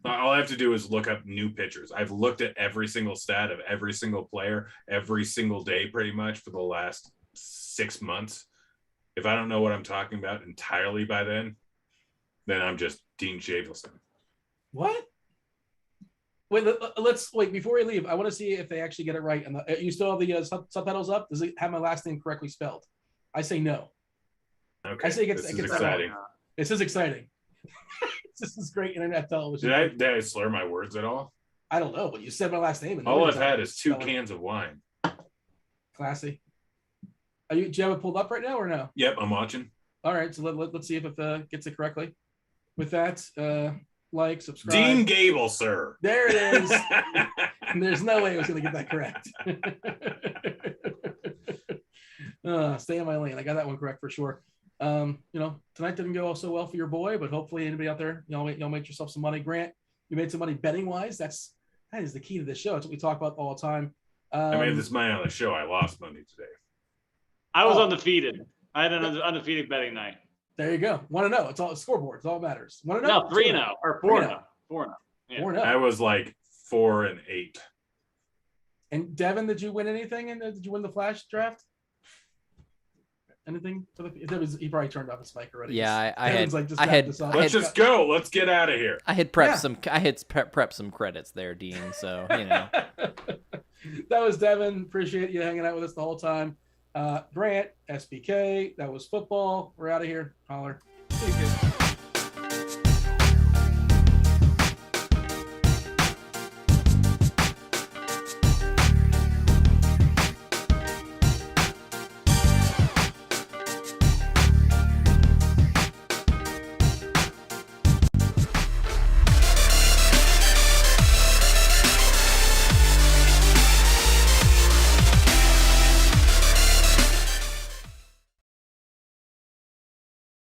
All I have to do is look up new pitchers. I've looked at every single stat of every single player every single day pretty much for the last 6 months. If I don't know what I'm talking about entirely by then I'm just Dean Shavelson. What? Wait, let's wait before we leave. I want to see if they actually get it right. And you still have the subtitles up? Does it have my last name correctly spelled? I say no. Okay. I say this is exciting. This is exciting. This is great internet television. Did I slur my words at all? I don't know, but you said my last name. And all I've had is 2 cans of wine. Classy. Do you have it pulled up right now or no? Yep, I'm watching. All right, so let's see if it gets it correctly. With that, like, subscribe. Dean Gable, sir. There it is. There's no way I was going to get that correct. Stay in my lane. I got that one correct for sure. Tonight didn't go so well for your boy, but hopefully anybody out there, y'all make yourself some money. Grant, you made some money betting wise. That is the key to this show. It's what we talk about all the time. I made this money on the show. I lost money today. I was undefeated. I had an undefeated betting night. There you go. 1-0. It's all scoreboard. It's all that matters. 1-0. No, 3-0 or 4-0. 4-0. Yeah. 4-0. I was like 4-8. And Devin, did you win anything? And did you win the flash draft? Anything for he probably turned off his mic already. Yeah, Let's just go. Let's get out of here. I had prepped some credits there, Dean. So that was Devin. Appreciate you hanging out with us the whole time. Grant, SBK. That was football. We're out of here. Holler.